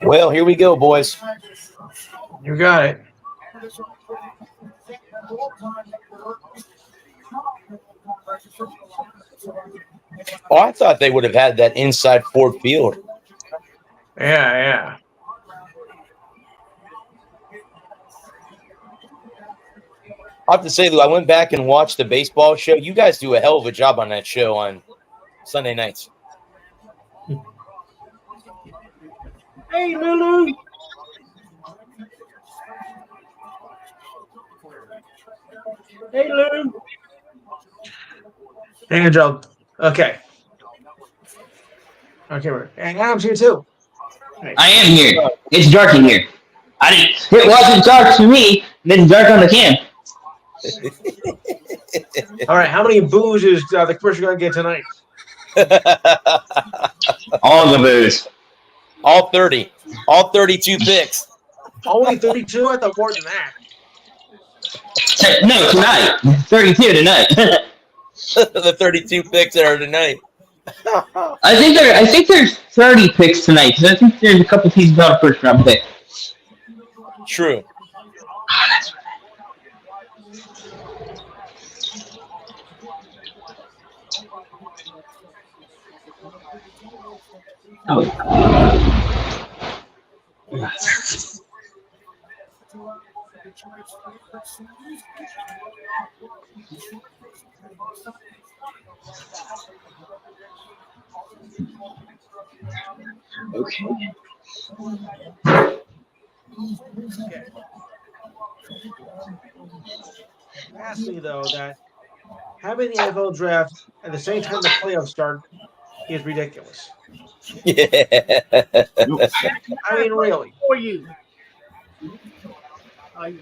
Well, here we go, boys. You got it. Oh, I thought they would have had that inside Ford Field. Yeah. I have to say, Lou, I went back and watched the baseball show. You guys do a hell of a job on that show on Sunday nights. Hey, Lulu. Hey, Lou. Hang on, Joe. Okay. And Adam's here too. I am here. It's dark in here. It wasn't dark to me. Then dark on the cam. All right. How many boos is the commercial going to get tonight? All the booze. All 30. All 32 picks. Only 32? I thought more than that. No, tonight. 32 tonight. The 32 picks that are tonight. I think there's 30 picks tonight because I think there's a couple teams about a first round pick. True. Okay. Lastly, though, that having the NFL draft at the same time the playoffs start is ridiculous. Yeah. I mean, really. For you.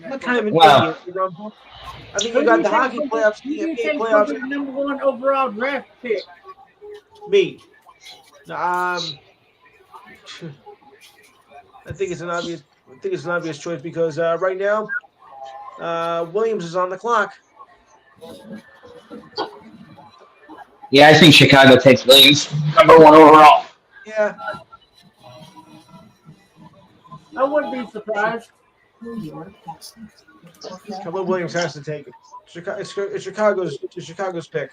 What kind of an Wow. idiot, bro? I mean, you got the hockey playoffs, the You NBA take playoffs. the number one overall draft pick. Me. I think it's an obvious. Choice because right now, Williams is on the clock. Yeah, I think Chicago takes Williams number one overall. Yeah. I wouldn't be surprised. Caleb Williams has to take it. It's Chicago's pick.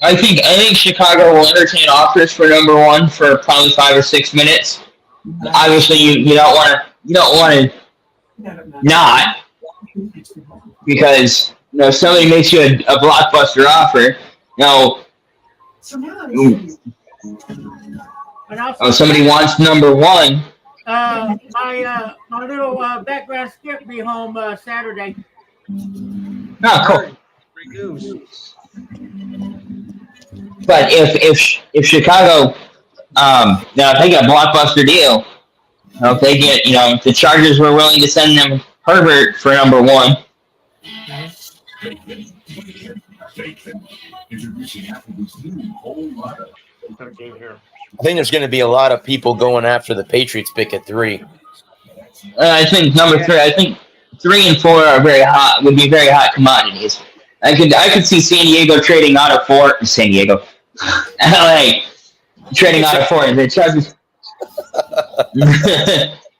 I think Chicago will entertain offers for number one for probably 5 or 6 minutes. Obviously, you don't want to not because if somebody makes you a blockbuster offer. Somebody wants number one. My little background skip be home Saturday. Oh, cool. Great news. But if Chicago, if they get a blockbuster deal, if they get, the Chargers were willing to send them Herbert for number one. I think there's going to be a lot of people going after the Patriots pick at 3. I think number 3. I think 3 and 4 are very hot. Would be very hot commodities. I could see San Diego trading out of 4. San Diego, LA trading out of 4. The Chargers.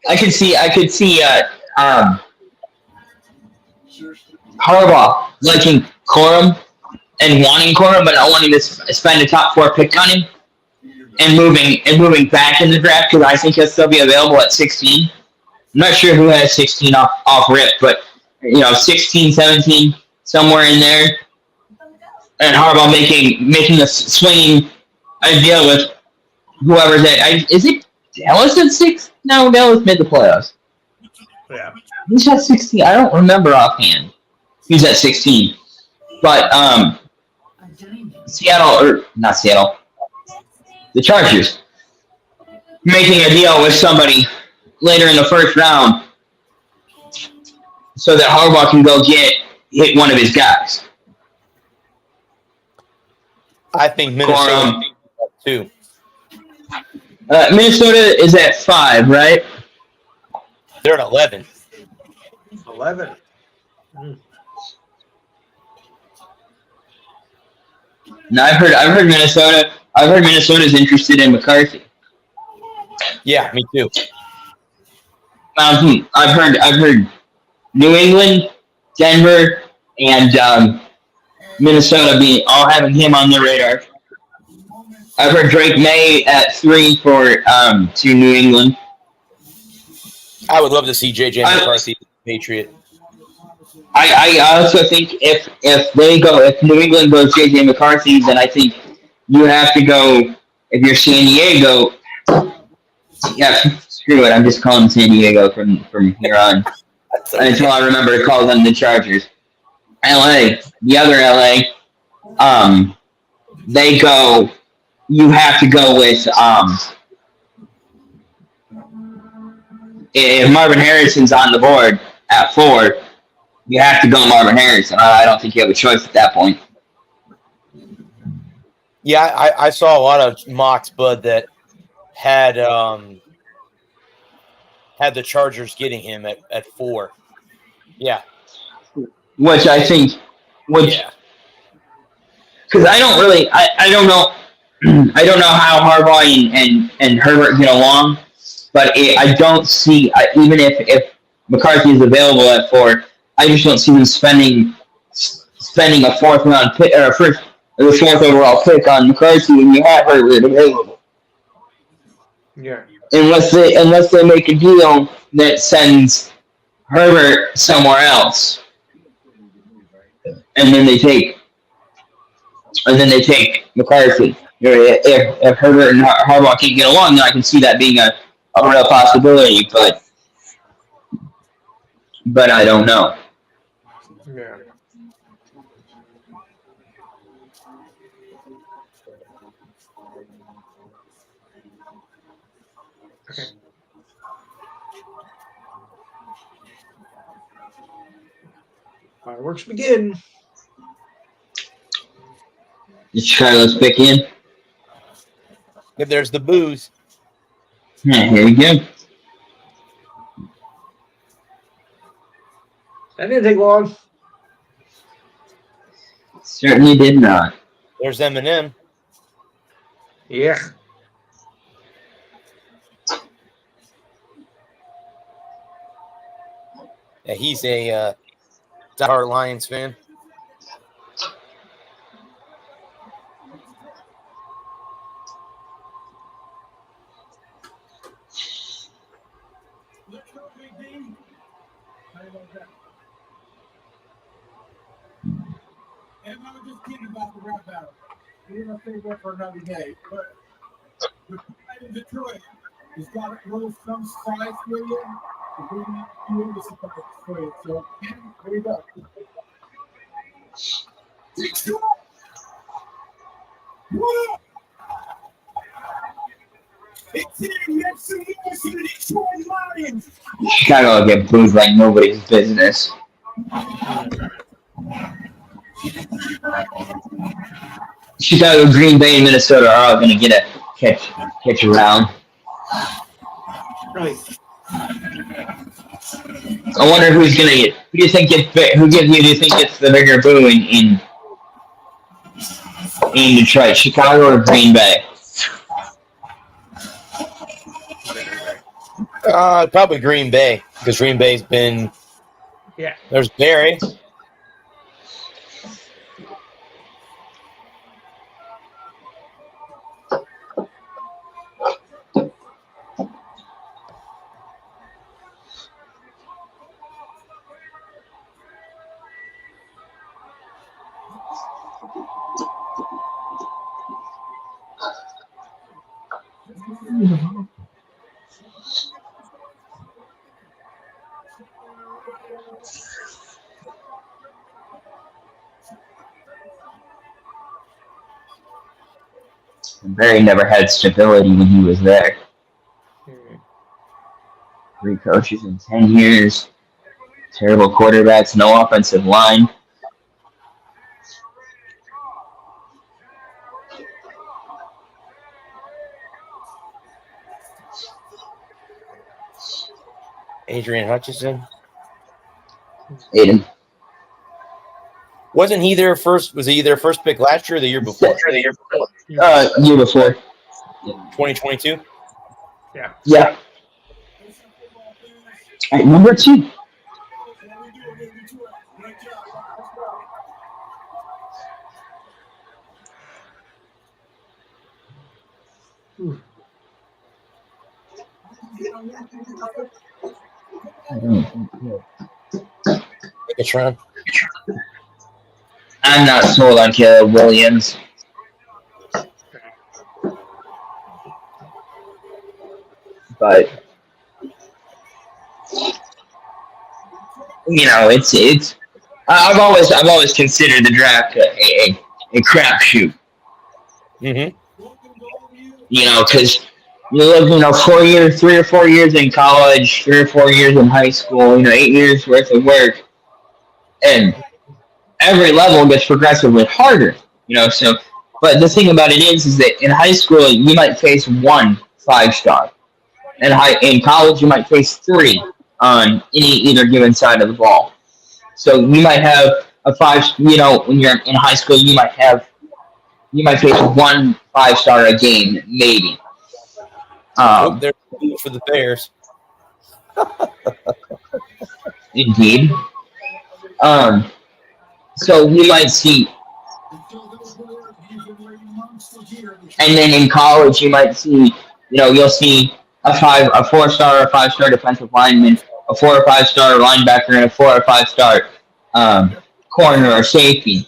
I could see Harbaugh liking Corum and wanting Corum, but not wanting to spend a top 4 pick on him, and moving back in the draft because I think he'll still be available at 16. I'm not sure who has 16 off rip, but 16, 17, somewhere in there, and Harbaugh making a swinging deal with whoever's at. Is it Dallas at 6? No, Dallas made the playoffs. Yeah. Who's at 16? I don't remember offhand. Who's at 16? But not Seattle. The Chargers making a deal with somebody later in the first round so that Harbaugh can go hit one of his guys. I think Minnesota too. Minnesota is at 5, right? They're at 11. 11. No, I've heard Minnesota. I've heard Minnesota's interested in McCarthy. Yeah, me too. I've heard New England, Denver, and Minnesota being all having him on their radar. I've heard Drake May at 3 for to New England. I would love to see JJ McCarthy, Patriot. I also think if New England goes JJ McCarthy, then I think you have to go. If you're San Diego, yeah, screw it. I'm just calling San Diego from here on until I remember to call them the Chargers. LA, the other LA, they go. You have to go with if Marvin Harrison's on the board at 4, you have to go Marvin Harrison. I don't think you have a choice at that point. Yeah, I saw a lot of mocks, Bud, that had the Chargers getting him at 4. Yeah. Which I think, Yeah. because I don't really, I don't know, I don't know how Harbaugh and Herbert get along, but I don't see, even if McCarthy is available at 4, I just don't see them spending a 4th round pick or the 4th overall pick on McCarthy when you have Herbert available. Yeah. Unless they make a deal that sends Herbert somewhere else, and then they take McCarthy. If Herbert and Harbaugh can't get along, then I can see that being a real possibility. But I don't know. Yeah. Okay. Fireworks begin. Is Carlos pick in? If there's the booze. Yeah, here we go. That didn't take long. Certainly did not. There's Eminem. Yeah. Yeah, he's a diehard Lions fan. And I was just kidding about the rap battle. We're going to save that for another day. But the fight in Detroit has got a little some size for you. To bring you into some for you. So, here we go. Detroit! What up? It's in next to the Detroit Lions. Chicago will get booed like nobody's business. Chicago, Green Bay, and Minnesota are all going to get a catch around. Right. I wonder who's going to get. Who do you think gets the bigger boo in Detroit, Chicago or Green Bay? Probably Green Bay, because Green Bay's been. Yeah. There's Barry. Barry never had stability when he was there. 3 coaches in 10 years. Terrible quarterbacks, no offensive line. Adrian Hutchinson. Aiden. Wasn't he their first? Was he their first pick last year or the year before? Year before. 2022. Yeah. All right, number 2. Megatron. I'm not sold on Caleb Williams. But it's. I've always considered the draft a crapshoot. Mm-hmm. Because you live 3 or 4 years in college, 3 or 4 years in high school, 8 years worth of work, and every level gets progressively harder. So. But the thing about it is that in high school you might face 1 5-star. In college, you might face 3 on either given side of the ball. So you might have a 5. When you're in high school, you might face 1 5-star a game, maybe. They're for the Bears. Indeed. So you might see, and then in college, you might see, you'll see a 4-star or 5-star defensive lineman, a 4 or 5-star linebacker, and a 4 or 5-star corner or safety.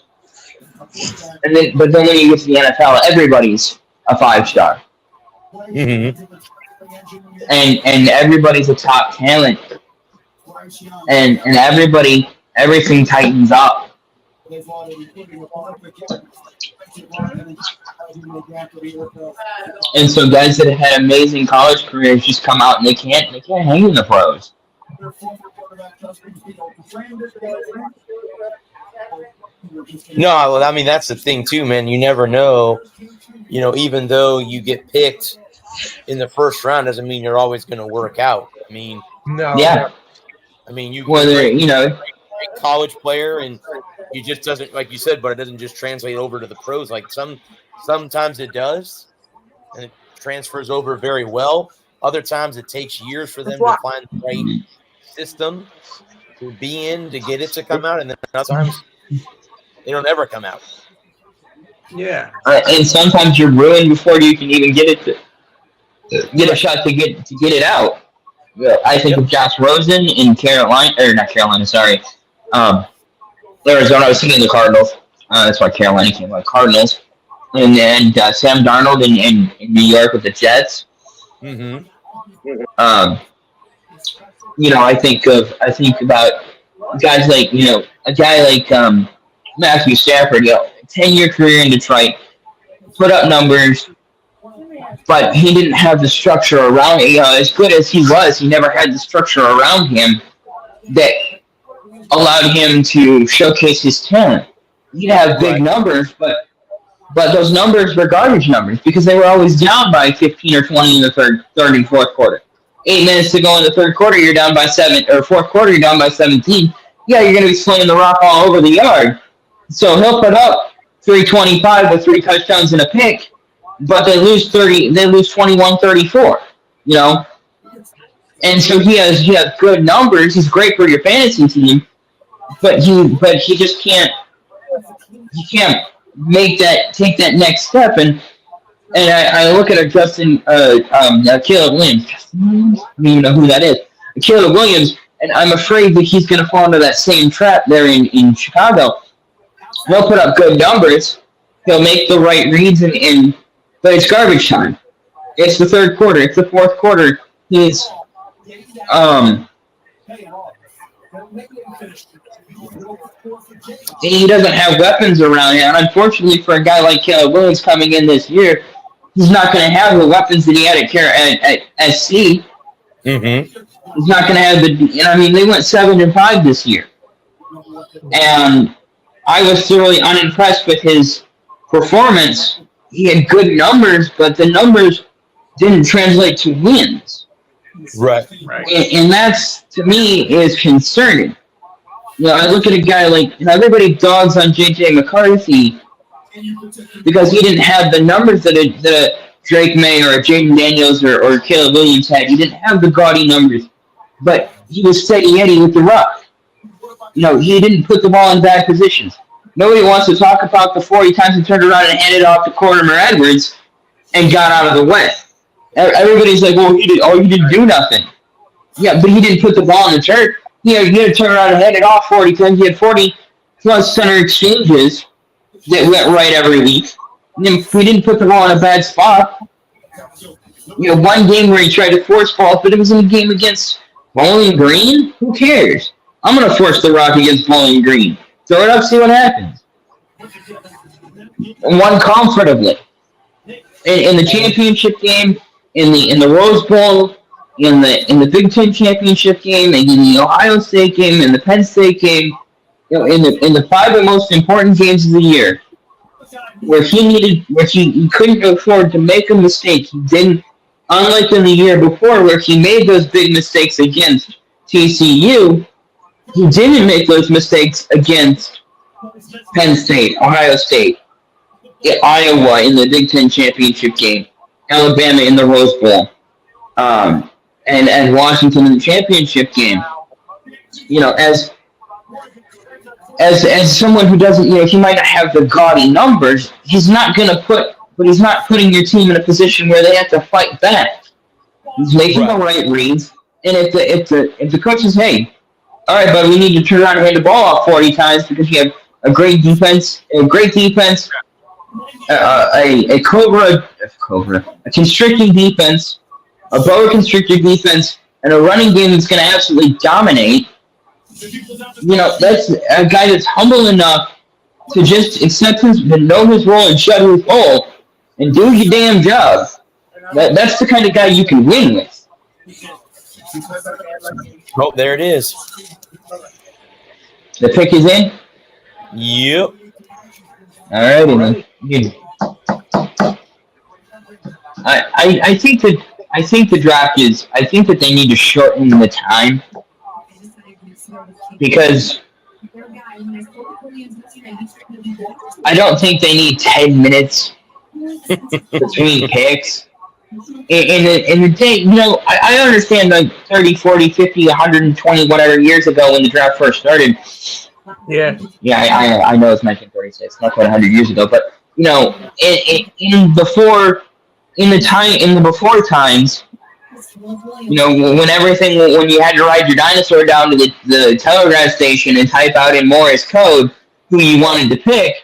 But then when you get to the NFL, everybody's a 5-star, Mm-hmm. and everybody's a top talent, and everything tightens up. And so guys that have had amazing college careers just come out and they can't hang in the pros. No, well, I mean that's the thing too, man. You never know. Even though you get picked in the first round, doesn't mean you're always going to work out. I mean, No. Yeah. I mean you Whether a college player and you just doesn't, like you said, but it doesn't just translate over to the pros. Like sometimes it does, and it transfers over very well. Other times it takes years for them to find the right system to be in to get it to come out, and then other times they don't ever come out. Yeah. and sometimes you're ruined before you can even get a shot to get it out. I think of Josh Rosen in Arizona. I was thinking the Cardinals. That's why Carolina came out. Cardinals. And then Sam Darnold in New York with the Jets. Mm-hmm. I think about guys like a guy like Matthew Stafford. 10-year career in Detroit, put up numbers, but he didn't have the structure around it. As good as he was, he never had the structure around him that allowed him to showcase his talent. He'd have big numbers, but those numbers were garbage numbers because they were always down by 15 or 20 in the third and fourth quarter. 8 minutes to go in the third quarter, you're down by 7, or fourth quarter, you're down by 17. Yeah, you're going to be slinging the rock all over the yard. So he'll put up 325 with 3 touchdowns and a pick, but they lose 21-34. And so he has good numbers. He's great for your fantasy team, but he just can't take that next step. And I look at Caleb Williams. I don't even know who that is. Caleb Williams, and I'm afraid that he's going to fall into that same trap there in Chicago. He'll put up good numbers. He'll make the right reads, but it's garbage time. It's the third quarter. It's the fourth quarter. He doesn't have weapons around him. And unfortunately for a guy like Caleb Williams coming in this year, he's not going to have the weapons that he had at SC. Mm-hmm. He's not going to have they went 7-5 this year. And I was thoroughly unimpressed with his performance. He had good numbers, but the numbers didn't translate to wins. Right. And that's, to me, is concerning. I look at a guy like everybody dogs on J.J. McCarthy because he didn't have the numbers that Drake May or Jaden Daniels or Caleb Williams had. He didn't have the gaudy numbers, but he was steady Eddie with the rock. He didn't put the ball in bad positions. Nobody wants to talk about the 40 times he turned around and handed off to Corner Edwards and got out of the way. Everybody's like, well, he didn't do nothing. Yeah, but he didn't put the ball in the dirt. He had to turn around and hand it off 40 times. He had 40 plus center exchanges that went right every week. And we didn't put the ball in a bad spot. One game where he tried to force balls, but it was in a game against Bowling Green. Who cares? I'm going to force the rock against Bowling Green. Throw it up, see what happens. And won comfortably. In the championship game, in the Rose Bowl, in the Big Ten championship game, and in the Ohio State game, and the Penn State game, in the 5 most important games of the year, where he couldn't afford to make a mistake. He didn't, unlike in the year before where he made those big mistakes against TCU, he didn't make those mistakes against Penn State, Ohio State, Iowa in the Big Ten championship game, Alabama in the Rose Bowl, and Washington in the championship game. As someone who doesn't, he might not have the gaudy numbers. He's not putting your team in a position where they have to fight back. He's making the right reads, and if the coach says, hey, all right, but we need to turn around and hand the ball off 40 times because you have a great defense, a constricting defense, a boa constrictor defense, and a running game that's going to absolutely dominate. That's a guy that's humble enough to just accept know his role and shut his hole and do your damn job. That's the kind of guy you can win with. Oh, there it is. The pick is in? Yep. All righty, man. I think the draft is. I think that they need to shorten the time because I don't think they need 10 minutes between picks. In the day, I understand like 30, 40, 50, 120, whatever years ago when the draft first started. Yeah. Yeah, I know it's 1946, not quite 100 years ago, but in the before times, when you had to ride your dinosaur down to the telegraph station and type out in Morse code who you wanted to pick,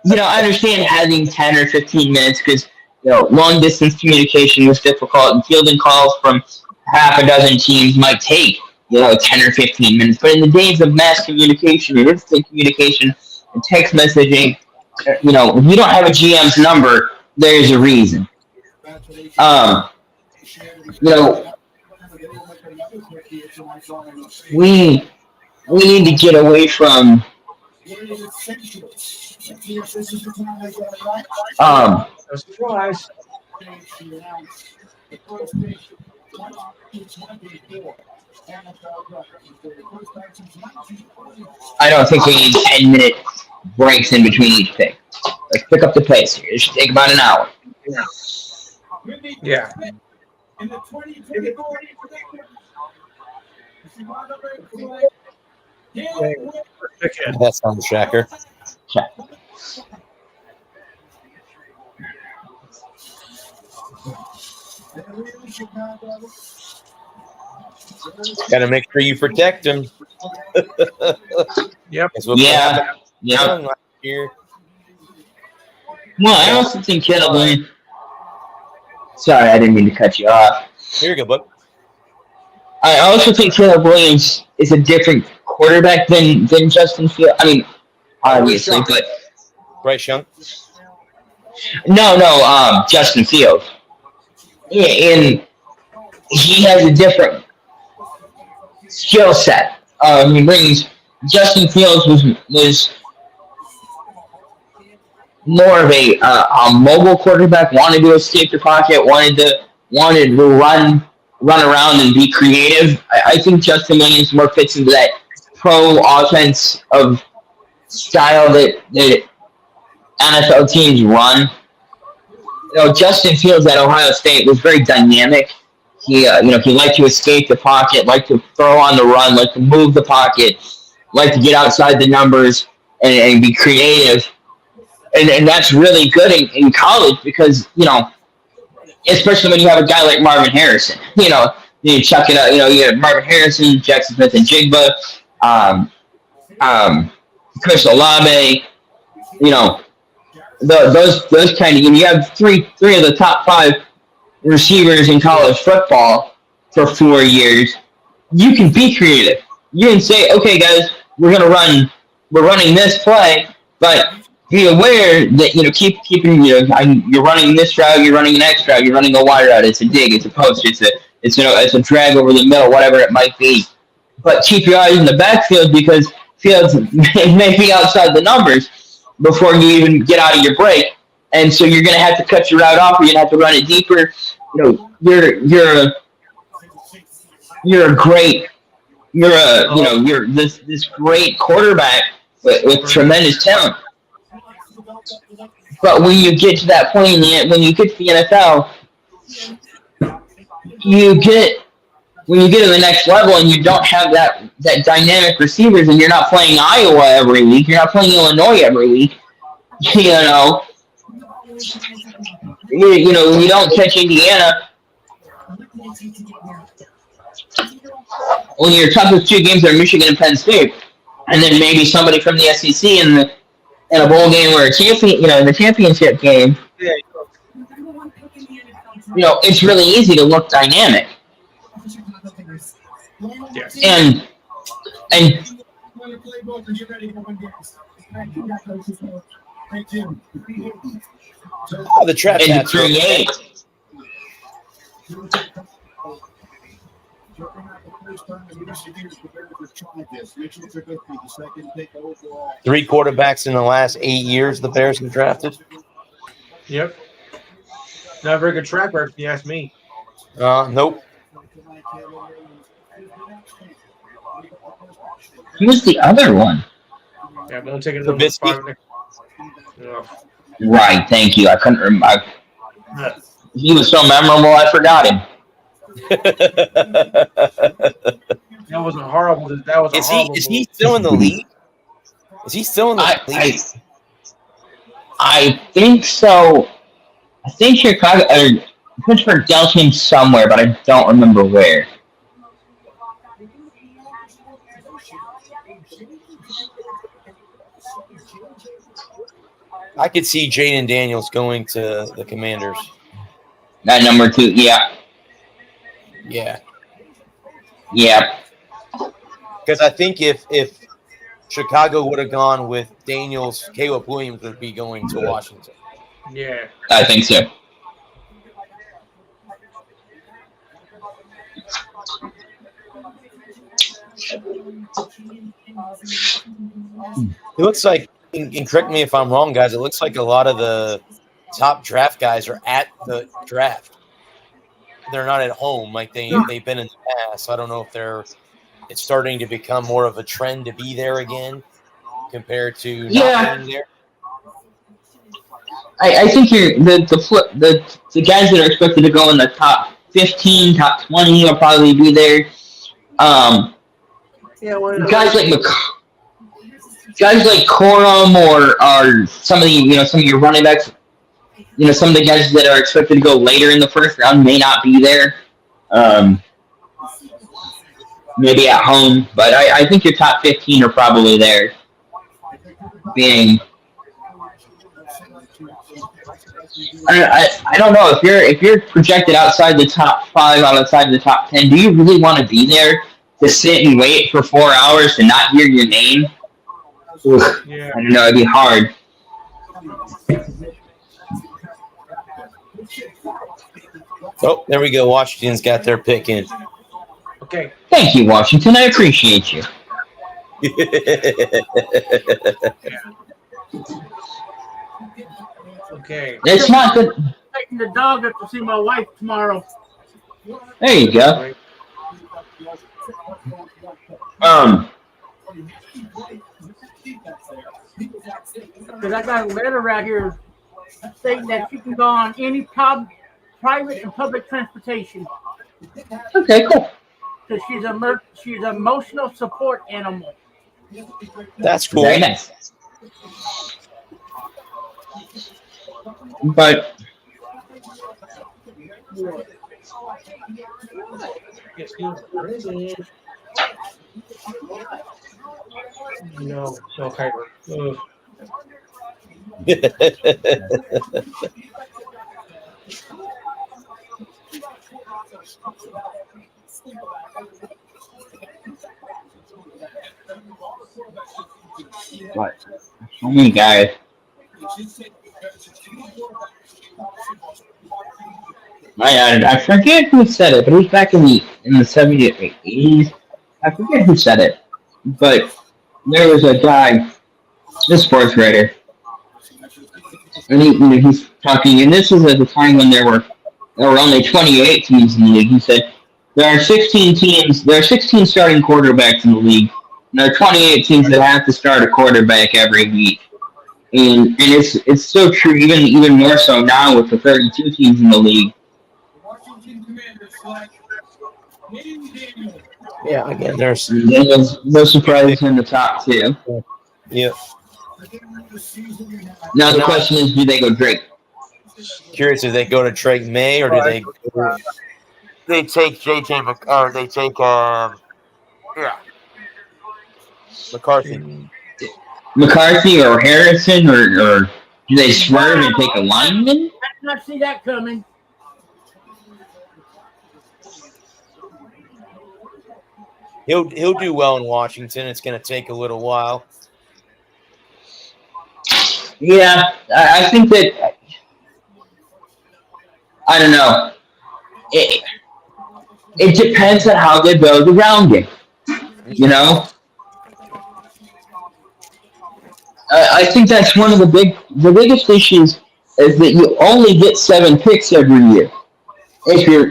I understand having 10 or 15 minutes because long distance communication was difficult and fielding calls from half a dozen teams might take 10 or 15 minutes. But in the days of mass communication and instant communication and text messaging, if you don't have a GM's number, there's a reason. We need to get away from surprise. I don't think we need 10-minute breaks in between each pick. Let's pick up the pace here. It should take about an hour. Yeah. That's on the Shacker. Got to make sure you protect him. Yep. Yeah. Last year. Well, I also think Caleb Williams. Sorry, I didn't mean to cut you off. Here you go, bud. I also think Caleb Williams is a different quarterback than Justin Fields. I mean, obviously, but Bryce Young. No, Justin Fields. And he has a different skill set. He brings Justin Fields was more of a mobile quarterback. Wanted to escape the pocket. Wanted to run run around and be creative. I think Justin Williams more fits into that pro offense of style that NFL teams run. Justin Fields at Ohio State was very dynamic. He liked to escape the pocket, liked to throw on the run, liked to move the pocket, liked to get outside the numbers and be creative. And that's really good in college because, especially when you have a guy like Marvin Harrison. You chuck it out, you have Marvin Harrison, Jackson Smith and Jigba, Chris Olave, those kind of, you have three of the top 5 receivers in college football for 4 years. You can be creative. You can say, okay, guys, we're running this play, but be aware that keeping you're running this route, you're running an X route, you're running a Y route. It's a dig, it's a post, it's a drag over the middle, whatever it might be. But keep your eyes in the backfield because Fields may be outside the numbers before you even get out of your break, and so you're going to have to cut your route off, or you're going to have to run it deeper. You're this great quarterback with tremendous talent. But when you get to that point when you get to the NFL, when you get to the next level and you don't have that dynamic receivers, and you're not playing Iowa every week, you're not playing Illinois every week, you don't catch Indiana. When your toughest 2 games are Michigan and Penn State, and then maybe somebody from the SEC in a bowl game or a champion, in the championship game, it's really easy to look dynamic. Yes. And the trap and to create. Three quarterbacks in the last 8 years the Bears have drafted. Yep. Not a very good track record, if you ask me. Nope. Who was the other one? Yeah, don't take it. Trubisky. Right, thank you. I couldn't remember. He was so memorable, I forgot him. That was a horrible. That was a horrible. Is he still in the league? Is he still in the league? I think so. I think Chicago or Pittsburgh dealt him somewhere, but I don't remember where. I could see Jaden Daniels going to the Commanders. That number 2, yeah. Yeah. Yeah. Because I think if Chicago would have gone with Daniels, Caleb Williams would be going to Washington. Yeah. I think so. It looks like, and correct me if I'm wrong, guys, it looks like a lot of the top draft guys are at the draft. They're not at home like they've been in the past. I don't know if it's starting to become more of a trend to be there again compared to not being there. I think the guys that are expected to go in the top 15, top 20 will probably be there. Guys like Corum or some of your running backs, some of the guys that are expected to go later in the first round may not be there. Maybe at home, but I think your top 15 are probably there. I don't know if you're projected outside the top 5, outside the top 10. Do you really want to be there to sit and wait for 4 hours to not hear your name? Yeah. I don't know. It'd be hard. Oh, there we go. Washington's got their pick in. Okay. Thank you, Washington. I appreciate you. Okay. It's not good. Taking the dog up to see my wife tomorrow. There you go. Because I got a letter right here stating that you can go on any private and public transportation. Okay, cool. Because she's an emotional support animal. That's cool. Very nice. But No, Kyber. Ugh. what? So many guys. I forget who said it, but it was back in the 70s, 80s. I forget who said it, but there was a guy, a sports writer, and he's talking, and this is at the time when there were only 28 teams in the league. He said there are 16 teams, there are 16 starting quarterbacks in the league, and there are 28 teams that have to start a quarterback every week. And it's so true, even more so now with the 32 teams in the league. Yeah, again, there's no surprises in the top two. yeah. Now the question is, do they go Drake? Curious if they go to Drake May or do they take JJ or they take McCarthy or Harrison or do they swerve and take a lineman? I did not see that coming. He'll do well in Washington. It's going to take a little while. Yeah, I think that I don't know. It depends on how they build around him. You know, I think that's one of the biggest issues is that you only get 7 picks every year. If you're,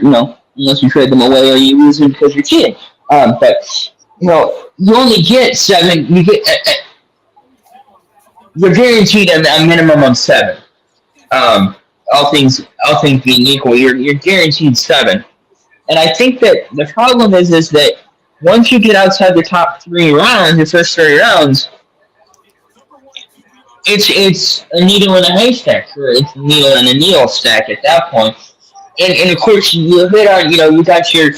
unless you trade them away or you lose them because you're cheating. But you only get 7. You're guaranteed a minimum of 7. All things being equal, you're guaranteed 7. And I think that the problem is that once you get outside the top 3 rounds, the first 3 rounds, it's a needle in a haystack, or it's a needle in a needle stack at that point. And of course you hit on, you got your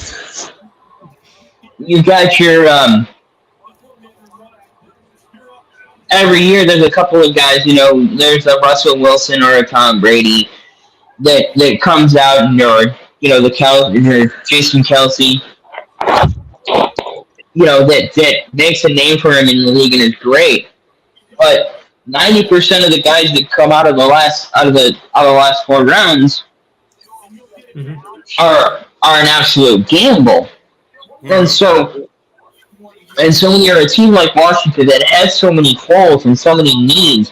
every year there's a couple of guys, there's a Russell Wilson or a Tom Brady that comes out and the Jason Kelsey, that makes a name for him in the league and is great. But 90% of the guys that come out of the last 4 rounds are an absolute gamble. And so when you're a team like Washington that has so many holes and so many needs,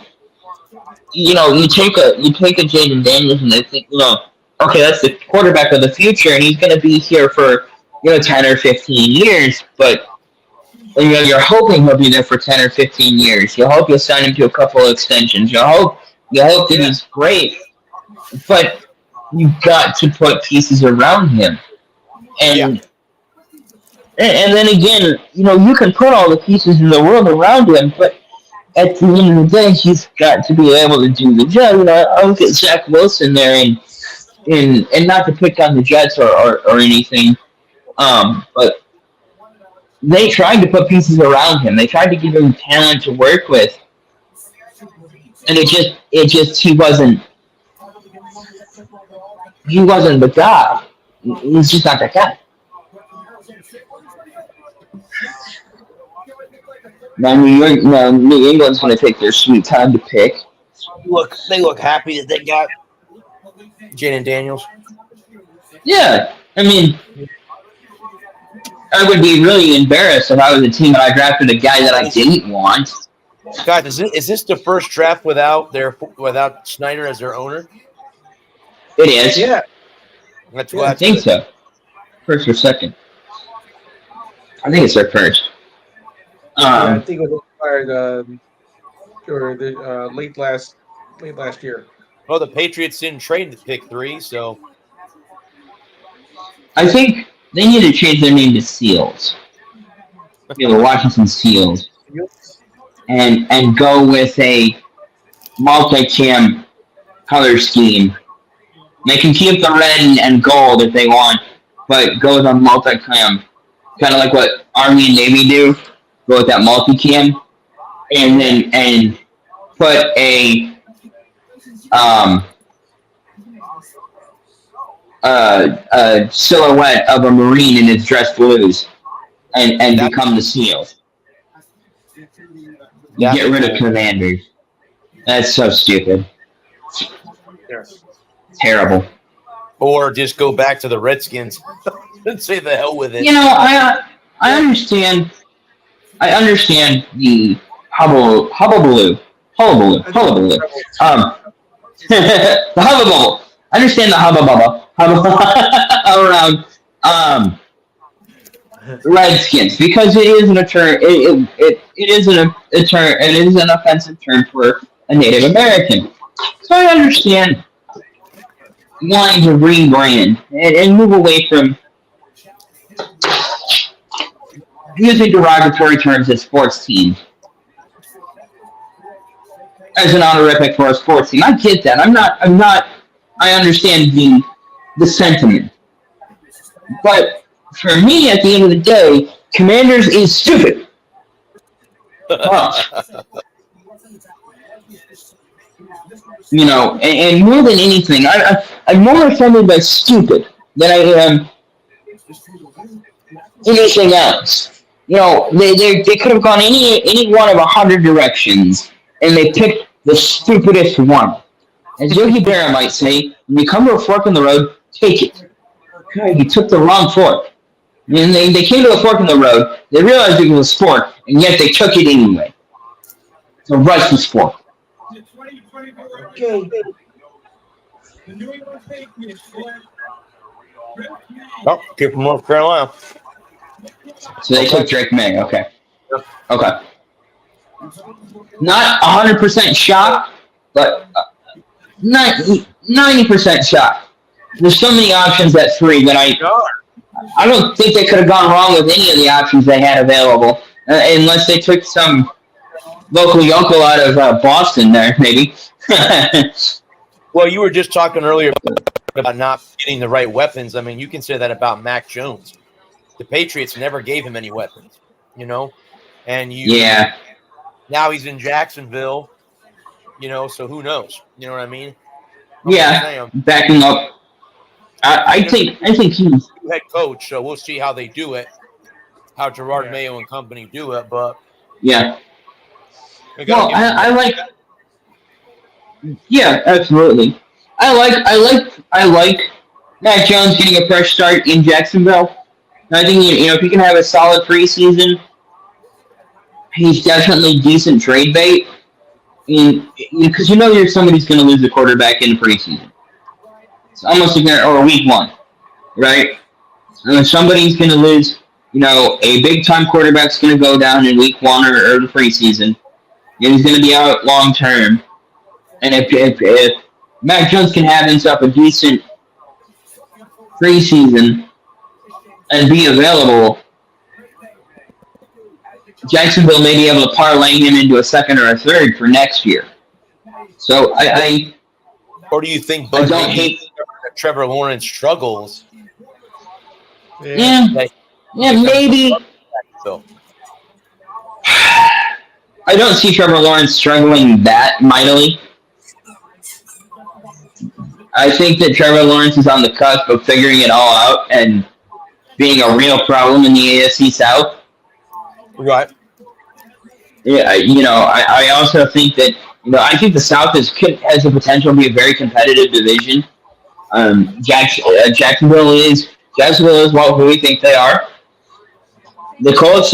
you take a Jaden Daniels and they think, okay, that's the quarterback of the future and he's going to be here for 10 or 15 years, but you're hoping he'll be there for 10 or 15 years. You hope you'll sign him to a couple of extensions. You hope that he's great, but you've got to put pieces around him. And then again, you can put all the pieces in the world around him, but at the end of the day, he's got to be able to do the job. I look at Zach Wilson there, and not to pick on the Jets or anything, but they tried to put pieces around him. They tried to give him talent to work with, and he wasn't the guy. He's just not that guy. Now New England's going to take their sweet time to pick. They look happy that they got Jaden Daniels. Yeah, I mean, I would be really embarrassed if I was a team and I drafted a guy that I didn't want. Guys, is this the first draft without Snyder as their owner? It is. Yeah. That's I think so. first or second. I think it's their first. Yeah, I think it was acquired or the late last year. Well, the Patriots didn't trade the pick 3, so I think they need to change their name to Seals. The Washington Seals. And go with a multi-cam color scheme. They can keep the red and gold if they want, but go with a multi-cam. Kind of like what Army and Navy do. Go with that multi-cam. And put a silhouette of a Marine in his dress blues and become the SEALs. Get rid of Commanders. That's so stupid. Yes. Terrible. or just go back to the Redskins and say the hell with it. You know, I understand. I understand the hullabaloo. The hullabaloo. I understand the hubbububba around Redskins because it is a term. It is a term. It is an offensive term for a Native American. So I understand wanting to rebrand and move away from using derogatory terms as sports teams. As an honorific for a sports team. I get that. I understand the sentiment. But for me, at the end of the day, Commanders is stupid. You know, and more than anything, I'm more offended by stupid than I am anything else. You know, they could have gone any one of 100 directions, and they picked the stupidest one. As Yogi Berra might say, when you come to a fork in the road, take it. Okay, you took the wrong fork. And they came to a fork in the road, they realized it was a fork, and yet they took it anyway. It's a righteous fork. Okay. Oh, kid from North Carolina. So they took Drake May, okay. Okay. Not 100% shocked, but 90% shocked. There's so many options at 3 that I don't think they could have gone wrong with any of the options they had available, unless they took some local yokel out of Boston there, maybe. Well, you were just talking earlier about not getting the right weapons. I mean, you can say that about Mac Jones. The Patriots never gave him any weapons, you know? And Yeah. Now he's in Jacksonville, you know, so who knows? You know what I mean? Yeah, backing up. I think he's head coach, so we'll see how they do it, how Gerard Mayo and company do it, but yeah. Well, I like. Yeah, absolutely. I like Mac Jones getting a fresh start in Jacksonville. I think you know if he can have a solid preseason, he's definitely decent trade bait. Because you know somebody's going to lose a quarterback in the preseason. It's almost like or week 1, right? And somebody's going to lose. You know, a big time quarterback's going to go down in week 1 or the preseason, and he's going to be out long term. And if Mac Jones can have himself a decent preseason and be available, Jacksonville may be able to parlay him into a second or a third for next year. So or do you think I don't hate Trevor Lawrence struggles? Yeah, maybe. So. I don't see Trevor Lawrence struggling that mightily. I think that Trevor Lawrence is on the cusp of figuring it all out and being a real problem in the AFC South. Right. Yeah, you know, I also think that, you know, I think the South has the potential to be a very competitive division. Jacksonville is who we think they are. The Colts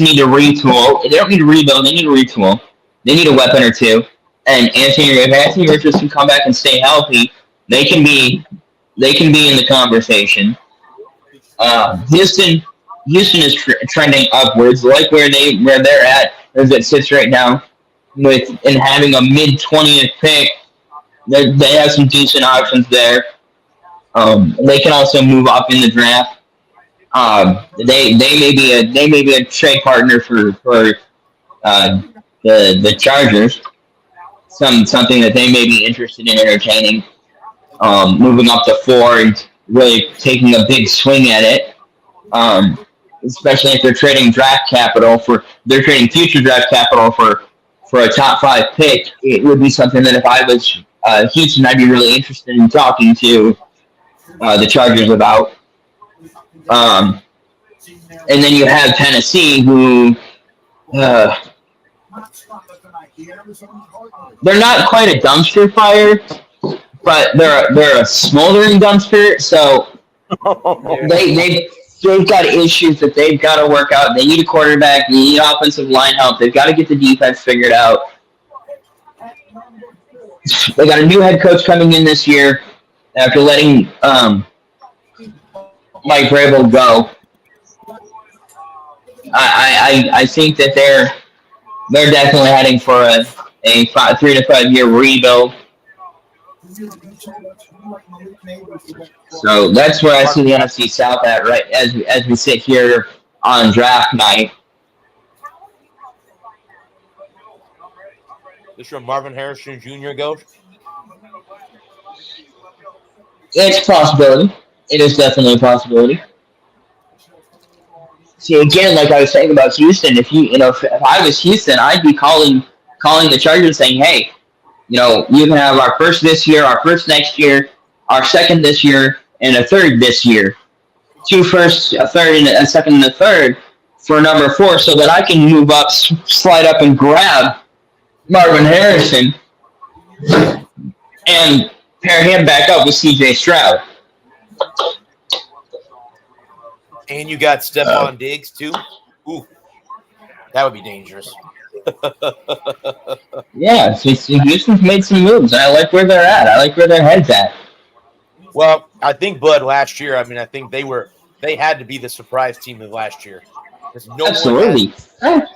need to retool. They don't need to rebuild. They need to retool. They need a weapon or two. And if Anthony Richardson can come back and stay healthy, they can be in the conversation. Houston is trending upwards, like where they're at as it sits right now, with and having a mid 20th pick. They have some decent options there. They can also move up in the draft. They may be a trade partner for the Chargers. Something that they may be interested in entertaining. Moving up to 4 and really taking a big swing at it. Especially if they're trading future draft capital for a top 5 pick. It would be something that if I was Houston, I'd be really interested in talking to the Chargers about. And then you have Tennessee, who they're not quite a dumpster fire, but they're a smoldering dumpster. So they've got issues that they've got to work out. They need a quarterback. They need offensive line help. They've got to get the defense figured out. They got a new head coach coming in this year after letting Mike Vrabel go. I think that they're definitely heading for a 3 to 5 year rebuild. So that's where I see the NFC South at right as we sit here on draft night. This from Marvin Harrison Jr. goes. It's a possibility. It is definitely a possibility. See, again, like I was saying about Houston, if I was Houston, I'd be calling the Chargers saying, hey, you can have our first this year, our first next year, our second this year, and a third this year. 2 firsts, a third, and a second and a third for number 4 so that I can move up, slide up, and grab Marvin Harrison and pair him back up with C.J. Stroud. And you got Stephon Diggs, too. Ooh, that would be dangerous. Yeah, Houston's made some moves, and I like where they're at. I like where their head's at. Well, I think, Bud, last year, I think they had to be the surprise team of last year. Absolutely. No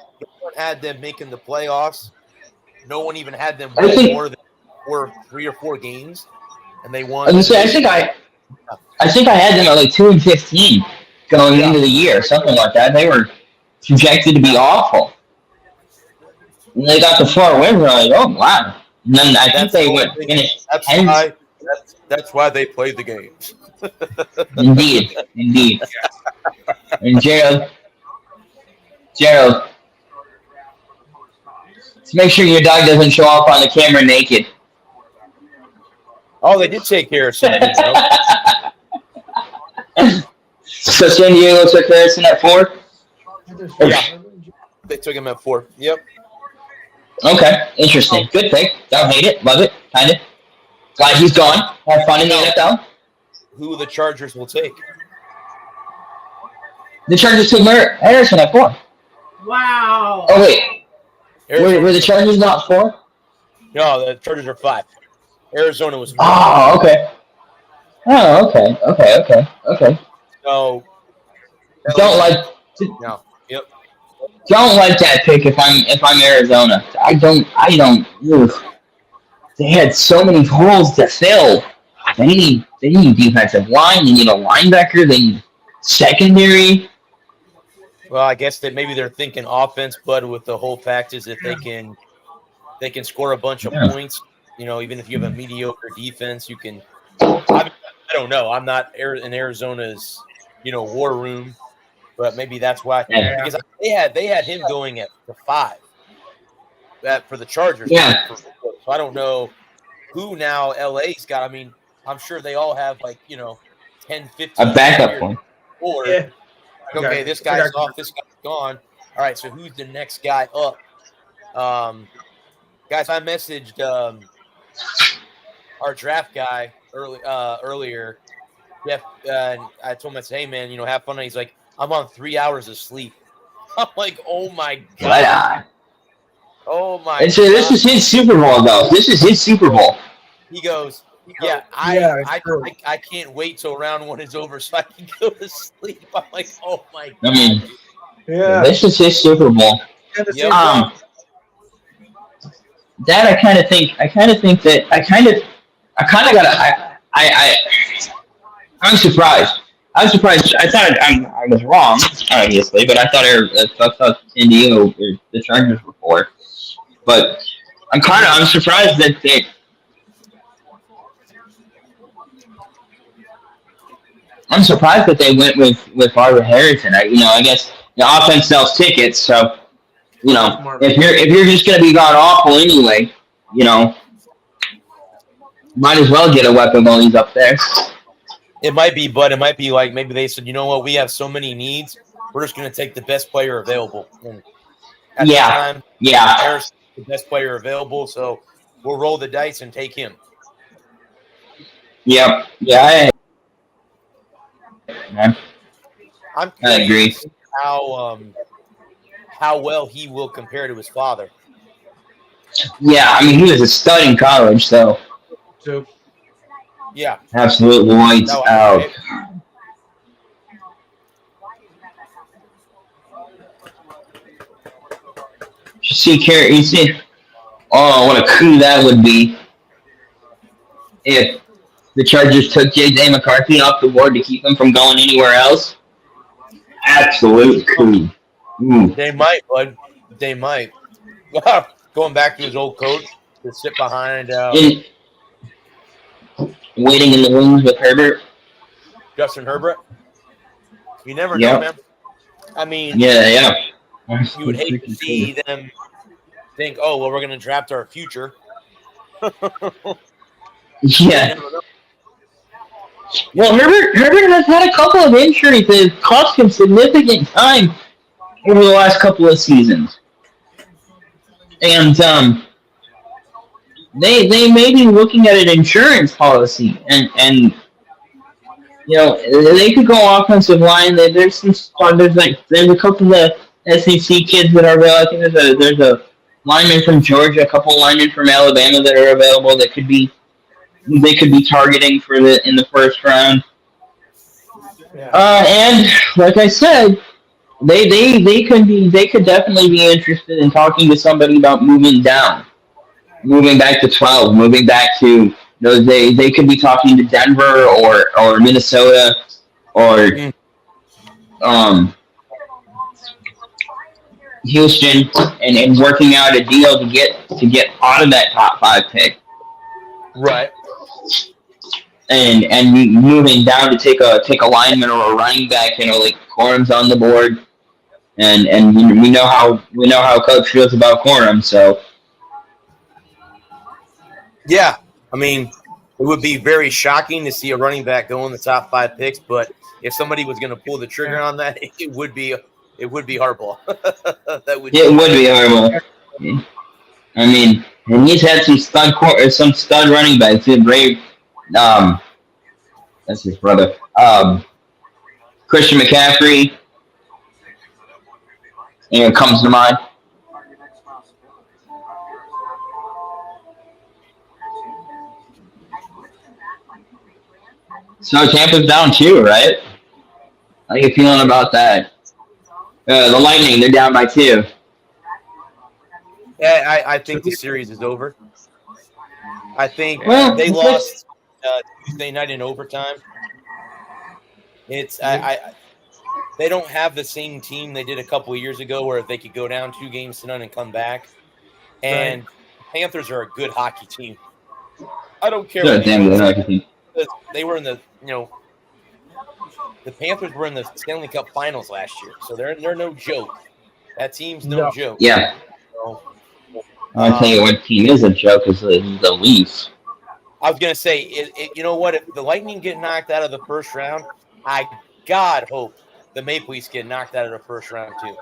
one had them making the playoffs. No one even had them win more than 3 or 4 games, and they won. I think I had them at like 2-15 going into the year, something like that. They were projected to be awful. And they got the 4 wins, and I'm like, oh wow. And then I think they went finished. That's why they played the games. Indeed. And Gerald, let's make sure your dog doesn't show up on the camera naked. Oh, they did take care of something. So San Diego took Harrison at 4? Yeah. They took him at 4. Yep. Okay, interesting. Good pick. Don't hate it. Love it. Kind of. Glad he's gone. Have fun in the NFL. Who the Chargers will take? The Chargers took Harrison at 4. Wow. Oh, wait. Were the Chargers not 4? No, the Chargers are 5. Arizona was 4. Oh, okay. Okay. So, don't like. No. Yep. Don't like that pick if I'm Arizona. I don't. Oof. They had so many holes to fill. They need defensive line. They need a linebacker. They need secondary. Well, I guess that maybe they're thinking offense, but with the whole fact is that they can score a bunch of points. Even if you have a mediocre defense, you can. I don't know. I'm not in Arizona's war room, but maybe that's why. Yeah. Because they had him going at the 5. That for the Chargers. Yeah. So I don't know who now LA's got. I mean, I'm sure they all have 10, 15. A backup one. Or okay, this guy's off, this guy's gone. All right, so who's the next guy up? Guys, I messaged our draft guy earlier. Jeff, I told him, I said, hey man, have fun. And he's like, I'm on 3 hours of sleep. I'm like, oh my god. Right on. Oh my! And so this is his Super Bowl, though. This is his Super Bowl. He goes, Yeah, I can't wait till round 1 is over so I can go to sleep. I'm like, oh my god. I mean, Yeah. this is his Super Bowl. And the Yep. same thing. That I kind of think that I'm surprised. I'm surprised. I thought I was wrong, obviously, but I thought San Diego or the Chargers were 4. But I'm surprised that they went with Barbara Harrison. I guess the offense sells tickets, so if you're just gonna be god awful anyway, might as well get a weapon while he's up there. It might be, but it might be like maybe they said, you know what, we have so many needs, we're just going to take the best player available. And at the time, Harrison's the best player available, so we'll roll the dice and take him. Yep. Yeah. I'm I agree. How well he will compare to his father. Yeah, I mean, he was a stud in college, so. Yeah. Absolute lights out. You see, oh, what a coup that would be if the Chargers took J.J. McCarthy off the board to keep him from going anywhere else. Absolute coup. They might, bud. They might. Going back to his old coach to sit behind. Waiting in the wings with Herbert. Justin Herbert. You never know, man. I mean, yeah. You would hate to see them think, oh, well, we're going to draft our future. Yeah. Well, Herbert has had a couple of injuries that have cost him significant time over the last couple of seasons. And they may be looking at an insurance policy, and they could go offensive line. There's a couple of SEC kids that are available. I think there's a lineman from Georgia, a couple linemen from Alabama that are available that they could be targeting in the first round. Yeah. And like I said, they could definitely be interested in talking to somebody about moving back to 12, moving back to they could be talking to Denver or Minnesota or Houston and working out a deal to get out of that top 5 pick. Right. And moving down to take a lineman or a running back, like Corum's on the board, and we know how Coach feels about Corum, so. Yeah, I mean, it would be very shocking to see a running back go in the top 5 picks, but if somebody was going to pull the trigger on that, it would be Harbaugh. It would be Harbaugh. I mean, and he's had some stud running backs. That's his brother. Christian McCaffrey, comes to mind. So Tampa's down 2, right? How you feeling about that? The Lightning, they're down by 2. Yeah, I think the series is over. I think they lost Tuesday night in overtime. They don't have the same team they did a couple of years ago where they could go down 2-0 and come back. And Panthers are a good hockey team. I don't care. They're a damn good hockey team. They were in the Panthers were in the Stanley Cup Finals last year, so they're no joke. That team's no joke. Yeah. So, I'll tell you what team is a joke is the Leafs. I was gonna say, you know what? If the Lightning get knocked out of the first round, I hope the Maple Leafs get knocked out of the first round too.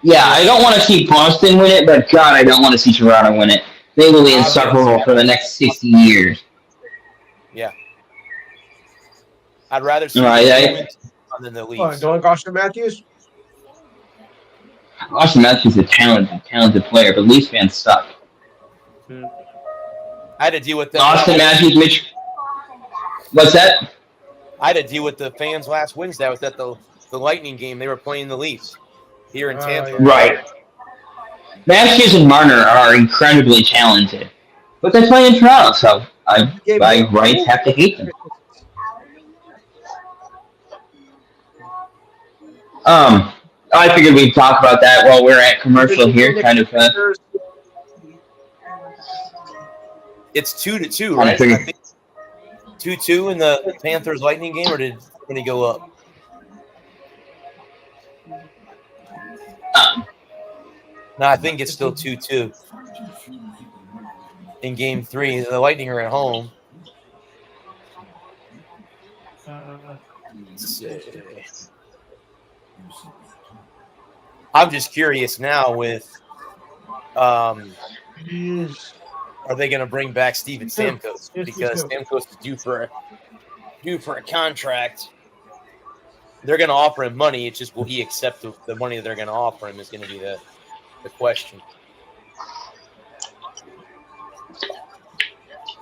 Yeah, I don't want to see Boston win it, but God, I don't want to see Toronto win it. They will be insufferable for the next 60 years. Yeah. I'd rather see than the Leafs. Don't like Austin Matthews? Austin Matthews is a talented player, but Leafs fans suck. I had to deal with them. Austin Matthews, Mitch. What's that? I had to deal with the fans last Wednesday. I was at the Lightning game. They were playing the Leafs here in Tampa. Yeah. Right. Matthews and Marner are incredibly talented, but they play in Toronto, so I by rights have to hate them. I figured we'd talk about that while we're at commercial here, kind of. It's 2-2, right? I think 2-2 in the Panthers Lightning game, or did he go up? No, I think it's still 2-2 in Game 3. The Lightning are at home. Let's see. I'm just curious now with are they going to bring back Steven Stamkos? Because Stamkos is due for a contract. They're going to offer him money. It's just will he accept the money that they're going to offer him is going to be the question.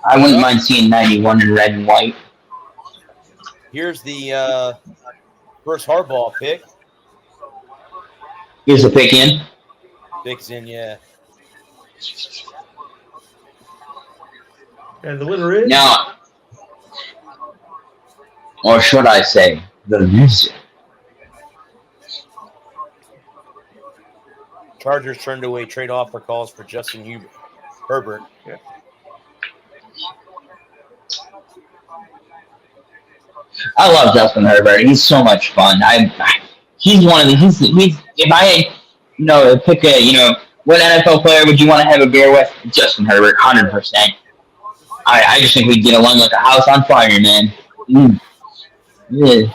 I wouldn't mind seeing 91 in red and white. Here's the first hardball pick. Here's the pick in. Pick's in, yeah. And the winner is Now, or should I say, the loser. Chargers turned away trade offer calls for Justin Herbert. Yeah. I love Justin Herbert. He's so much fun. He's one of the. He's if I pick a what NFL player would you want to have a beer with? Justin Herbert, 100%. I just think we'd get along like a house on fire, man. Yeah.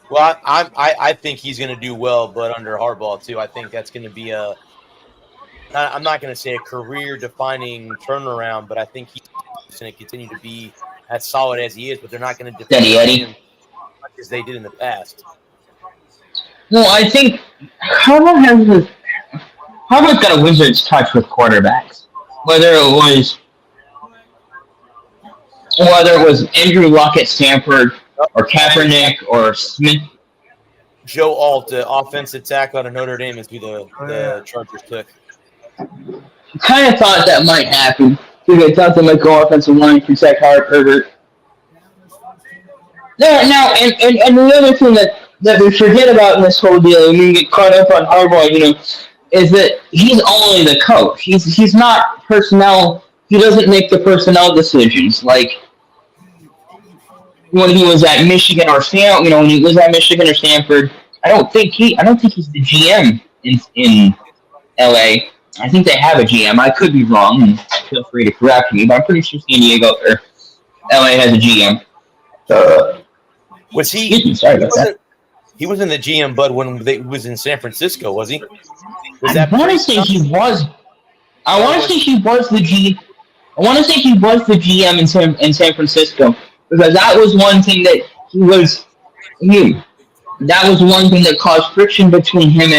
Well, I think he's going to do well, but under Harbaugh too. I think that's going to be I'm not going to say a career-defining turnaround, but I think he's going to continue to be as solid as he is. But they're not going to defend him as they did in the past. Well, I think Harbaugh got a wizard's touch with quarterbacks. Whether it was Andrew Luck at Stanford or Kaepernick or Smith. Joe Alt, the offensive tackle out of Notre Dame, is who the Chargers took. Kind of thought that might happen. I thought they might go offensive line, protect Herbert. Now, and the other thing that we forget about in this whole deal, and we get caught up on Harbaugh, is that he's only the coach. He's not personnel. He doesn't make the personnel decisions. Like when he was at Michigan or Stanford, when he was at Michigan or Stanford, I don't think he's the GM in LA. I think they have a GM. I could be wrong, and feel free to correct me, but I'm pretty sure San Diego or LA has a GM. Was he? Sorry about that. He wasn't the GM, Bud, when he was in San Francisco, was he? I want to say he was. I want to say he was the GM. I want to say he was the GM in San Francisco, because that was one thing that that was one thing that caused friction between him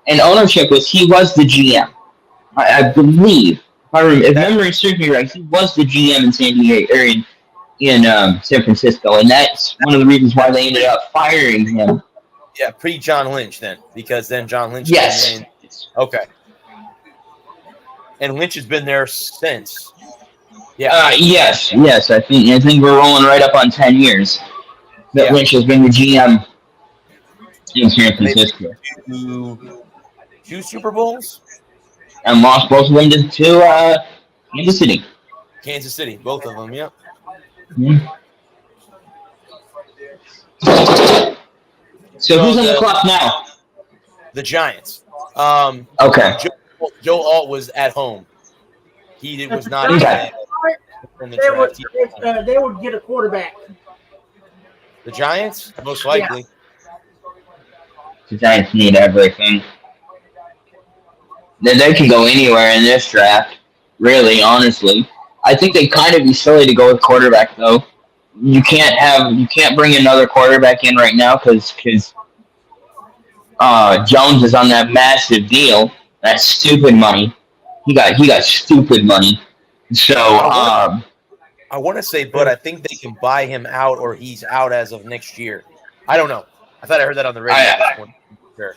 and ownership. Was he was the GM? I believe. If memory serves me right, he was the GM in San Diego or in San Francisco, and that's one of the reasons why they ended up firing him. Yeah, pre-John Lynch then, because then John Lynch came in. Okay. And Lynch has been there since. Yeah. Yes. I think we're rolling right up on 10 years that Lynch has been the GM in San Francisco. Two Super Bowls? And lost both of them to Kansas City. Kansas City, both of them, yeah. Mm-hmm. So who's on the clock now? The Giants. Okay. Joe Alt was at home. He was not in the draft. They would get a quarterback. The Giants? Most likely. Yeah. The Giants need everything. They can go anywhere in this draft, really, honestly. I think they'd kind of be silly to go with quarterback, though. You can't bring another quarterback in right now because Jones is on that massive deal. That stupid money. He got stupid money. So, I want to say, but I think they can buy him out, or he's out as of next year. I don't know. I thought I heard that on the radio this morning. Sure.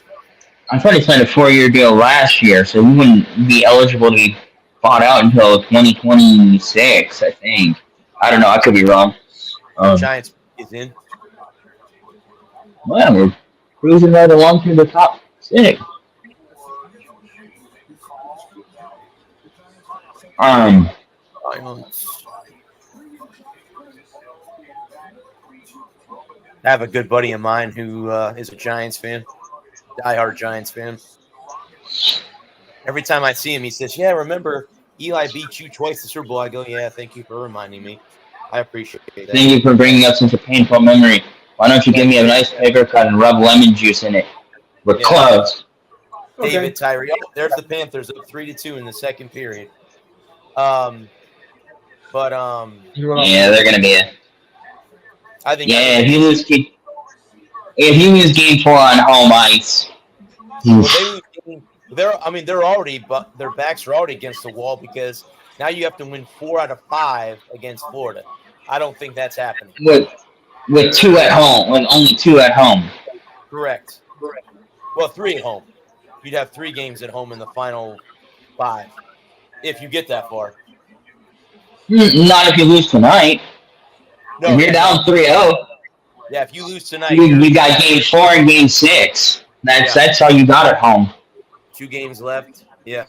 I thought he signed a 4-year deal last year, so he wouldn't be eligible to be bought out until 2026, I think. I don't know. I could be wrong. Giants is in. Well, we're cruising right along to the top 6. Giants. I have a good buddy of mine who is a Giants fan, diehard Giants fan. Every time I see him, he says, "Yeah, remember Eli beat you twice in the Super Bowl?" I go, "Yeah, thank you for reminding me. I appreciate that." Thank you for bringing up such a painful memory. Why don't you give me a nice paper cut and rub lemon juice in it? We're close. David Tyree. Oh, there's the Panthers up 3-2 in the second period. Yeah, they're gonna be a. I think. Yeah, if you lose game 4 on home ice. They're already, but their backs are already against the wall because now you have to win 4 out of 5 against Florida. I don't think that's happening. With 2 at home, with only 2 at home. Correct. Well, 3 at home. You'd have 3 games at home in the final 5, if you get that far. Not if you lose tonight. No, if you're down 3-0. Yeah, if you lose tonight, you got game 4 and game 6. That's all you got at home. 2 games left. Yeah.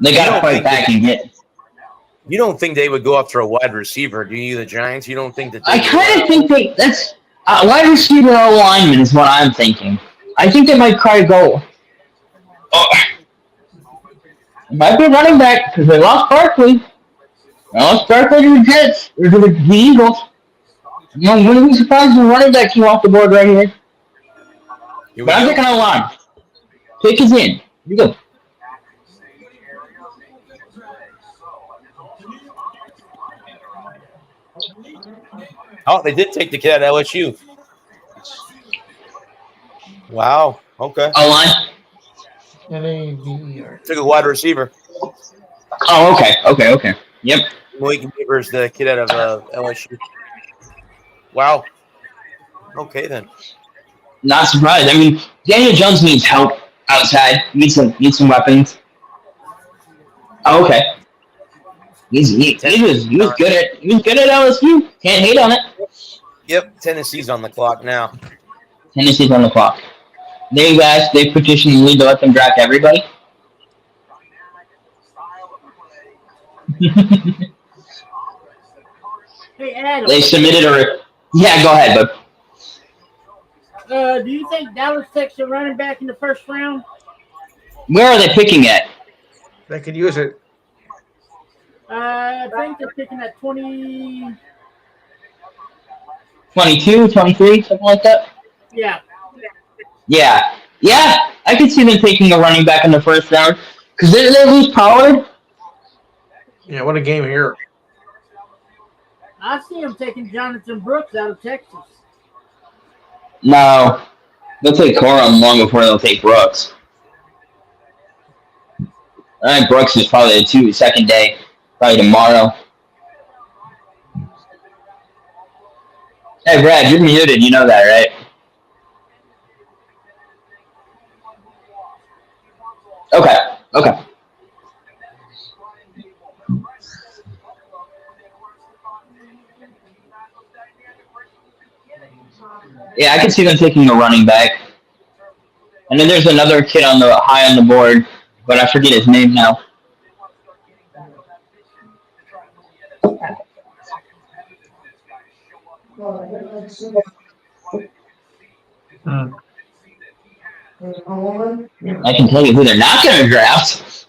They got to fight back and get. You don't think they would go after a wide receiver, do you? The Giants. You don't think that? I kind of think that's wide receiver or lineman is what I'm thinking. I think they might try to go. It might be running back because they lost Barkley. They lost Barkley to the Jets or to the Eagles. Wouldn't be surprised if the running back came off the board right here. But I'm taking a line. Pick is in. Here we go. Oh, they did take the kid at LSU. Wow. Okay. A line. Took a wide receiver. Oh, okay. Yep. Malik Beaver's the kid out of LSU. Wow. Okay, then. Not surprised. I mean, Daniel Jones needs help outside. Needs some weapons. Oh, okay. He was good at LSU. Can't hate on it. Yep. Tennessee's on the clock now. Tennessee's on the clock. They petitioned the league to let them draft everybody. Hey, Adam. They submitted Yeah, go ahead, bud. Do you think Dallas takes a running back in the first round? Where are they picking at? They could use it. I think they're picking at 20. 22, 23, something like that? Yeah. Yeah, I could see them taking a running back in the first round. Because they lose Pollard. Yeah, what a game here. I see them taking Jonathan Brooks out of Texas. No. They'll take Corum long before they'll take Brooks. I think Brooks is probably the second day. Probably tomorrow. Hey, Brad, you're muted. You know that, right? Okay. Yeah, I can see them taking a running back. And then there's another kid high on the board, but I forget his name now. I can tell you who they're not going to draft.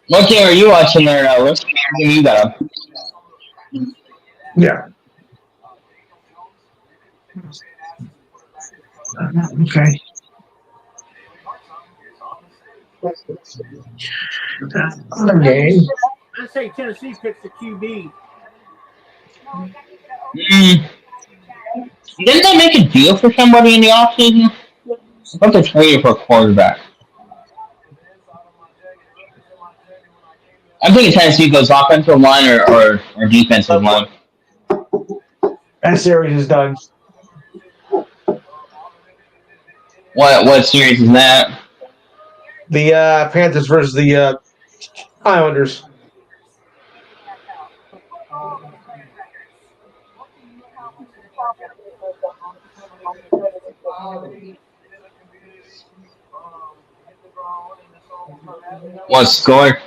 What game are you watching there, What game you got up? Yeah. Okay. Other game. I say Tennessee picks the QB. Didn't they make a deal for somebody in the offseason? I thought they traded for a quarterback. I'm thinking Tennessee goes offensive line or defensive line. That series is done. What series is that? The Panthers versus the Islanders. What score?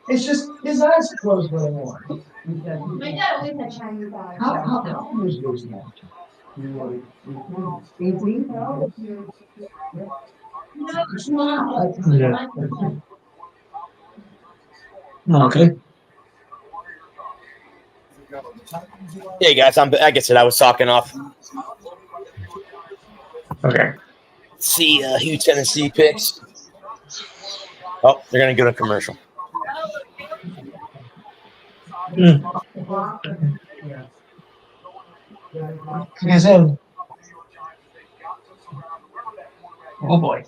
It's just his eyes are closed really more. My dad always had Chinese eyes. How old is yours now? 18? Okay. Hey guys, I guess I was talking off. Okay. See who Tennessee picks. Oh, they're gonna go to commercial. He's in. Oh boy.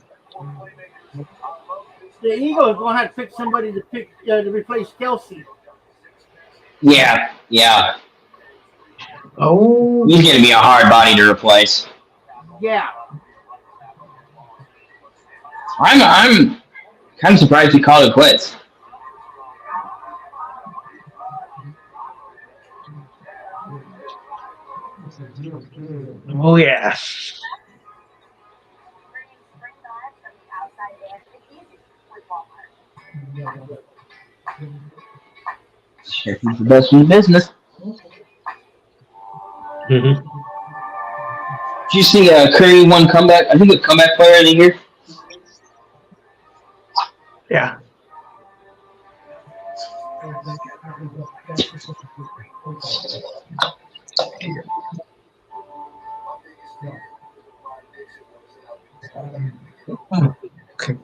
The Eagles gonna have to pick somebody to replace Kelsey. Yeah. Oh. He's going to be a hard body to replace. Yeah. I'm kind of surprised he called it quits. Oh yeah. Sure, he's the best in the business. Mm-hmm. Did you see Curry won comeback? I think a comeback player of the year. Yeah. Okay.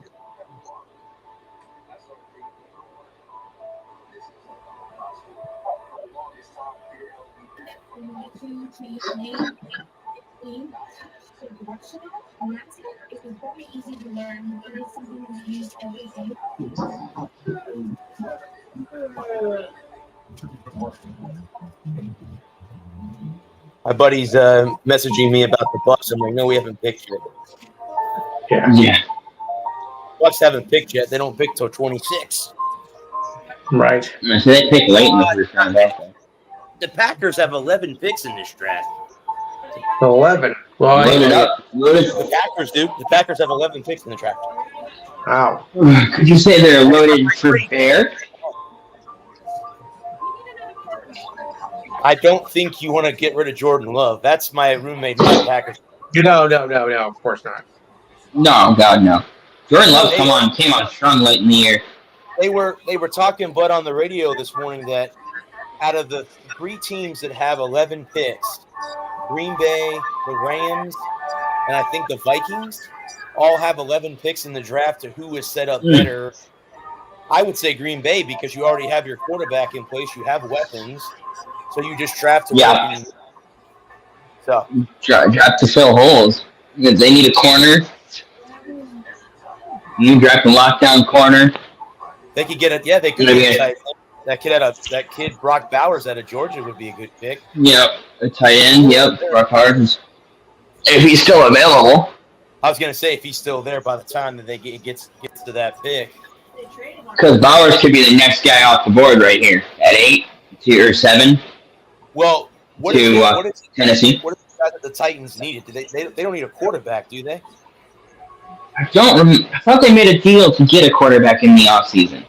My buddy's messaging me about the Bucks. I'm like, no, we haven't picked yet. Yeah. Bucks haven't picked yet. They don't pick till 26. Right. So they picked late in the first round. The Packers have 11 picks in this draft. 11. Well, Loaded up. The Packers do. The Packers have 11 picks in the draft. Wow. Could you say they're loaded for bear? I don't think you want to get rid of Jordan Love. That's my roommate who's the Packers. No. Of course not. No, God, no. Jordan Love came on strong late in the year. They were talking, Bud, on the radio this morning that out of the 3 teams that have 11 picks, Green Bay, the Rams, and I think the Vikings all have 11 picks in the draft. To who is set up better? I would say Green Bay because you already have your quarterback in place. You have weapons, so you just draft. Yeah. So Draft to fill holes. Because they need a corner. You draft a lockdown corner. They could get it. Yeah, they could get a tight end. That kid Brock Bowers out of Georgia would be a good pick. Yep, a tight end. Yep, Brock Bowers. If he's still available. I was gonna say if he's still there by the time that they gets to that pick. Because Bowers could be the next guy off the board right here at 8 or 7 Well, what to is Tennessee. what is the guy that the Titans needed? They don't need a quarterback, do they? I thought they made a deal to get a quarterback in the offseason.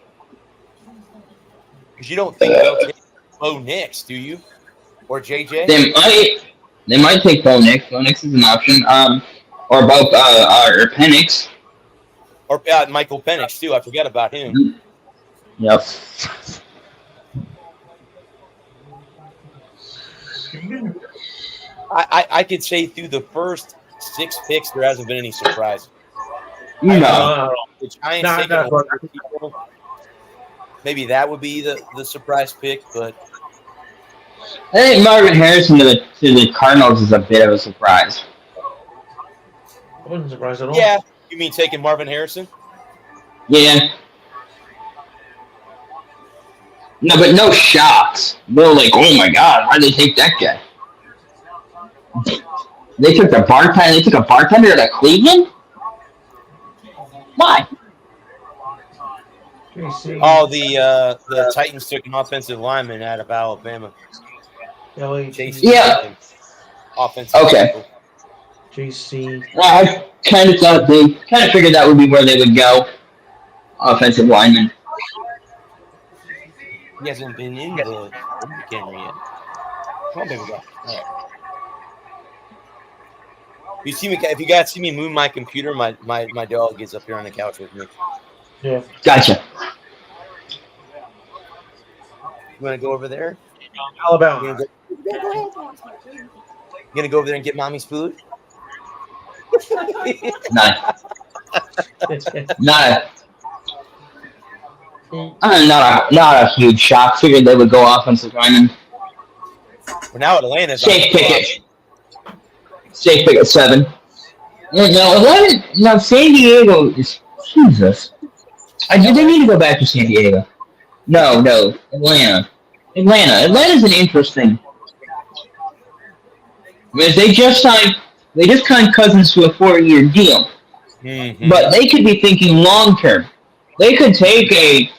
Because you don't think they'll take Bo Nix, do you? Or JJ? They might take Bo Nix. Bo Nix is an option. Or both or Penix. Or Michael Penix too. I forgot about him. Yep. I could say through the first 6 picks, there hasn't been any surprise. No. The Giants taking a lot of people. Maybe that would be the surprise pick, but I think Marvin Harrison to the Cardinals is a bit of a surprise. I wasn't surprised at all. yeah, you mean taking Marvin Harrison? Yeah. No, but no shocks. They're like, oh my god, why'd they take that guy? They took a bartender to Cleveland? Why? JC. Oh, the Titans took an offensive lineman out of Alabama. JC. Yeah. Offensive. Okay. tackle. JC. I kind of figured that would be where they would go. Offensive lineman. He hasn't been in the camera yet. Come on, baby, go. All right. If you guys see me move my computer, my dog gets up here on the couch with me. Yeah. Gotcha. You want to go over there? Alabama. You gonna go over there and get mommy's food? Not a huge shock. Figured they would go offensive lineman. Well, now Atlanta's Safe pick at 7. No, 11. No, San Diego is Jesus. They need to go back to San Diego. No, Atlanta. Atlanta's an interesting. Because they just signed Cousins to a 4-year deal, but they could be thinking long term. They could take a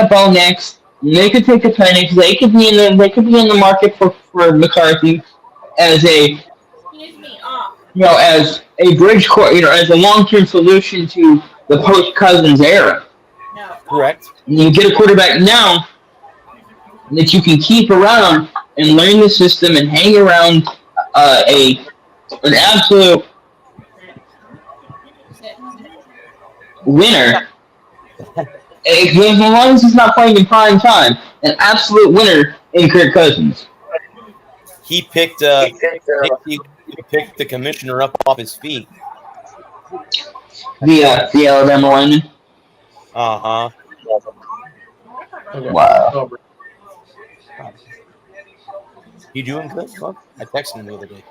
Bo Nix. They could take a Penix. They could be in the market for McCarthy as a as a bridge as a long term solution to the post Cousins era. correct. And you get a quarterback now that you can keep around and learn the system and hang around an absolute winner. As long as he's not playing in prime time, an absolute winner in Kirk Cousins. He picked the commissioner up off his feet. The Alabama lineman. Uh-huh. Okay. Wow. You doing good? Well, I texted him the other day.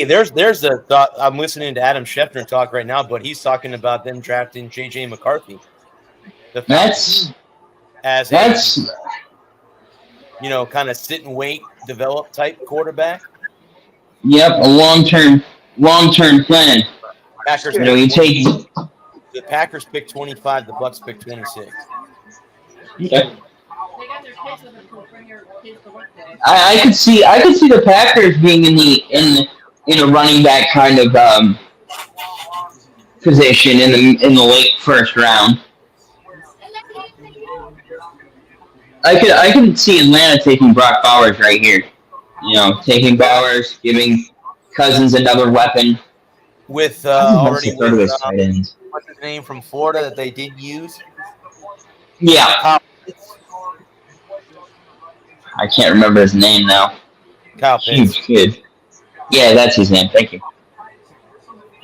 There's a thought. I'm listening to Adam Schefter talk right now, but he's talking about them drafting J.J. McCarthy. That's kind of sit and wait, develop type quarterback. Yep, a long term plan. Packers. The Packers picked 25. The Bucs picked 26. Okay. They got their kids with them to bring your kids to work day. I could see the Packers being in a running back kind of position in the late first round. I could see Atlanta taking Brock Bowers right here. Taking Bowers, giving Cousins another weapon. With already what's his name from Florida that they did use? Yeah. I can't remember his name now. Kyle Pitts. Huge kid. Yeah, that's his name. Thank you.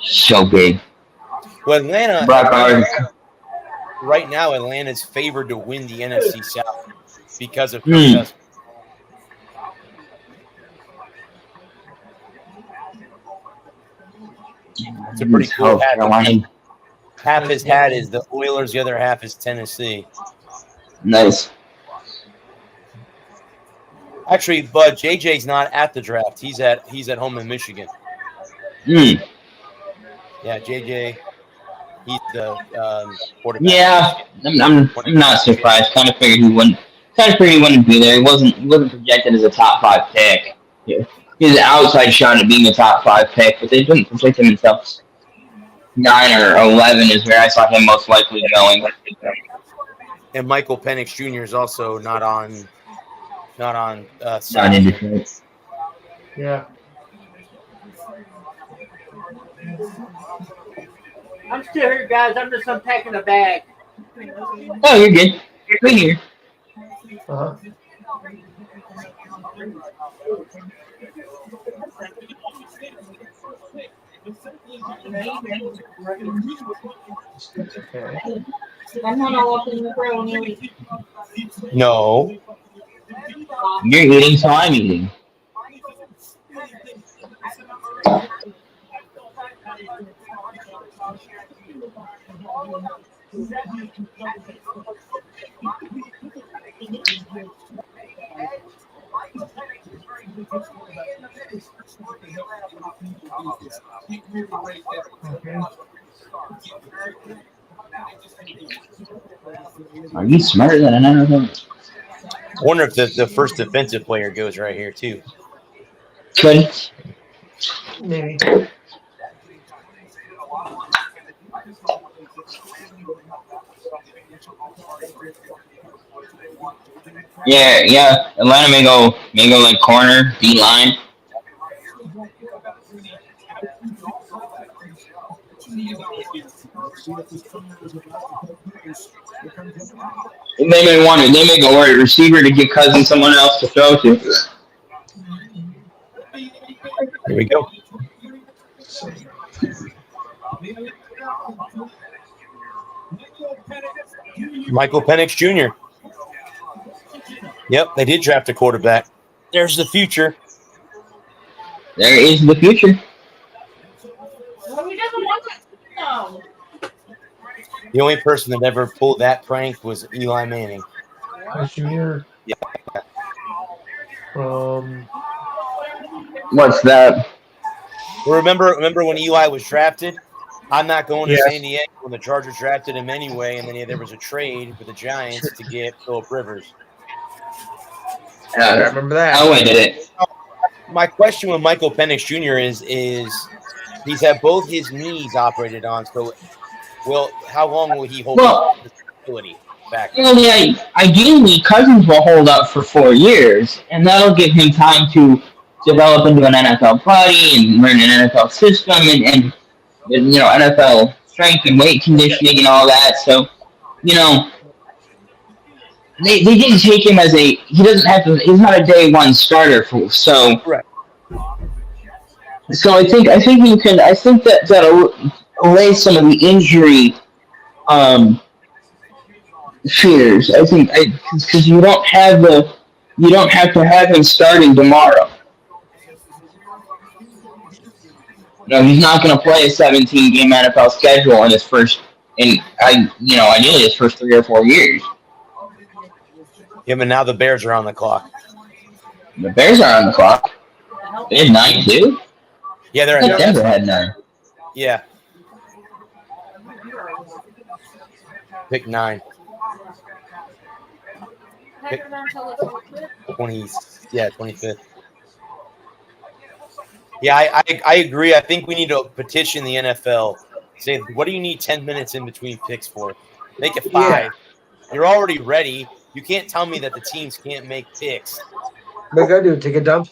So big. Well, Atlanta. Brock Bowers. Right now, Atlanta's favored to win the NFC South because of Cousins. It's a pretty cool hat. Half his hat is the Oilers, the other half is Tennessee. Nice. Actually, Bud, JJ's not at the draft. He's at home in Michigan. Yeah, JJ. He's the quarterback. Yeah, I'm not surprised. Kind of figured he wouldn't. Kind of figured he wouldn't be there. He wasn't projected as a top 5 pick. Yeah. He's an outside shot at being a top 5 pick, but they didn't project him until 9 or 11 is where I saw him most likely going. And Michael Penix Jr. is also not on. Not in Detroit. Yeah. I'm still here, guys. I'm just unpacking a bag. Oh, you're good. You're here. Uh-huh. Okay. No. You're eating, so I'm eating. Okay. Are you smarter than another one? I wonder if the first defensive player goes right here too. Could. Maybe. Yeah. Atlanta may go like corner, D line. They may go wide receiver to give Cousins someone else to throw to. Here we go. Michael Penix Jr. Yep, they did draft a quarterback. There's the future. There is the future. The only person that ever pulled that prank was Eli Manning. Junior. Yeah. What's that? Remember when Eli was drafted? I'm not going to Yes. San Diego when the Chargers drafted him anyway, and then there was a trade for the Giants to get Phillip Rivers. I remember that. I did it. My question with Michael Penix Jr. is he's had both his knees operated on, so how long will he hold this facility back? Well, yeah, ideally, Cousins will hold up for 4 years, and that'll give him time to develop into an NFL body and learn an NFL system and NFL strength and weight conditioning and all that. So, they didn't take him as he doesn't have to. He's not a day one starter so. Right. So I think you can. I think that'll allay some of the injury fears. I think because you don't have to have him starting tomorrow. He's not going to play a 17-game NFL schedule in his first, ideally his first 3 or 4 years. Yeah, but now the Bears are on the clock. The Bears are on the clock. They had 9 too. Yeah, they're I think at Denver had 9. Yeah. Pick 9. Pick 25th. Yeah, I agree. I think we need to petition the NFL. Say, what do you need 10 minutes in between picks for? Make it 5. Yeah. You're already ready. You can't tell me that the teams can't make picks. What are you gonna do? Take a dump?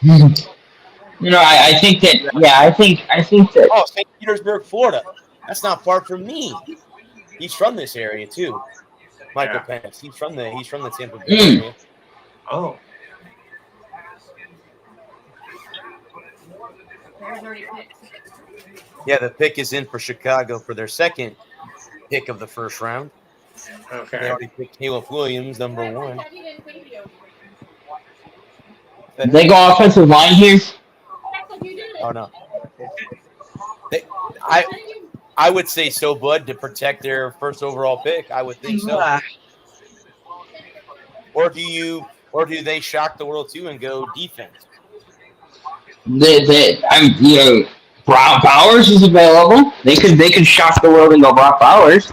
I think that. Yeah, I think that. Oh, St. Petersburg, Florida. That's not far from me. He's from this area too. Michael Penix. He's from the Tampa Bay area. Oh. Yeah, the pick is in for Chicago for their second pick of the first round. Okay. They already picked Caleb Williams, number 1. They go offensive line here? Oh no. I would say so, Bud, to protect their first overall pick. I would think so. Or do they shock the world too and go defense? Brock Bowers is available. They could shock the world and go Brock Bowers.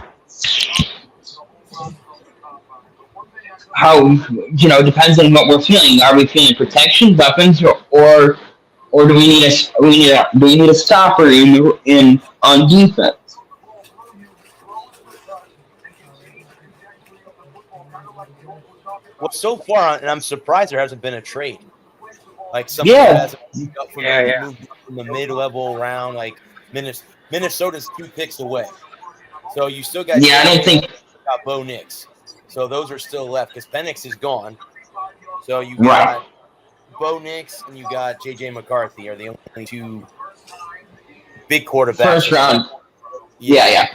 How depends on what we're feeling. Are we feeling protection, weapons, or do we need a stopper in on defense? Well, so far, and I'm surprised there hasn't been a trade. Like somebody hasn't moved up from the mid-level round. Like Minnesota's 2 picks away, so you still got. Yeah, I don't think got Bo Nix, so those are still left because Penix is gone. So you got Bo Nix and you got JJ McCarthy are the only 2 big quarterbacks. First round. Yeah.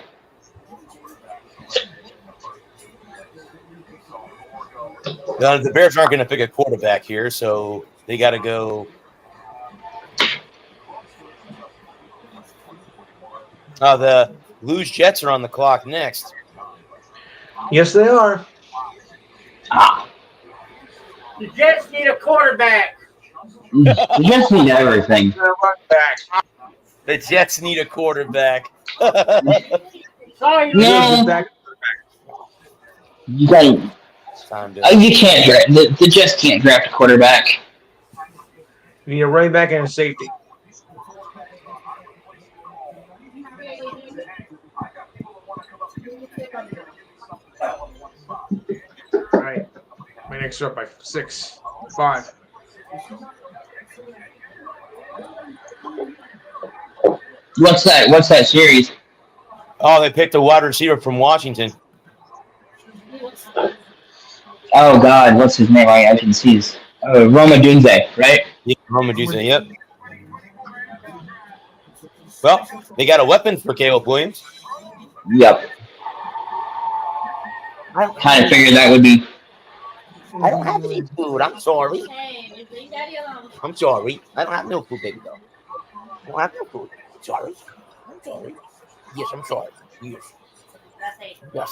The Bears aren't going to pick a quarterback here, so they got to go. The Blues Jets are on the clock next. Yes, they are. The Jets need a quarterback. The Jets need everything. The Jets need a quarterback. Sorry, No. You can't draft. The Jets can't draft a quarterback. You need a running back and a safety. All right. My next up by 6, 5. What's that series? Oh, they picked a wide receiver from Washington. Oh God, what's his name? I can see his Roma Dunze, right? Yeah, Roma Dunze, yep. Well, they got a weapon for Caleb Williams. Yep. Kind of figured that would be. I don't have any food. I'm sorry. I'm sorry. I don't have no food, baby girl. I don't have no food. I'm sorry. I'm sorry. Yes, I'm sorry. Yes. Yes.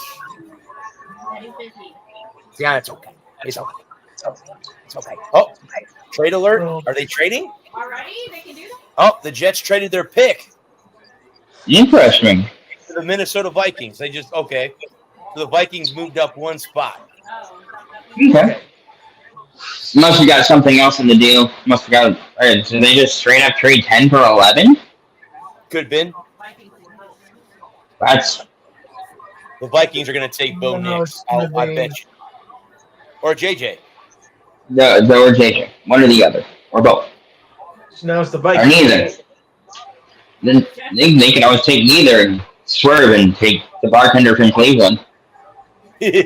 Yeah, it's okay. It's okay. It's okay. It's okay. Oh, trade alert. Are they trading? Already? They can do that? Oh, the Jets traded their pick Interesting. to the Minnesota Vikings. They just, okay. So the Vikings moved up 1 spot. Oh. Okay. Must have got something else in the deal. Must have got. So they just straight up trade 10 for 11. Could have been. That's. The Vikings are going to take Bo Nix. I bet you. Or JJ. The or JJ. One or the other. Or both. So now it's the Or Vikings. neither. Then they can always take neither and swerve and take the bartender from Cleveland. Is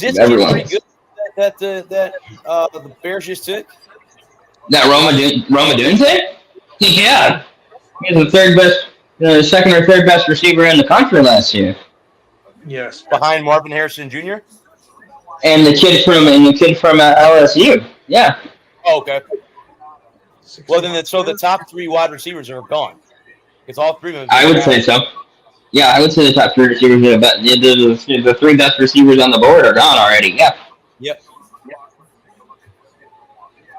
this pretty good that the Bears just took? That Roma Dunze? Yeah. He was the third best, second or third best receiver in the country last year. Yes. Behind Marvin Harrison Jr.? And the kid from LSU. Yeah. Oh, okay. Well, then, so the top 3 wide receivers are gone. Because all 3 of them. I would say so. Yeah, I would say the top 3 receivers are the 3 best receivers on the board are gone already. Yeah. Yep.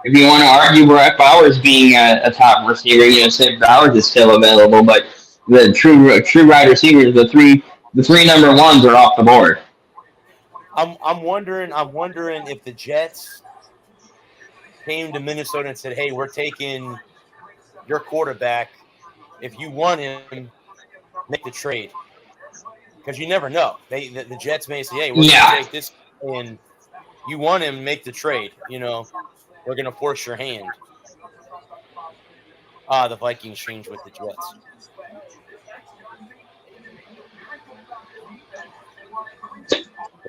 If you want to argue Brock Bowers being a top receiver, say Bowers is still available, but the true wide receivers, the three number 1s are off the board. I'm wondering if the Jets came to Minnesota and said, "Hey, we're taking your quarterback. If you want him, make the trade." Because you never know. The Jets may say, "Hey, we're going to take this, and you want him, make the trade." We're going to force your hand. The Vikings changed with the Jets.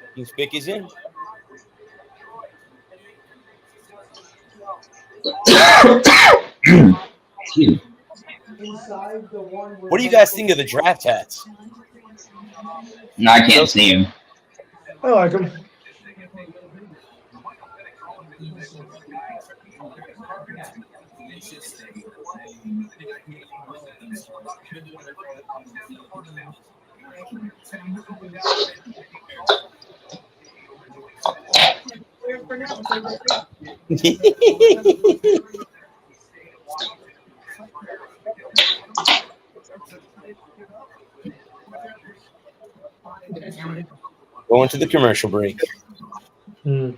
Vikings pick is in. What do you guys think of the draft hats? No, I can't see him. I like them. Going to the commercial break. Hmm.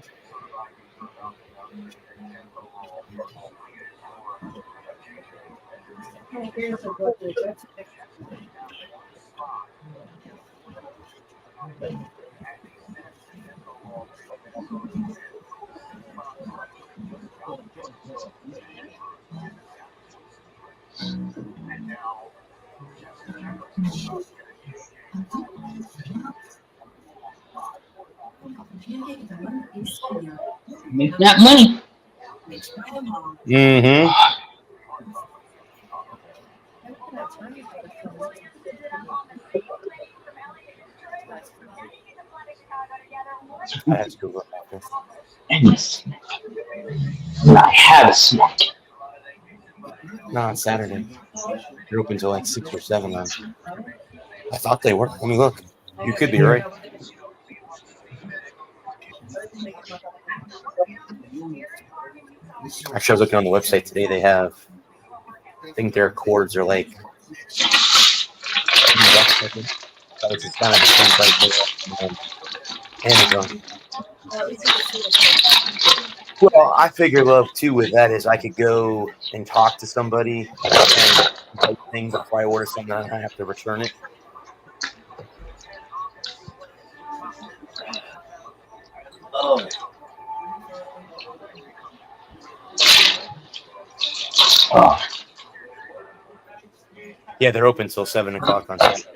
Make that money. Mm-hmm. I have to go look after. And I have a snack. No, on Saturday. They're open until like 6 or 7 now. I thought they were. Let me look. You could be right. Actually, I was looking on the website today. They have, I think their cords are like, it's kind of the same price on Amazon. Well, I figure, love, too, with that is I could go and talk to somebody and buy things before I order something and I have to return it. Oh. Oh. Yeah, they're open till 7 o'clock on Saturday.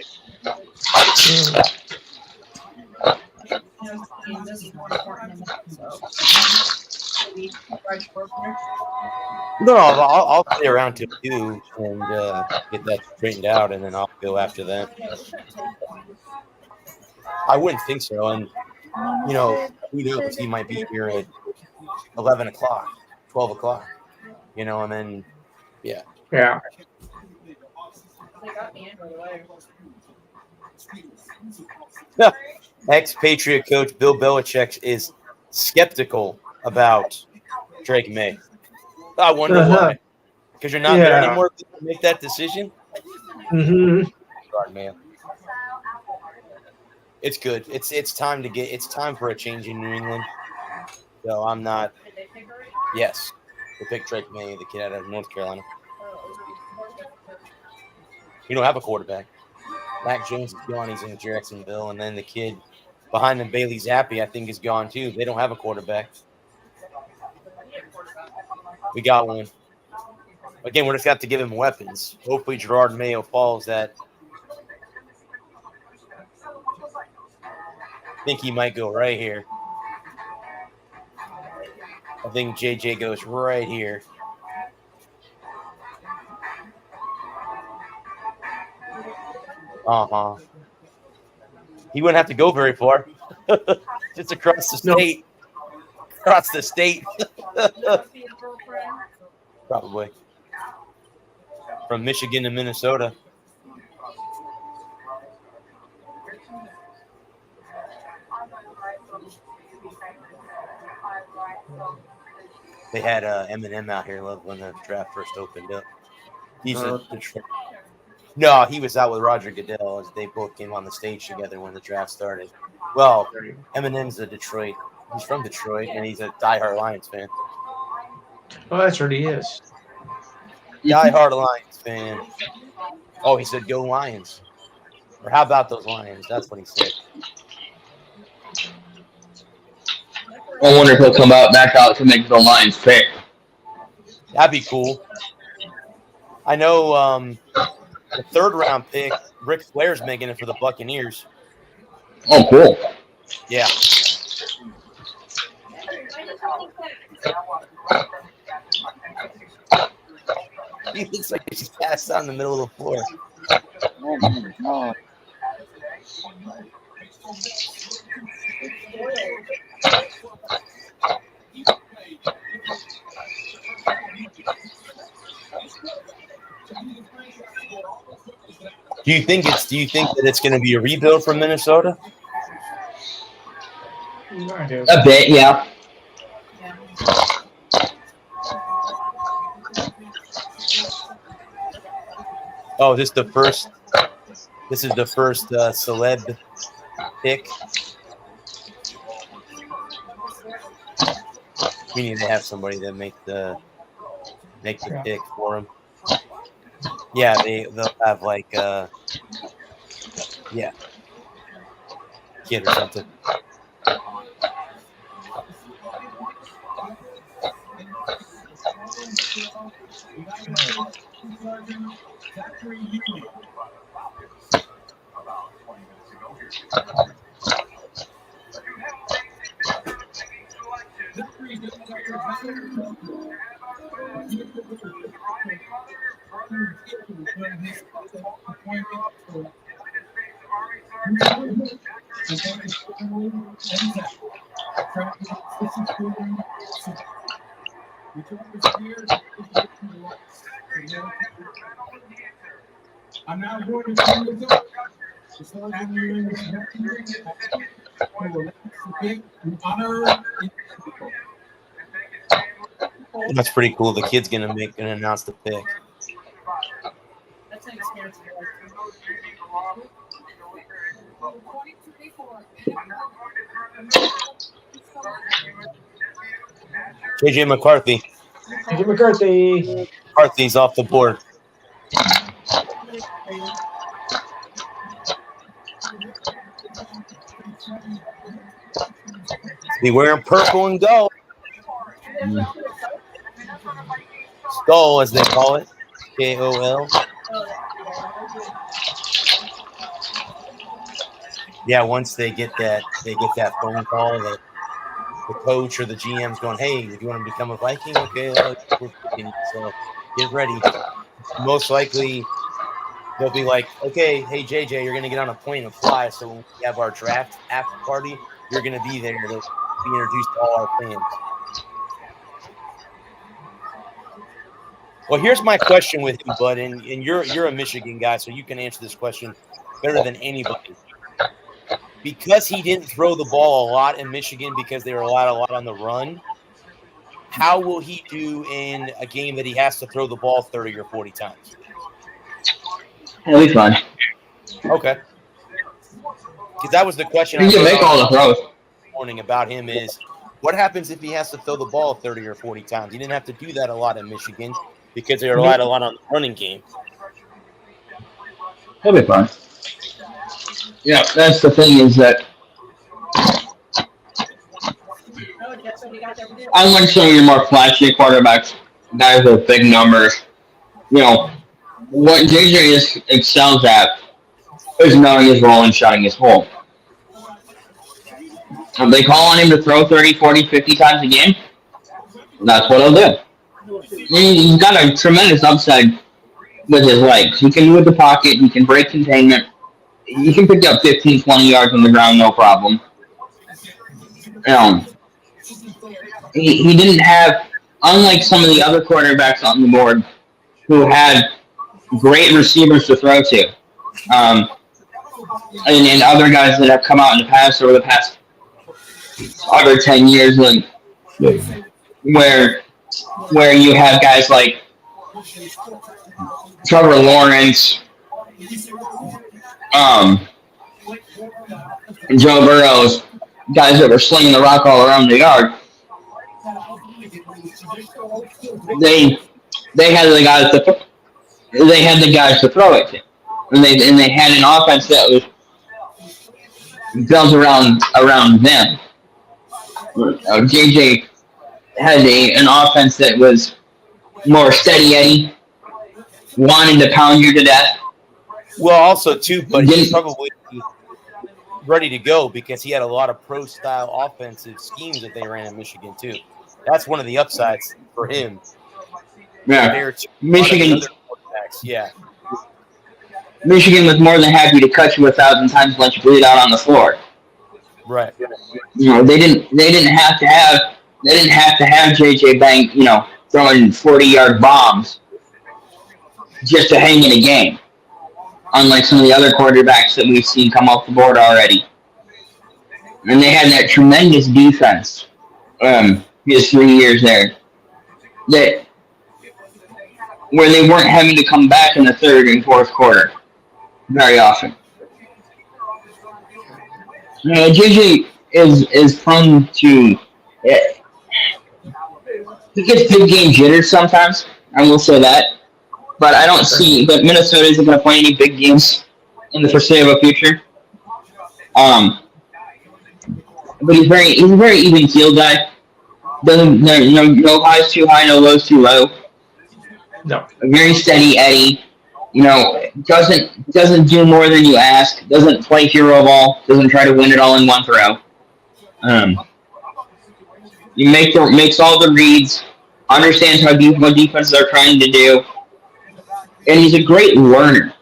No, I'll stay around till 2 and get that straightened out, and then I'll go after that. I wouldn't think so, and you know, who knows? He might be here at 11 o'clock, 12 o'clock, you know, and then Yeah. Ex-Patriot coach Bill Belichick is skeptical about Drake May. I wonder why. Because you're not there anymore to make that decision? Mm-hmm. God, man. It's good. It's time for a change in New England. So I'm not. Yes. They picked Drake May, the kid out of North Carolina. We don't have a quarterback. Mac Jones is gone. He's in Jacksonville. And then the kid behind him, Bailey Zappi, I think, is gone too. They don't have a quarterback. We got one. Again, we're just got to give him weapons. Hopefully Gerard Mayo falls that. I think he might go right here. I think JJ goes right here. Uh-huh. He wouldn't have to go very far. Just across the state. Across the state. Probably. From Michigan to Minnesota. They had Eminem out here when the draft first opened up. He's a Detroit. No, he was out with Roger Goodell as they both came on the stage together when the draft started. Well, Eminem's a Detroit. He's from Detroit, and he's a diehard Lions fan. Oh, that's what he is. Diehard Lions fan. Oh, he said, "Go Lions." Or how about those Lions? That's what he said. I wonder if he'll come back out to make the Lions pick. That'd be cool. I know the 3rd round pick, Ric Flair's making it for the Buccaneers. Oh, cool. Yeah. He looks like he's passed out in the middle of the floor. Oh my God. Do you think that it's going to be a rebuild from Minnesota? I do. A bit, yeah. Oh, this is the first. This is the first celeb pick. We need to have somebody that make the pick for him. Yeah, they'll have like yeah, kid or something. I'm now going to honor. That's pretty cool. The kid's gonna announce the pick. JJ McCarthy. JJ McCarthy. McCarthy's off the board. Be wearing purple and gold. Skull, as they call it. KOL. Yeah, once they get that phone call that the coach or the GM's going, hey, if you want to become a Viking, okay, so get ready. Most likely they'll be like, okay, hey JJ, you're gonna get on a plane and fly. So when we have our draft after party, you're gonna be there to be introduced to all our fans. Well, here's my question with you, Bud, and you're a Michigan guy, so you can answer this question better than anybody. Because he didn't throw the ball a lot in Michigan because they relied a lot on the run, how will he do in a game that he has to throw the ball 30 or 40 times? He'll be fine. Okay. Because that was the question He can make all the throws. Morning about him is, what happens if he has to throw the ball 30 or 40 times? He didn't have to do that a lot in Michigan because they relied a lot on the running game. He'll be fine. Yeah, that's the thing is that unlike some of your more flashy quarterbacks, guys with big numbers, what JJ excels at is knowing his role and shutting his hole. If they call on him to throw 30, 40, 50 times a game, that's what he'll do. He's got a tremendous upside with his legs. He can move the pocket. He can break containment. He can pick up 15, 20 yards on the ground, no problem. He didn't have, unlike some of the other quarterbacks on the board who had great receivers to throw to, and other guys that have come out in the past over the past other 10 years, like where you have guys like Trevor Lawrence, Joe Burrows, guys that were slinging the rock all around the yard. They had the guys to throw it to, and they had an offense that was built around them. JJ had an offense that was more steady Eddie, wanting to pound you to death. Well, also too, but he's probably ready to go because he had a lot of pro-style offensive schemes that they ran in Michigan too. That's one of the upsides for him. Yeah, Michigan was more than happy to cut you 1,000 times and let you bleed out on the floor. Right. They didn't have to have JJ Bank, throwing 40-yard bombs just to hang in a game. Unlike some of the other quarterbacks that we've seen come off the board already. And they had that tremendous defense his 3 years there. That where they weren't having to come back in the third and fourth quarter very often. JJ is prone to he gets big game jitters sometimes. I will say that, but I don't see. But Minnesota isn't going to play any big games in the foreseeable future. But he's a very even keel guy. Doesn't no highs too high, no lows too low. No. A very steady Eddie. Doesn't do more than you ask. Doesn't play hero ball. Doesn't try to win it all in one throw. He makes all the reads. Understands what defenses are trying to do, and he's a great learner.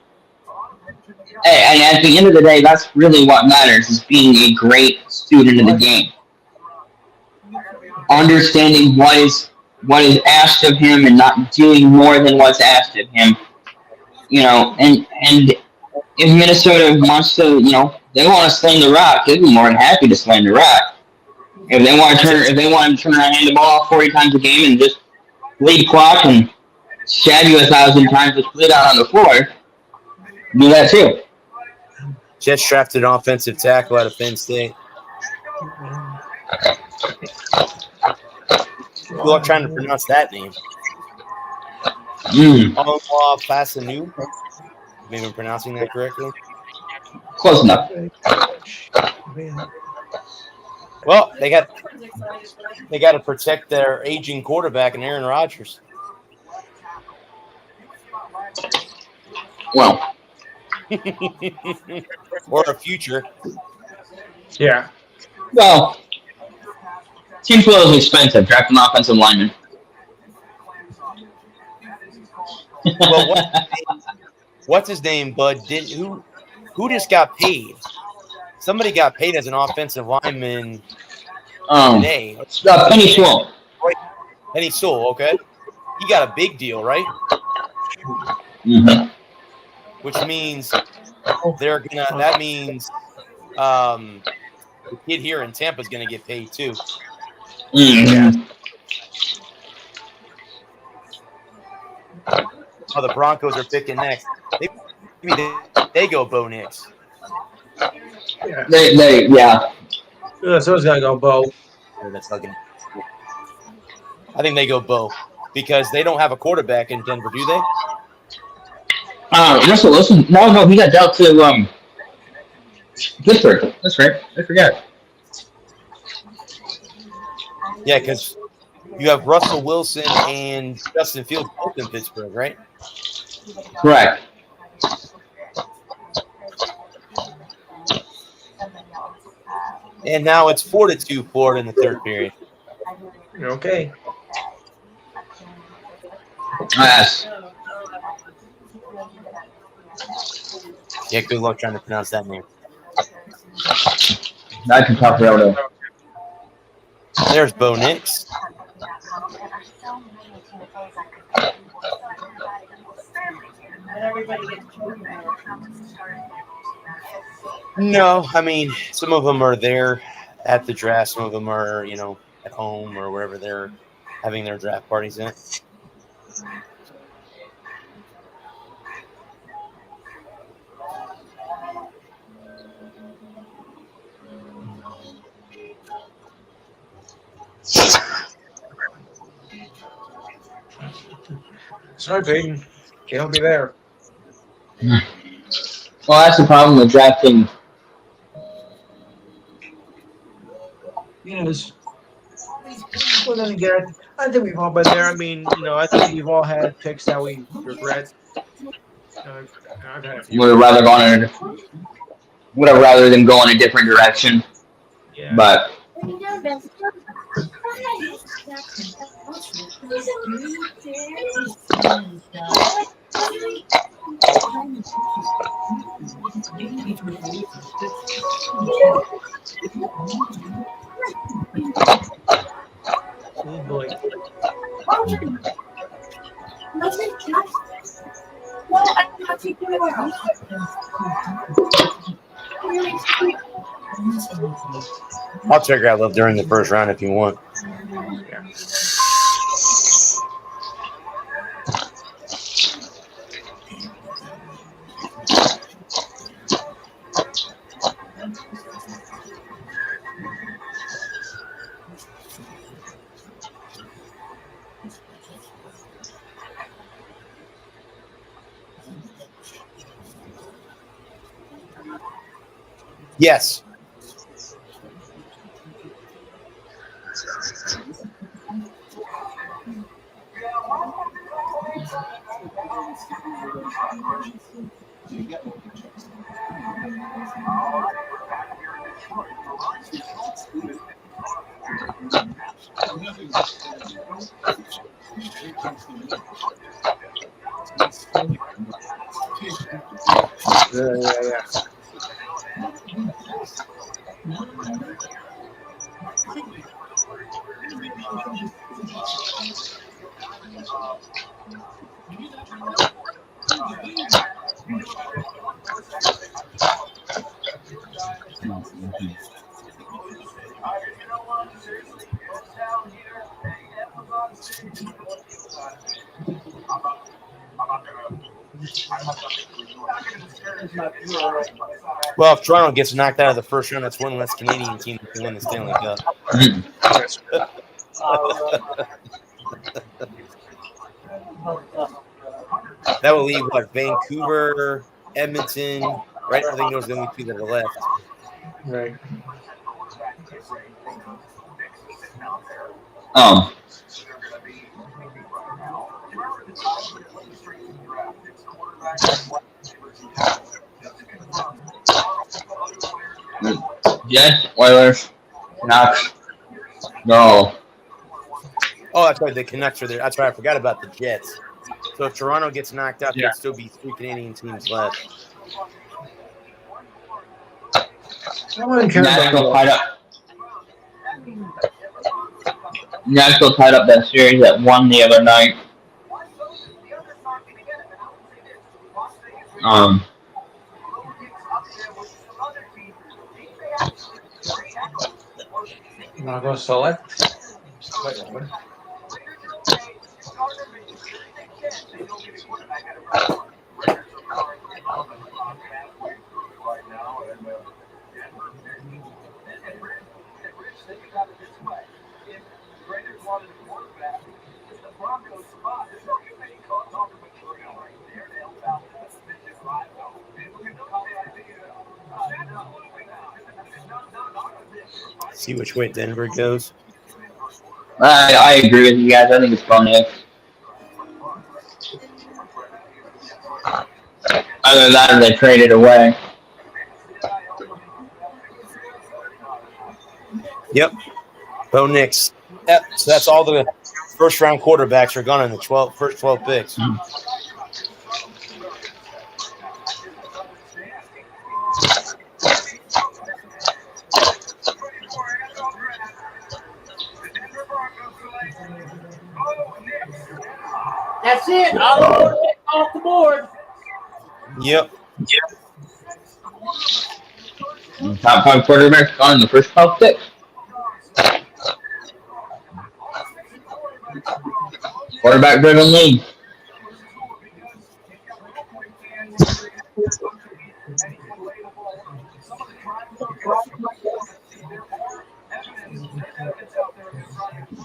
And at the end of the day, that's really what matters: is being a great student of the game, understanding what is asked of him, and not doing more than what's asked of him. And if Minnesota wants to, they want to sling the rock, they'd be more than happy to sling the rock. If they want to turn around and hand the ball 40 times a game and just lead clock and stab you 1,000 times to split out on the floor, do that too. Just drafted an offensive tackle out of Penn State. People are trying to pronounce that name. Onwa Fasanu. Maybe I'm pronouncing that correctly. Close enough. Well, they got to protect their aging quarterback and Aaron Rodgers. Well, or a future. Yeah. Well, team flow is expensive. Draft an offensive lineman. Well, what's his name, Bud? Who just got paid? Somebody got paid as an offensive lineman today. Penny Sewell. Penny Sewell, okay. He got a big deal, right? Mm-hmm. Which means that means the kid here in Tampa is gonna get paid too. Mm-hmm. Oh, the Broncos are picking next. They go Bo Nix. Yeah. Someone's got to go Bo. I think they go Bo because they don't have a quarterback in Denver, do they? Russell Wilson. No, he got dealt to Pittsburgh. That's right. I forgot. Yeah, because you have Russell Wilson and Justin Fields both in Pittsburgh, right? Correct. And now it's 4-2 Florida in the third period. Okay. Yes. Yeah, good luck trying to pronounce that name. I can talk about it. There's Bo Nix. No, I mean, some of them are there at the draft. Some of them are, at home or wherever they're having their draft parties at. Sorry, Peyton. Can't be there. Well, that's the problem with drafting. Yes. Well, then again, I think we've all been there. I mean, I think we've all had picks that we regret. I've had a few. Would have rather than go in a different direction. Yeah. But oh boy. I'll check out love during the first round if you want. Yes. Yeah. Well, if Toronto gets knocked out of the first round, that's one less Canadian team that can win the Stanley Cup. That will leave what, Vancouver, Edmonton, right? I think those are the only two that are left. Right. Jets, Oilers, Canucks. No. Oh, that's right. The Canucks are there. That's right. I forgot about the Jets. So if Toronto gets knocked out, Yeah. there'd still be 3 Canadian teams left. I wouldn't care Nashville about tied up. Nashville tied up that series at 1 the other night. I'm not going to select. See which way Denver goes. I agree with you guys. I think it's Bo Nix. Either that or they traded away. Yep. Bo Nix. Yep. So that's all the first round quarterbacks are gone in the first 12 picks. That's it. All off the board. Yep. Top 5 quarterbacks gone in the first 12 picks. Quarterback driven league.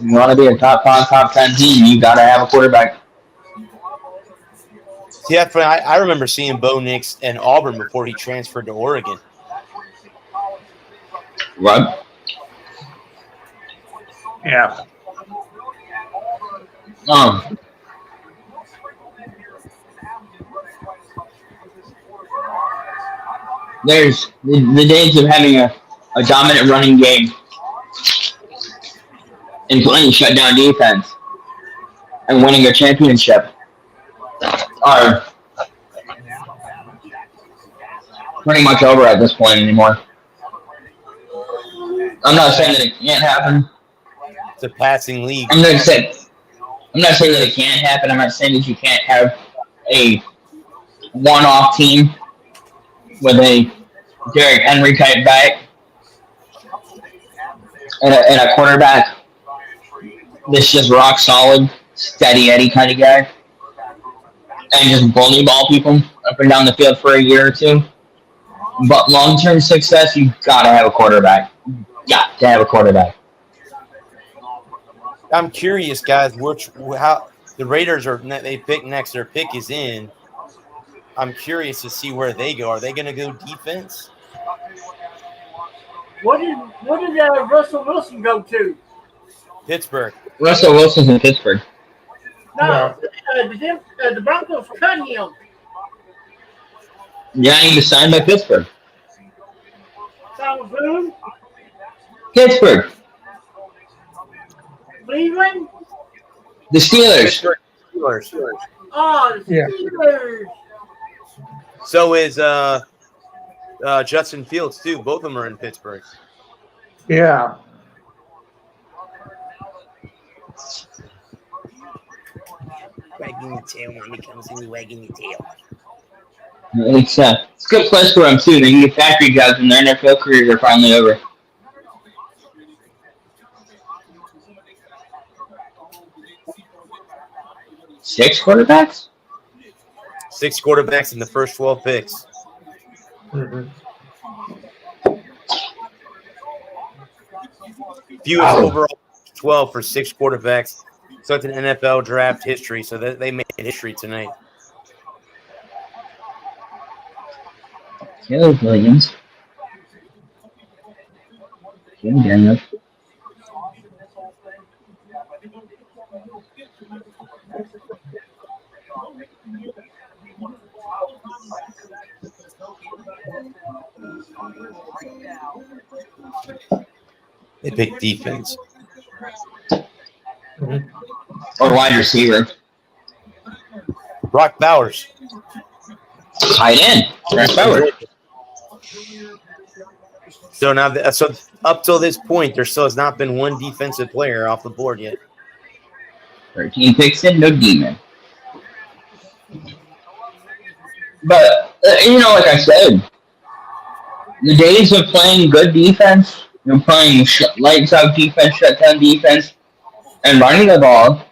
You want to be a top 5, top 10 team, you got to have a quarterback. See, I remember seeing Bo Nix in Auburn before he transferred to Oregon. What? Yeah. There's the days of having a dominant running game and playing shutdown defense and winning a championship are pretty much over at this point anymore. I'm not saying that it can't happen. It's a passing league. I'm not saying that it can't happen. I'm not saying that you can't have a one-off team with a Derrick Henry type back and a quarterback that's just rock solid, steady Eddie kind of guy, and just bully ball people up and down the field for a year or two. But long-term success, you gotta have a quarterback. Got to have a quarterback. I'm curious, guys, how the Raiders they pick next. Their pick is in. I'm curious to see where they go. Are they going to go defense? What did Russell Wilson go to? Pittsburgh. Russell Wilson's in Pittsburgh. No, the Broncos cut him. Yeah, he was signed by Pittsburgh. Signed with who? Pittsburgh. Cleveland? The Steelers. Pittsburgh Steelers. Oh, the Yeah. Steelers. So is Justin Fields too. Both of them are in Pittsburgh. Yeah. Wagging your tail when he comes in, you wagging your tail. It's a good place for them too. They can get factory jobs and their NFL careers are finally over. Six quarterbacks? 6 quarterbacks in the first 12 picks. Mhm. Fewest overall 12 for 6 quarterbacks. So it's an NFL draft history. So they made history tonight. Caleb Williams. Jim Daniels. They picked defense. Or wide receiver. Brock Bowers. Tight end. Brock Bowers. So now, so up till this point, there still has not been one defensive player off the board yet. 13 picks in, no demon. But, like I said, the days of playing good defense, playing lights out defense, shutdown defense, and running the ball,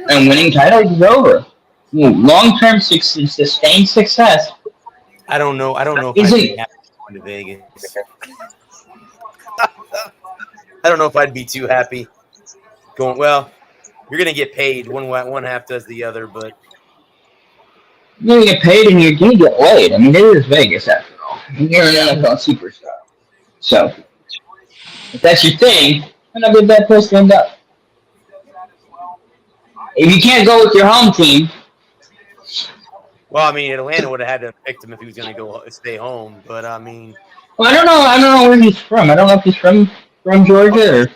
and winning titles is over. Long-term sustained success. I don't know if I'd be happy going to Vegas. I don't know if I'd be too happy going. Well, you're going to get paid. One half does the other, but You're going to get paid and you're going to get laid. I mean, it is Vegas after all. You're an NFL superstar. So, if that's your thing, then that'd be a bad place to end up. If you can't go with your home team, well, I mean, Atlanta would have had to have picked him if he was going to go stay home. But I mean, well, I don't know where he's from. I don't know if he's from Georgia or.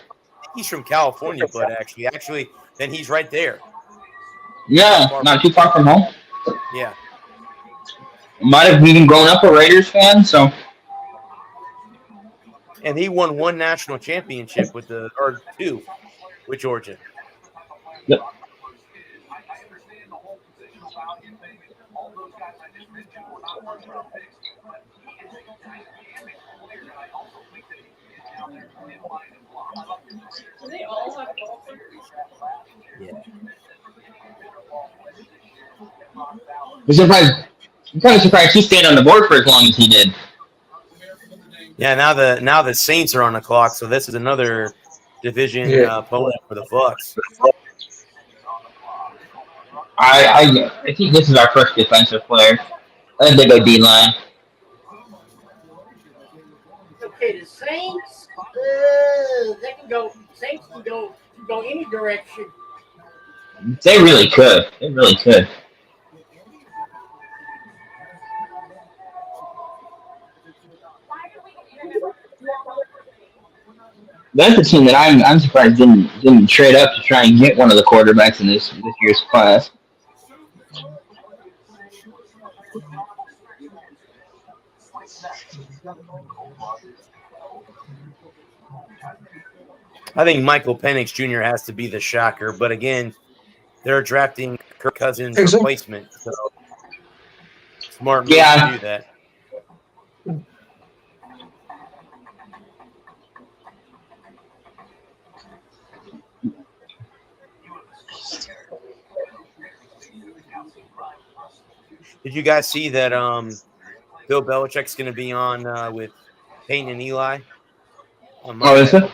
he's from California, but actually, then he's right there. Yeah, not too far from home. Yeah. Might have even grown up a Raiders fan, so. And he won one national championship or two with Georgia. Yep. Do they all have golfers? Yeah. I'm kind of surprised he stayed on the board for as long as he did. Yeah, now the Saints are on the clock, so this is another division opponent for the Bucks. I think this is our first defensive player. I think they go D-line. Okay, the Saints, they can go. Saints can go any direction. They really could. They really could. That's a team that I'm surprised didn't trade up to try and get one of the quarterbacks in this year's class. I think Michael Penix Jr. has to be the shocker, but again, they're drafting Kirk Cousins' replacement, so smart move to do that. Did you guys see that Bill Belichick's going to be on with Peyton and Eli? Oh, is it?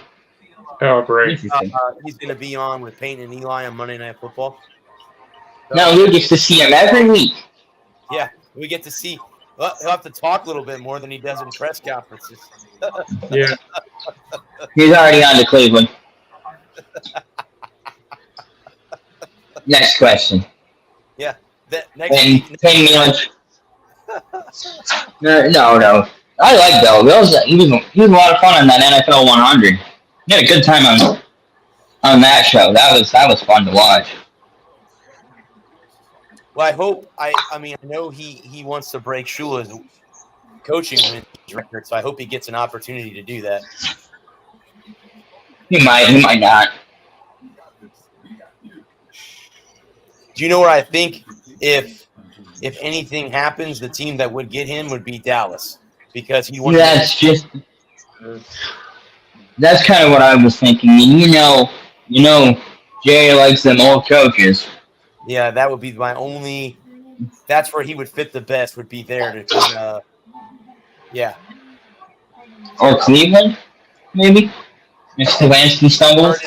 Oh, great. He's going to be on with Peyton and Eli on Monday Night Football. So, now we get to see him every week. Yeah, we get to see. Well, he'll have to talk a little bit more than he does in press conferences. Yeah. He's already on to Cleveland. Next question. Yeah. Next week. Paying me lunch. No. I like Bell. He was a lot of fun on that NFL 100. He had a good time on that show. That was fun to watch. Well, I hope. I know he wants to break Shula's coaching wins record, so I hope he gets an opportunity to do that. He might not. Do you know where I think if anything happens, the team that would get him would be Dallas because he wanted. That's kind of what I was thinking. And you know, Jay likes them old coaches. Yeah, that would be my only. That's where he would fit the best. Would be there to kind of. Yeah. Or Cleveland, maybe. If Stefanski stumbles.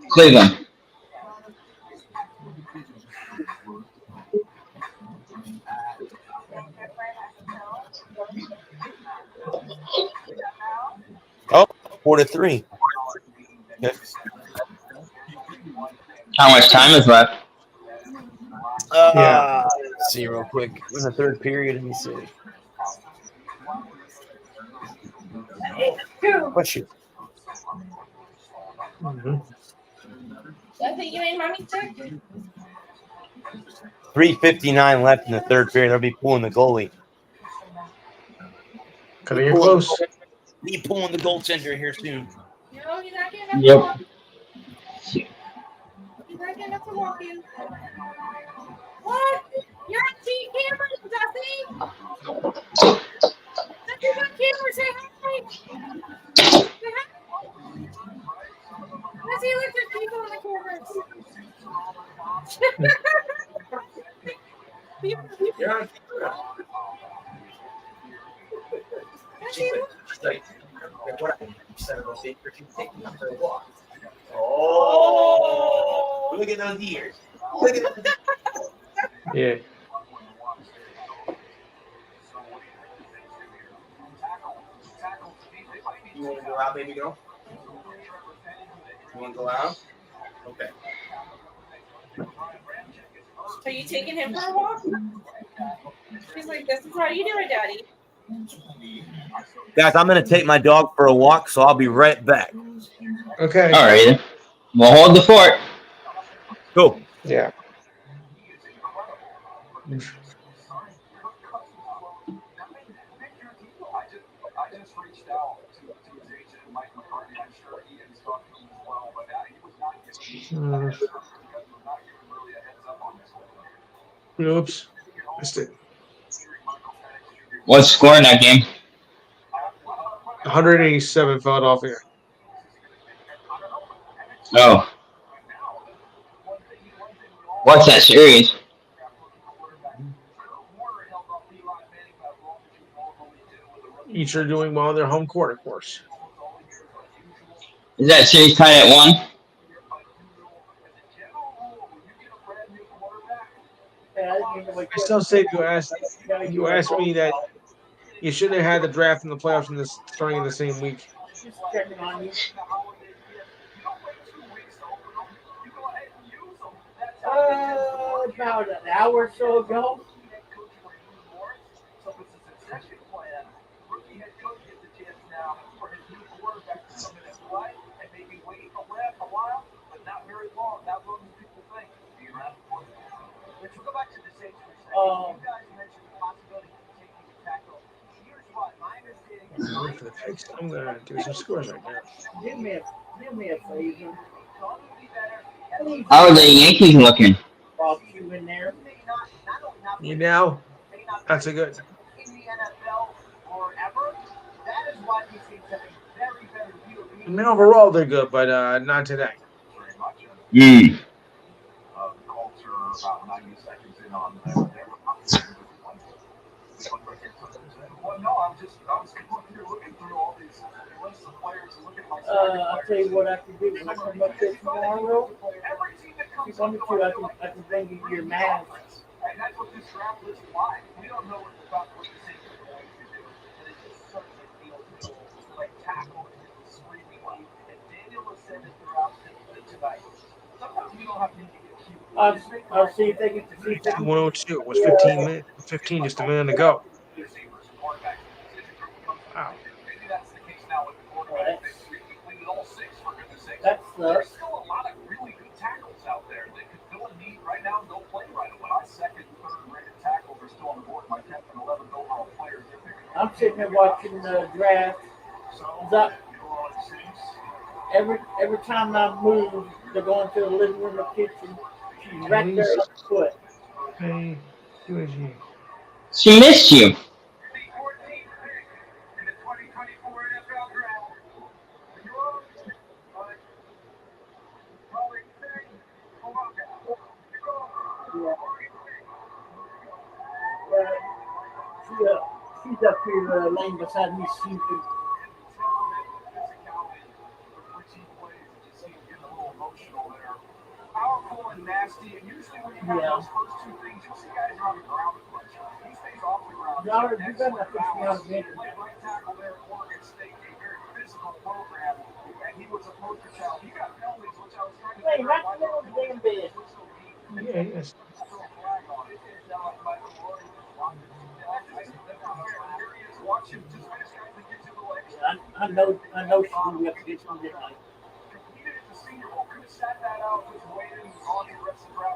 Cleveland. Oh, 4-3. Okay. How much time is left? Let's see real quick. In the third period, let me see. What's you? I think you ain't mommy sick. 3:59 left in the third period. They'll be pulling the goalie. Coming in close. Be pulling the goaltender here soon. No, he's not getting up to Yep. walk. He's not getting up to walk in. What? You're on camera, Dusty. Dusty's on camera. Say hi. Say hi. Let's see what there's people in the cameras. Yeah. Oh, look at those ears. Look at those. Yeah. You want to go out, baby girl? You want to go out? Okay. Are you taking him for a walk? He's like, this is how you do it, Daddy. Guys, I'm going to take my dog for a walk, so I'll be right back. Okay. All right. We'll hold the fort. Cool. Yeah. Oops. Missed it. What's the score in that game? 187 Philadelphia. Oh. What's that series? Each are doing well on their home court, of course. Is that series tied at 1? I still say you asked me that you shouldn't have had the draft and the playoffs starting in the same week. Just checking on you. About an hour or so ago. I'm gonna do some scores right now. Give me a favor. How are the Yankees looking? Bob you in there. You know, that's a good. I mean, overall they're good, but not today. Hmm. I'll tell you what I can do when I come up there tomorrow. wanted to, I can bring you your mask. And that's what this draft list like. We don't know what the decision is going to do. And it just certainly feels like tackle is screaming like. And Daniel has said it throughout tonight. Sometimes you don't have to get cute. I'll see if they can see if they can. 102. It was 15 minutes. 15 just a minute ago. Receivers, quarterbacks, position group comes to Wow. maybe that's the case now with the quarterbacks. They completed all 6 for goodness sake. That's There's still a lot of really good tackles out there that could fill a need right now and don't play right away. My second, third rated tackles are still on the board. My 10th and 11th overall players are picking. I'm sitting there watching the draft. Every time I move, they're going to the living room or kitchen. She's right there at the foot. Hey, UAG. She missed you. She's up here laying beside me sleeping. Powerful and nasty, and usually when you have those first 2 things, you'll see guys on the ground a bunch. He stays off the ground. Y'all are better not push me out of bed. Right tackle there at Oregon State, a very physical program, and he was a poster child. He got penalties, which I was trying to Hey, right in the middle of the damn bed. Yeah, yes. Watch him just basically get to the legs. I know she will get me tonight.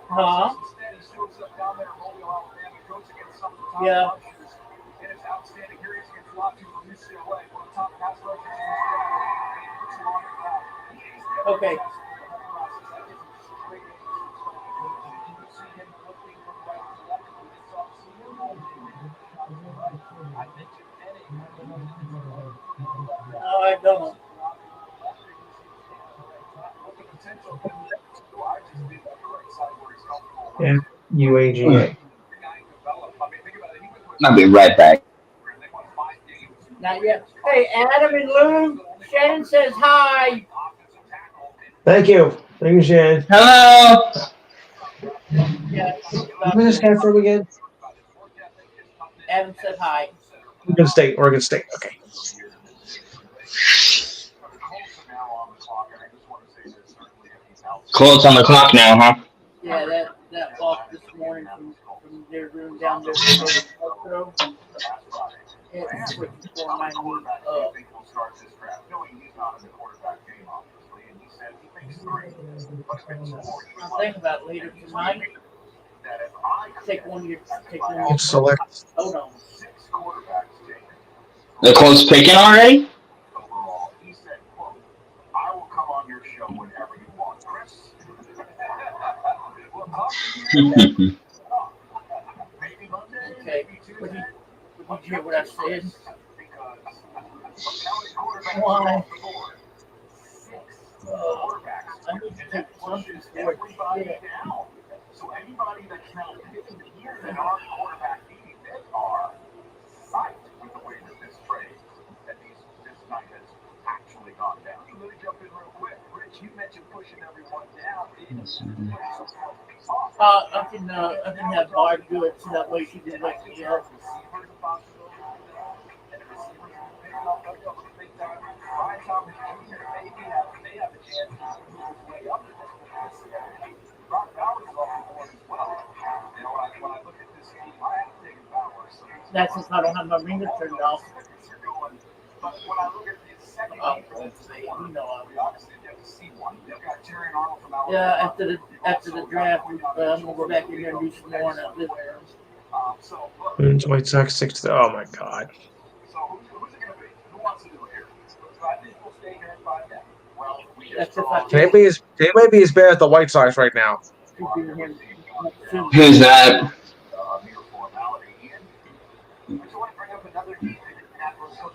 Instead, he shows up down there in Mobile, Alabama, goes against some of the top rushers, and it's outstanding. Here he is against Latu from UCLA, one of the top pass rushers in the state. Puts him on the ground. Okay. No, I don't. Yeah, UAGA. I'll be right back. Not yet. Hey, Adam and Lou, Shannon says hi. Thank you. Thank you, Shannon. Hello. Yeah. Where's this guy from again? Adam said hi. Oregon State. Oregon State. Okay. Close on the clock now, huh? Yeah, that walk this morning from their room down there to the throw. It switched for my knee up. I'm thinking about later tonight. Take one of your Select. Hold on. The close picking already? He said, quote, I will come on your show whenever you want, Chris. We'll talk to you. Maybe Monday, Okay. maybe Tuesday. Did you hear what I said? Why? I need to take something for it. Down. So anybody that's not here that are quarterback needy, they are psyched with the way that this trade, that this night has actually gone down. Let me jump in real quick. Rich, you mentioned pushing everyone down. I can have Barb do it so that way she can let me help. That's if I don't have my ringer turned off. But when I look at the second You know I will. obviously you have to see one. They've got Terry and Arnold from Alabama. Yeah, after the draft, I'm gonna go back in there and do some more and I'll live there. So look, White Sox 6. Oh my God. so who's it going to be? Who wants to do it here? I think we'll stay here and find out. Well, That's if I They might be as bad as the White Sox right now. Who's that?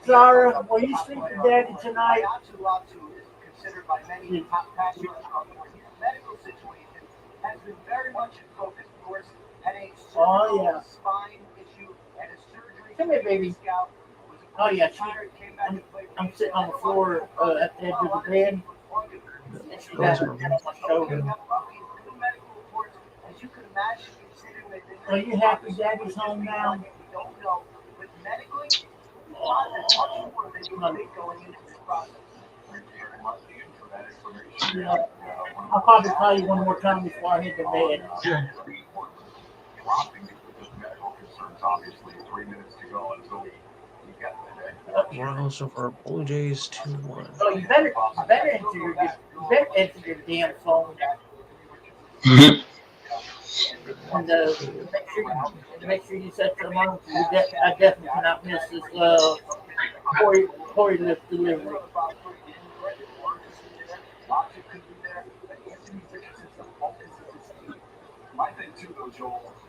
Zara, will you sleep with Daddy tonight? Considered by many top pass rushers on the medical situation has been very much in focus. Of course, had a spine issue and a surgery. Come here, baby. Oh yeah, I'm sitting on the floor at the edge of the bed, and she got her head on my shoulder. Are you happy Daddy's home now? Yeah. I'll probably call you one more time before I hit the bed. Sure. Royals over Blue Jays 2-1. Oh, you better answer your damn phone. And make sure you set your alarm. I definitely cannot miss this Corey lift delivery.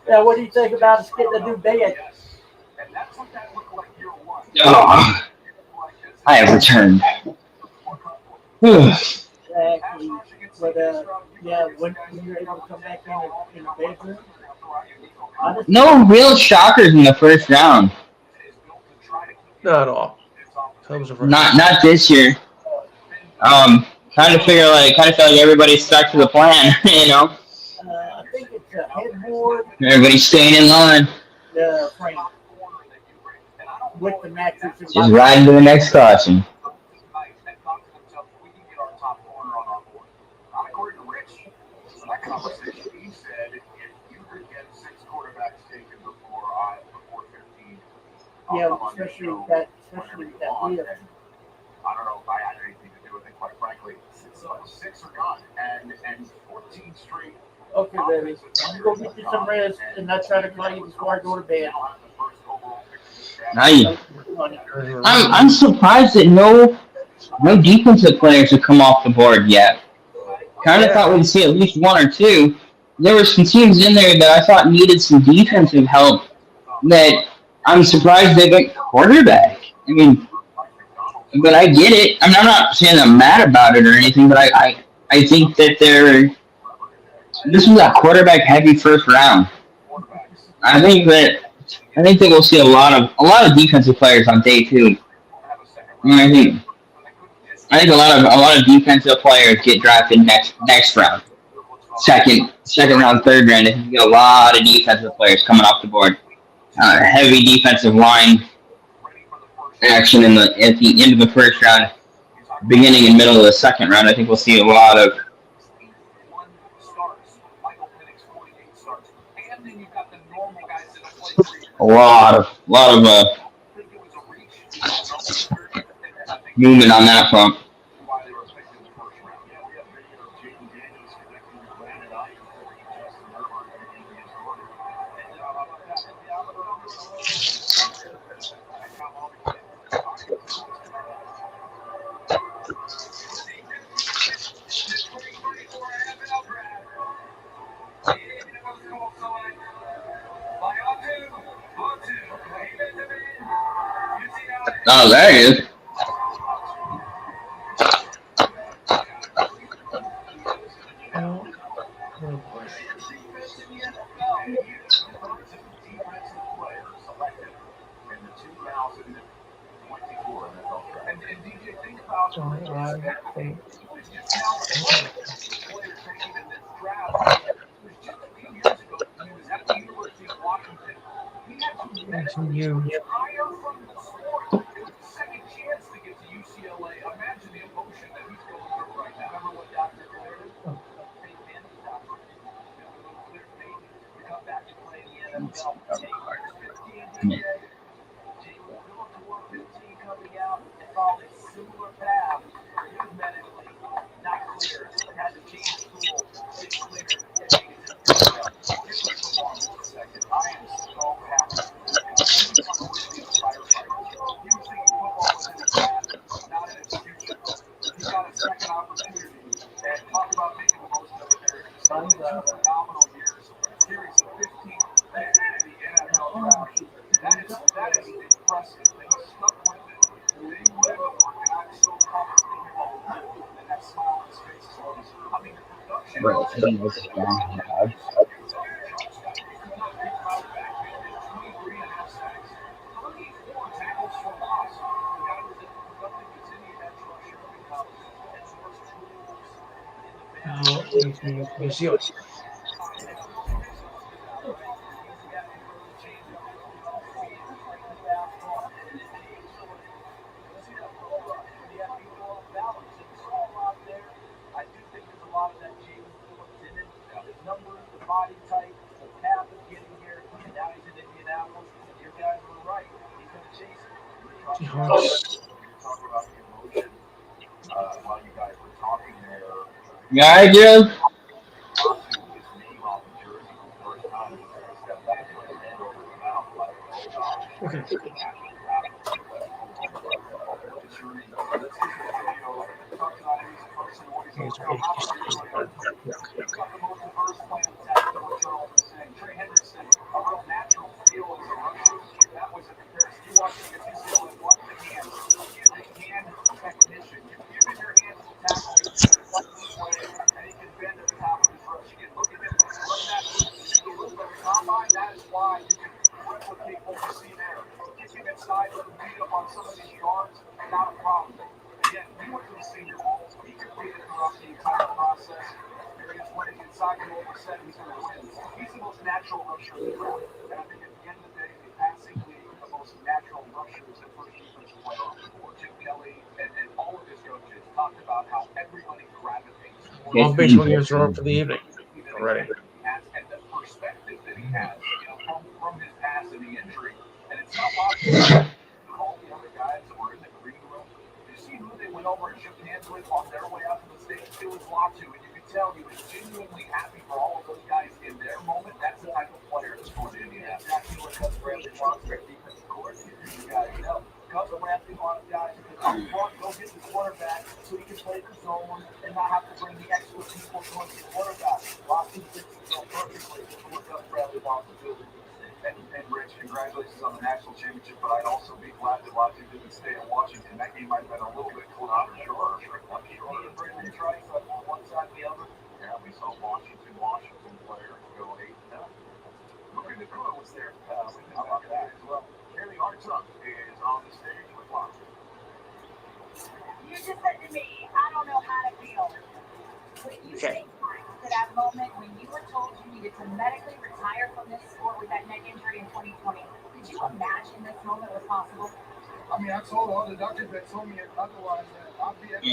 Yeah, what do you think about us getting a new bed? Oh, I have returned. Exactly. But yeah, when you're able to come back in the bedroom, No real shockers in the first round. Not at all. Cubs over. Not this year. Kind of feel like everybody stuck to the plan. You know, I think it's a headboard. everybody's staying in line. Frame with the mattress. Just riding to the next caution. Yeah, especially with that lift. Okay, baby. I'm gonna get you some rest, and I'll try to call you before I go to bed. I'm surprised that no defensive players have come off the board yet. Kind of thought we'd see at least one or two. There were some teams in there that I thought needed some defensive help that I'm surprised they got quarterback. I mean, but I get it. I mean, I'm not saying I'm mad about it or anything, but I think that this was a quarterback heavy first round. I think that we'll see a lot of defensive players on day 2. I mean, I think a lot of defensive players get drafted next round, second round, third round. I think you get a lot of defensive players coming off the board. Heavy defensive line action at the end of the first round, beginning and middle of the second round. I think we'll see a lot of movement on that front. Oh, there he is. numbers, the body type, the path of getting here, and now he's in Indianapolis. And your guys were right. He's going to chase it. Seahawks. Talk about the emotion while you guys were talking there. Yeah, I do. Lawsuit his name off the jersey for the first time. He stepped back and put his hand over his mouth like, oh gosh. Okay. Let's get the video. Talking about his person, what he's Here's going what to he's got. Yeah. He's got the most diverse plan of attack. Charles was saying. Trey Henderson, a real natural feel as a rusher. That was a comparison. You watch him get his skill and watch the hands. He is a hand technician. You give him your hands to tackle him, and he can bend at the top of his rush. You can look at him, run that loop at the combine. That is why you can replicate what you see there. Kick him inside, let him beat up on some of these yards, not a problem. Again, we went to the Senior Bowl. He completed throughout the entire process. He's winning inside the over set. He's going to win. He's the most natural rusher in the draft. And I think at the end of the day, the passing league, the most natural rushers and first defensive player on the board. Chip Kelly and all of his coaches talked about how everybody gravitates towards All baseball games are on for the evening already. and the perspective that he has, from his past and the injury. And it's not logical. All the other guys that were in the green room, you see who they went over and shook hands with on their way out to the stage. It was Latu, and you could tell he was genuinely happy for all of those guys in their moment. That's the type of player that's going to Indiana. Exactly what Gus Bradley wants their defensive coordinator. You guys know. Gus Bradley wants guys to come front, go get the quarterback so he can play the zone and not have to bring the extra people towards the quarterback. Latu fits the zone perfectly for what Gus Bradley wants to do. And Rich, congratulations on the national championship, but I'd also be glad that Latu didn't stay in Washington. That game might have been a little bit closer. I'm sure. He and Brady tried on one side and the other. Yeah, we saw Washington players go 8-0. Looking to Nakua was there. How about that as well? Haley Hartzog is on the stage with Latu. You just said to me, I don't know how to feel. When you think back to that moment when you were told you needed to medically retire from this sport with that neck injury in 2020, did you imagine this moment was possible? I mean, I told all the doctors that told me otherwise that I'll be at the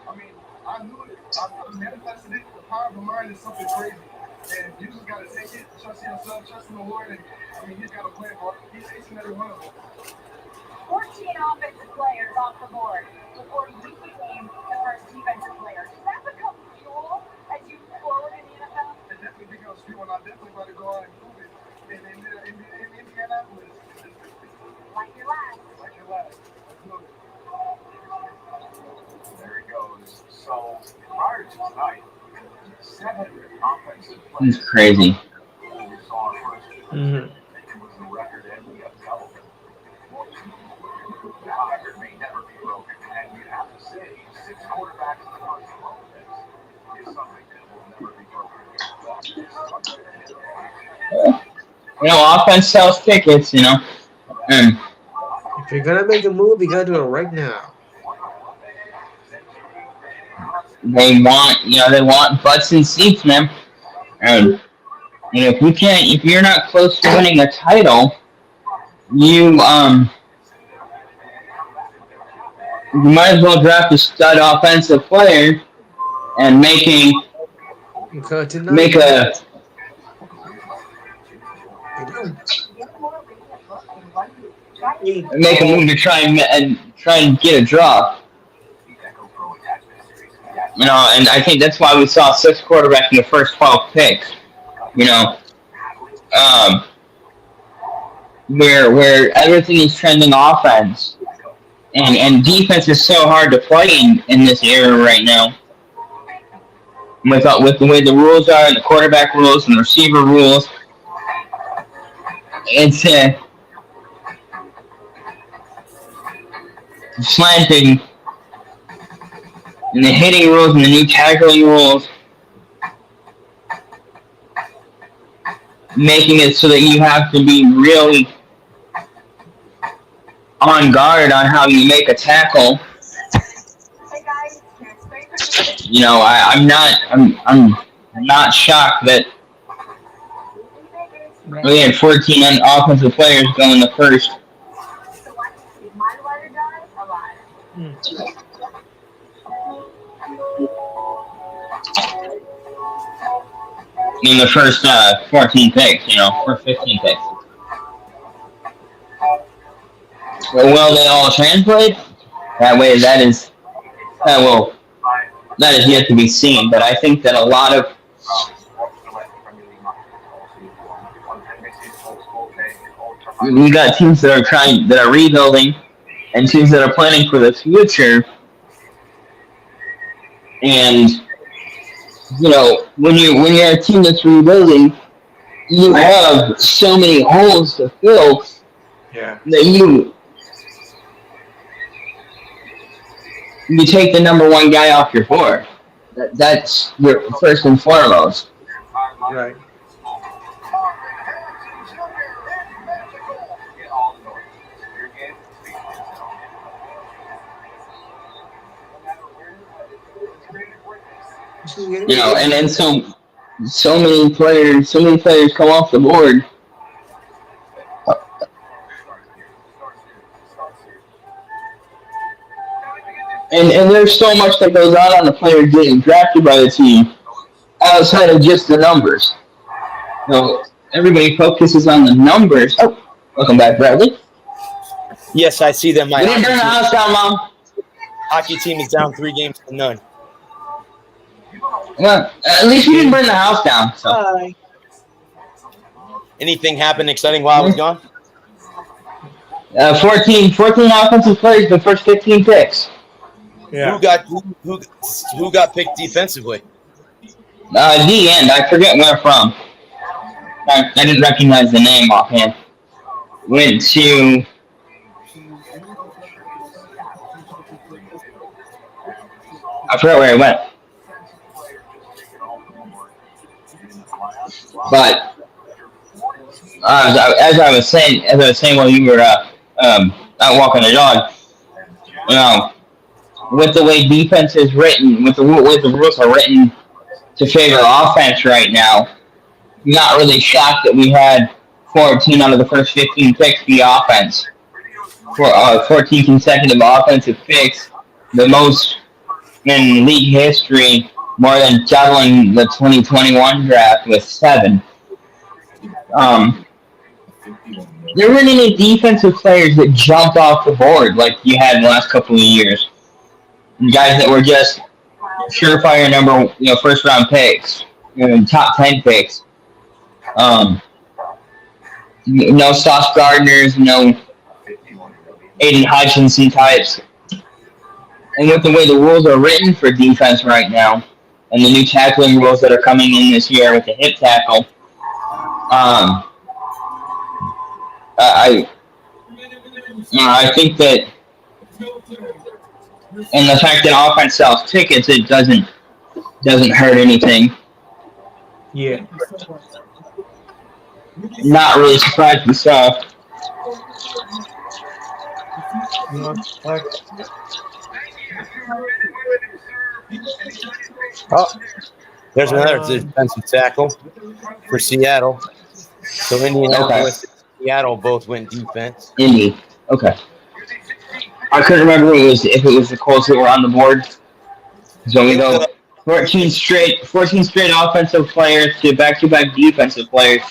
I mean, I knew it. I manifested it. The power of the mind is something crazy. And you just got to take it, trust yourself, trust in the Lord. And I mean, he's got a plan for it. He's chasing every one of them. 14 offensive players off the board before you became the first defensive player. Does that become fuel as you move forward in the NFL? It definitely becomes fuel, and I definitely got to go out and prove it in Indianapolis. Like your last. Like your last. There he goes. So prior to tonight, 7 offensive players. It's crazy. We saw our first. Mm-hmm. It was the record, and we have doubled it. That record may never be broken, and you have to say 6 quarterbacks in the first 12 picks is something that will never be broken. Offense sells tickets, And If you're gonna make a move, you gotta do it right now. they want butts and seats, man. And if you're not close to winning a title, you might as well draft a stud offensive player and make a move to try and get a draw. And I think that's why we saw 6 quarterbacks in the first 12 picks. Where everything is trending offense, and defense is so hard to play in this era right now. With the way the rules are, and the quarterback rules and the receiver rules, it's slanting, and the hitting rules and the new tackling rules, making it so that you have to be really on guard on how you make a tackle. I'm not shocked that we had 14 offensive players go in the first. in the first 14 picks, first 15 picks. Will they all translate? That is yet to be seen. But I think that a lot of we got teams that are rebuilding, and teams that are planning for the future. And when you're a team that's rebuilding, you have so many holes to fill Yeah. that you take the number one guy off your board. That's your first and foremost. Right. And then so many players come off the board. And there's so much that goes on the player getting drafted by the team outside of just the numbers. Everybody focuses on the numbers. Oh, welcome back, Bradley. Yes, I see them. We didn't burn the house down, Mom. Hockey team is down 3-0. Well, at least we didn't burn the house down. So. Bye. Anything happened exciting while I was gone? 14 offensive players the first 15 picks. Yeah. Who got picked defensively? D end. I forget where from. I didn't recognize the name offhand. Went to. I forgot where it went. But as I was saying while you were out walking the dog, with the way defense is written, with the rules are written to favor offense right now, I'm not really shocked that we had 14 out of the first 15 picks be offense. For 14 consecutive offensive picks, the most in league history, more than doubling the 2021 draft with 7. There weren't any defensive players that jumped off the board like you had in the last couple of years. Guys that were just surefire first round picks, top 10 picks. No Sauce Gardners, no Aiden Hutchinson types. And with the way the rules are written for defense right now, and the new tackling rules that are coming in this year with the hip tackle, I think that, and the fact that offense sells tickets, it doesn't hurt anything. Yeah. Not really surprised myself. Oh, there's another defensive tackle for Seattle. So Indianapolis and Seattle both went defense. Indy. Okay. I couldn't remember if it was the Colts that were on the board. So we go 14 straight offensive players to back-to-back defensive players.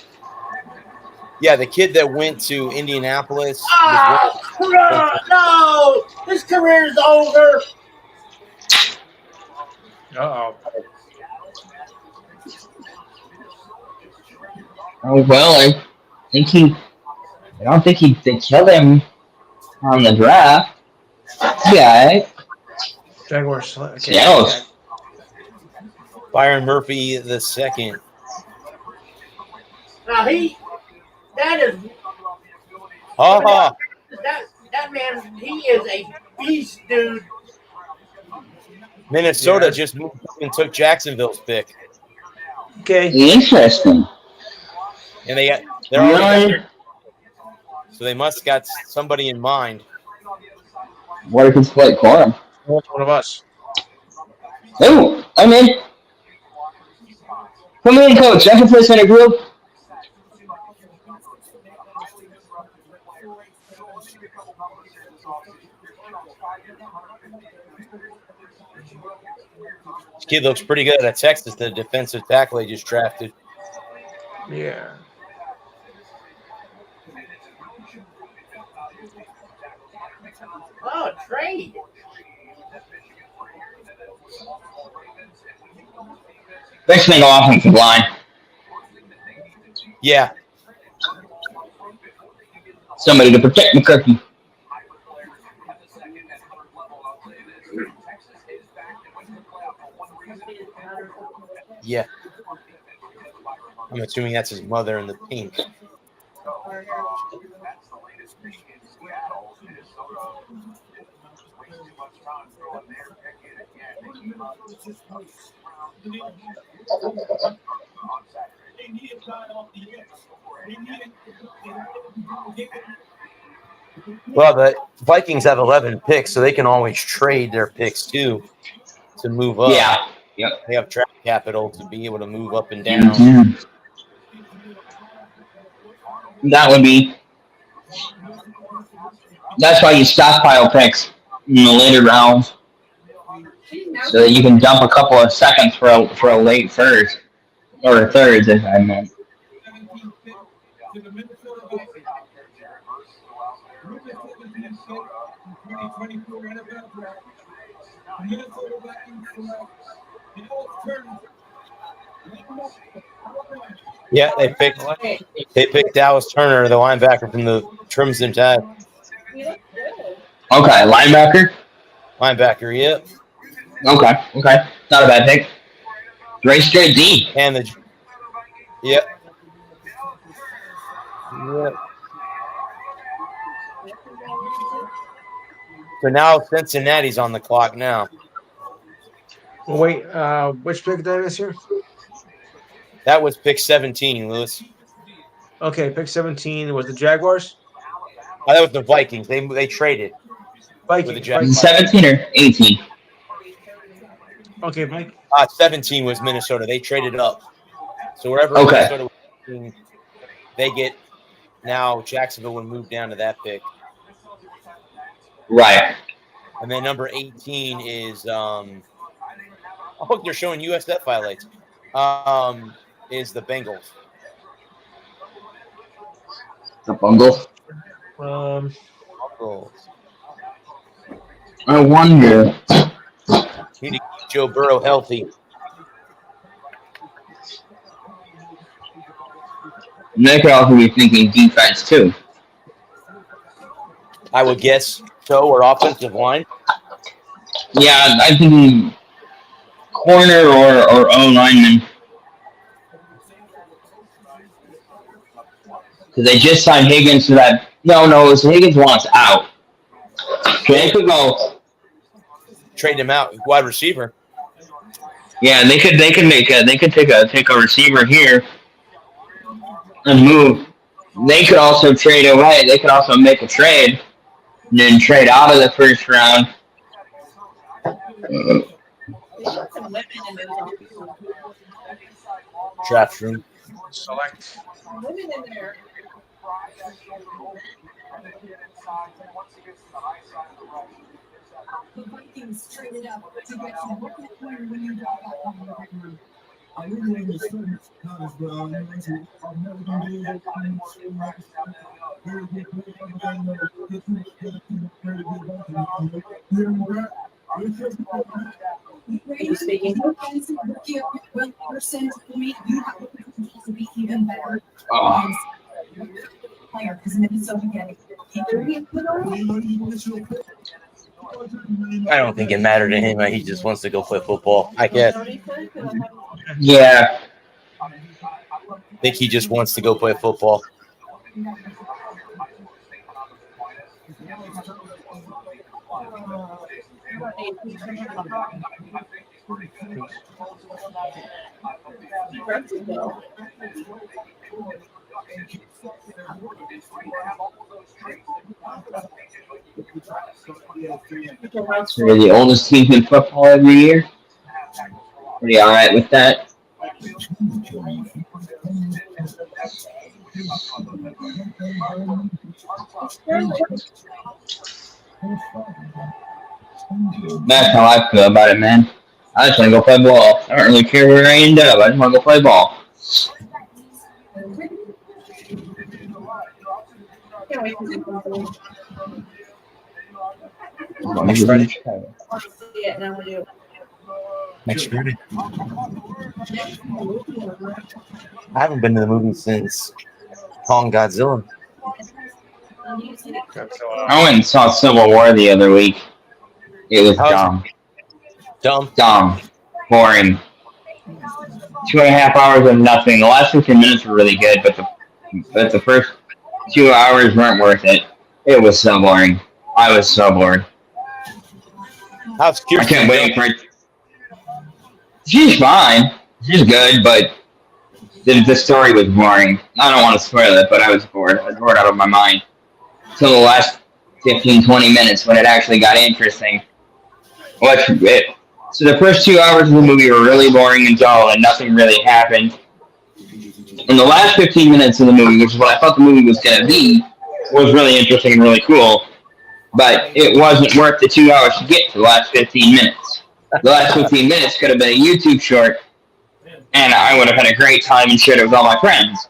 Yeah, the kid that went to Indianapolis. No! His career is over. Uh-oh. Oh, well, I don't think they killed him on the draft. Yeah. Jaguars. Okay. Seattle. Byron Murphy the second. Now that man, he is a beast, dude. Minnesota just moved up and took Jacksonville's pick. Okay. Interesting. And they're already so they must got somebody in mind. What if it's Blake Corum? One of us. Oh, I'm in. Come in, coach. I can play center field. This kid looks pretty good at Texas, the defensive tackle they just drafted. Yeah. Oh, trade. Fixing the offensive line. Yeah. Somebody to protect McCurky. Yeah. I'm assuming that's his mother in the pink. They need a guy off the edge. They need Well, the Vikings have 11 picks, so they can always trade their picks too to move up. Yeah. Yep. They have draft capital to be able to move up and down. Mm-hmm. That would be. That's why you stockpile picks in the later rounds, so that you can dump a couple of seconds for a late first or thirds, if I meant. to the Minnesota Vikings. With the 17th pick, 2024 NFL draft, the Minnesota Vikings select Dallas Turner. Yeah, they picked Dallas Turner, the linebacker from the Crimson Tide. Okay, linebacker. Linebacker, yep. Okay, not a bad pick. Very straight D. And the yep. Yep. So now Cincinnati's on the clock now. Wait, which pick that is here? That was pick 17, Lewis. Okay, pick 17 was the Jaguars. Oh, that was the Vikings. They traded with the Vikings. Jaguars. 17 or 18? Okay, Mike. 17 was Minnesota. They traded up. So wherever Okay. Minnesota was, they get now Jacksonville would move down to that pick. Right. And then number 18 is oh, they're showing USF highlights. Is the Bengals. The Bungles. Bengals. I wonder. Need to keep Joe Burrow healthy. And they could also be thinking defense too. I would guess so, or offensive line. Yeah, I'm thinking corner or O lineman. Because they just signed Higgins to that. No, Higgins wants out. So they could go. Trade him out, wide receiver. Yeah, they could take a receiver here and move. They could also trade away. They could also make a trade and then trade out of the first round. Draft room. Select. Women in there. The Vikings traded up to get some what player when you got that. I really understand it's not as well. I've never been able to very good Speaking. Percent for me, you have to be even better. Player because Minnesota getting I don't think it mattered to him. He just wants to go play football. I guess. Yeah. I think he just wants to go play football. They're the oldest team in football every year. Pretty all right with that. That's how I feel about it, man. I just want to go play ball. I don't really care where I end up. I just want to go play ball. can't wait to see it. Next Friday. See it, and I'm gonna do it. Next Friday. I haven't been to the movie since Kong Godzilla. I went and saw Civil War the other week. It was dumb. Dumb. Boring. 2.5 hours of nothing. The last 15 minutes were really good, but the first 2 hours weren't worth it. It was so boring. I was so bored. How's I Kirsten can't wait doing? for it. She's fine. She's good, but the story was boring. I don't want to spoil it, but I was bored. I was bored out of my mind. Till the last 15, 20 minutes when it actually got interesting. So the first 2 hours of the movie were really boring and dull, and nothing really happened. And the last 15 minutes of the movie, which is what I thought the movie was going to be, was really interesting and really cool. But it wasn't worth the 2 hours to get to the last 15 minutes. The last 15 minutes could have been a YouTube short, and I would have had a great time and shared it with all my friends.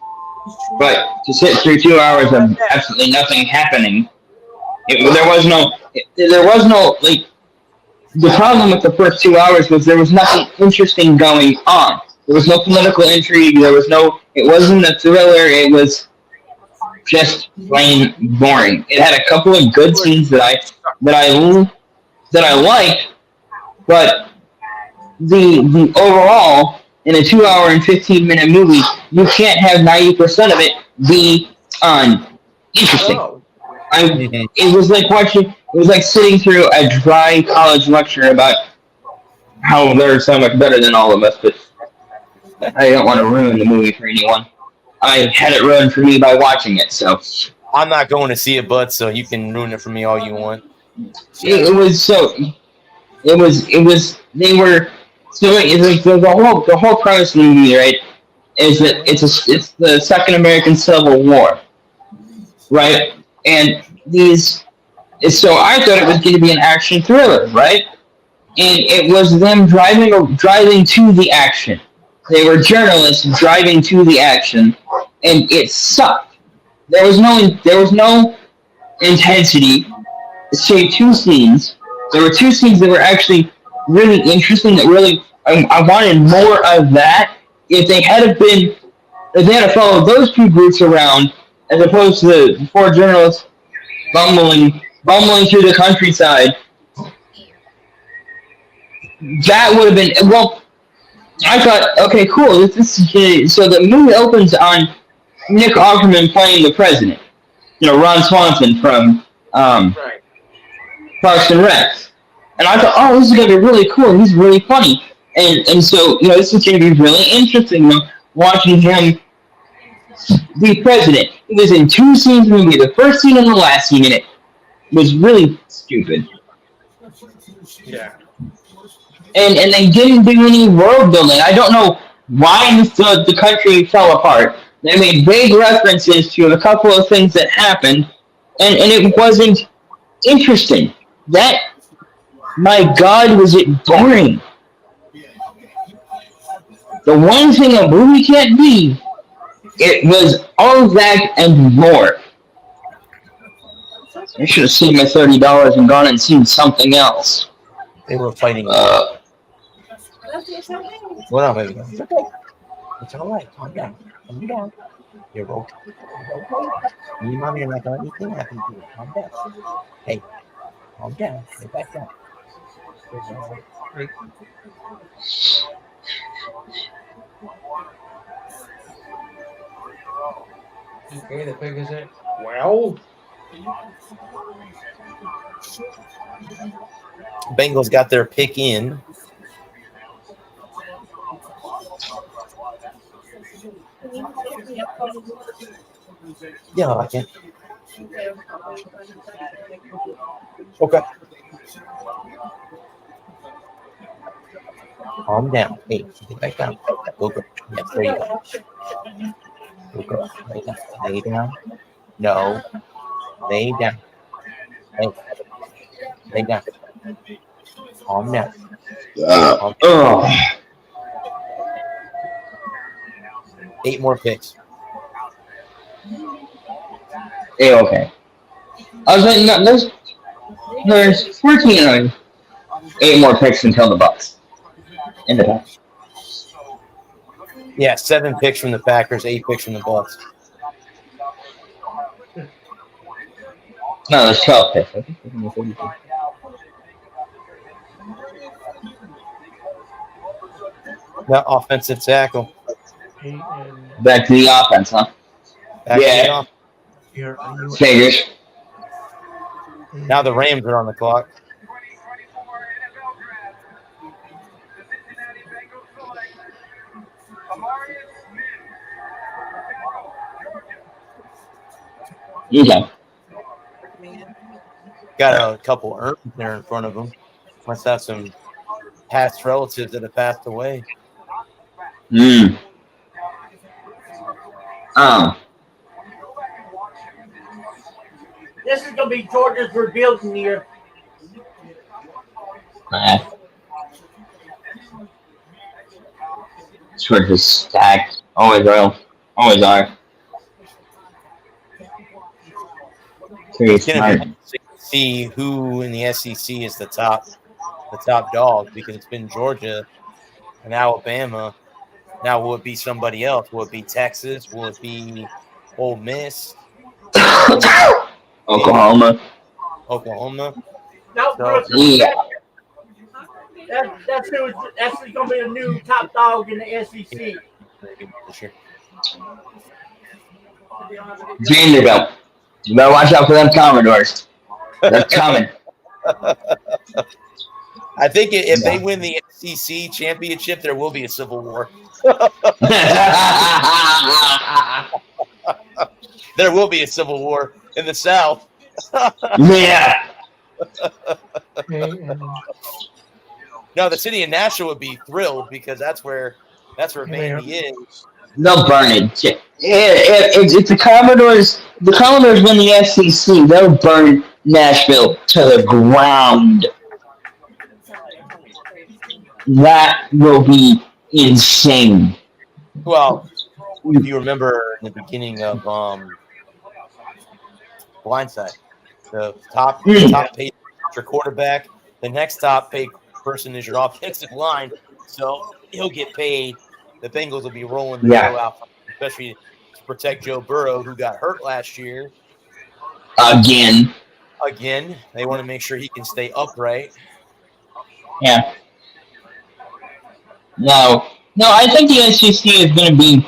But to sit through 2 hours of absolutely nothing happening, there was no, like, the problem with the first 2 hours was there was nothing interesting going on. There was no political intrigue, it wasn't a thriller, it was just plain boring. It had a couple of good scenes that I liked, but the overall, in a 2 hour and 15-minute movie, you can't have 90% of it be interesting. It was like sitting through a dry college lecture about how they're so much better than all of us, but I don't want to ruin the movie for anyone. I had it ruined for me by watching it, so. I'm not going to see it, bud, so you can ruin it for me all you want. The whole premise of the movie, right, is that it's the Second American Civil War, right? And so I thought it was going to be an action thriller, right? And it was them driving to the action. They were journalists driving to the action, and it sucked. There was no intensity. Say two scenes. There were two scenes that were actually really interesting. I wanted more of that. If they had followed those two groups around, as opposed to the four journalists bumbling through the countryside, that would have been well. I thought, okay, cool. So the movie opens on Nick Offerman playing the president. Ron Swanson from Parks and Rec. And I thought, oh, this is going to be really cool. He's really funny. And so, this is going to be really interesting, watching him be president. He was in two scenes in the movie, the first scene and the last scene, and it was really stupid. Yeah. And they didn't do any world building. I don't know why the country fell apart. They made vague references to a couple of things that happened, and it wasn't interesting. My God, was it boring. The one thing a movie can't be, it was all that and more. I should have saved my $30 and gone and seen something else. They were fighting. Well, no, baby. It's okay. It's all right. Calm down. Calm down. You're okay. Me and mommy are not going to anything happen to you. Calm down. Hey, calm down. Get back down. Okay, the pig is it. Well, Bengals got their pick in. Yeah, I can. Okay. Calm down. Hey, get back down. Go, girl. Yes, there you go. Go, girl. Lay down. Lay down. No. Lay down. Hey. Lay down. Calm down. Calm down. 8 more picks. Okay. I was like, no, there's 14 or 8 more picks until the Bucks. In the Bucks. Yeah, 7 picks from the Packers, 8 picks from the Bucks. No, there's 12 picks. That offensive tackle. Back to the offense, huh? Back to the offense. Here, Figures. Now the Rams are on the clock. Okay. Got a couple urns there in front of them. Must have some past relatives that have passed away. Hmm. This is going to be Georgia's rebuilding year. Sort of stacked. Always will. Always are. Pretty It's smart. going to be see who in the SEC is the top dog, because it's been Georgia and Alabama. Now, will it be somebody else? Will it be Texas? Will it be Ole Miss? Oklahoma. No, So, Yeah. that's going to be a new top dog in the SEC. Vanderbilt. You better watch out for them Commodores. They're coming. I think if they win the SEC championship, there will be a civil war. There will be a civil war in the South. Yeah. No, the city of Nashville would be thrilled, because that's where Vandy is. They'll burn it. If the Commodores win the SEC, they'll burn Nashville to the ground. That will be insane. Well, if you remember in the beginning of Blindside, the top paid quarterback, the next top paid person is your offensive line, so he'll get paid. The Bengals will be rolling the dough out, especially to protect Joe Burrow, who got hurt last year. Again, they want to make sure he can stay upright. Yeah. No, I think the SEC is going to be.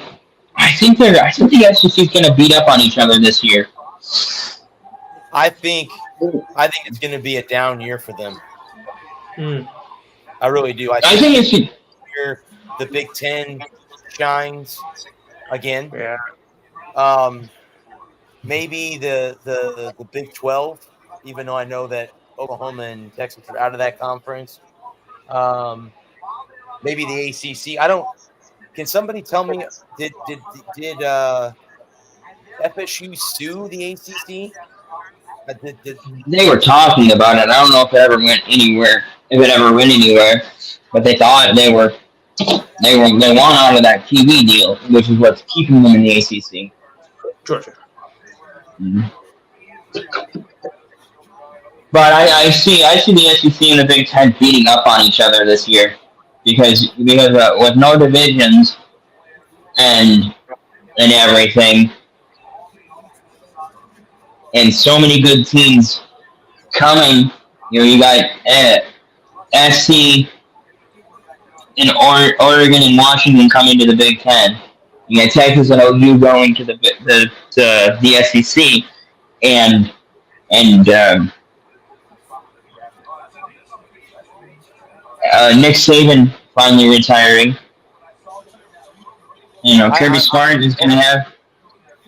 I think the SEC is going to beat up on each other this year. I think it's going to be a down year for them. I really do. I think it's year the Big Ten shines again. Yeah. Maybe the Big 12, even though I know that Oklahoma and Texas are out of that conference. Maybe the ACC. I don't. Can somebody tell me? Did FSU sue the ACC? They were talking about it. I don't know if it ever went anywhere. But they thought they won out of that TV deal, which is what's keeping them in the ACC. Georgia. Mm-hmm. But I see the SEC and the Big Ten beating up on each other this year because with no divisions and everything, and so many good teams coming. You got SC and Oregon and Washington coming to the Big Ten. You got Texas and OU going to the SEC, and Nick Saban finally retiring. Kirby Smart is going to have.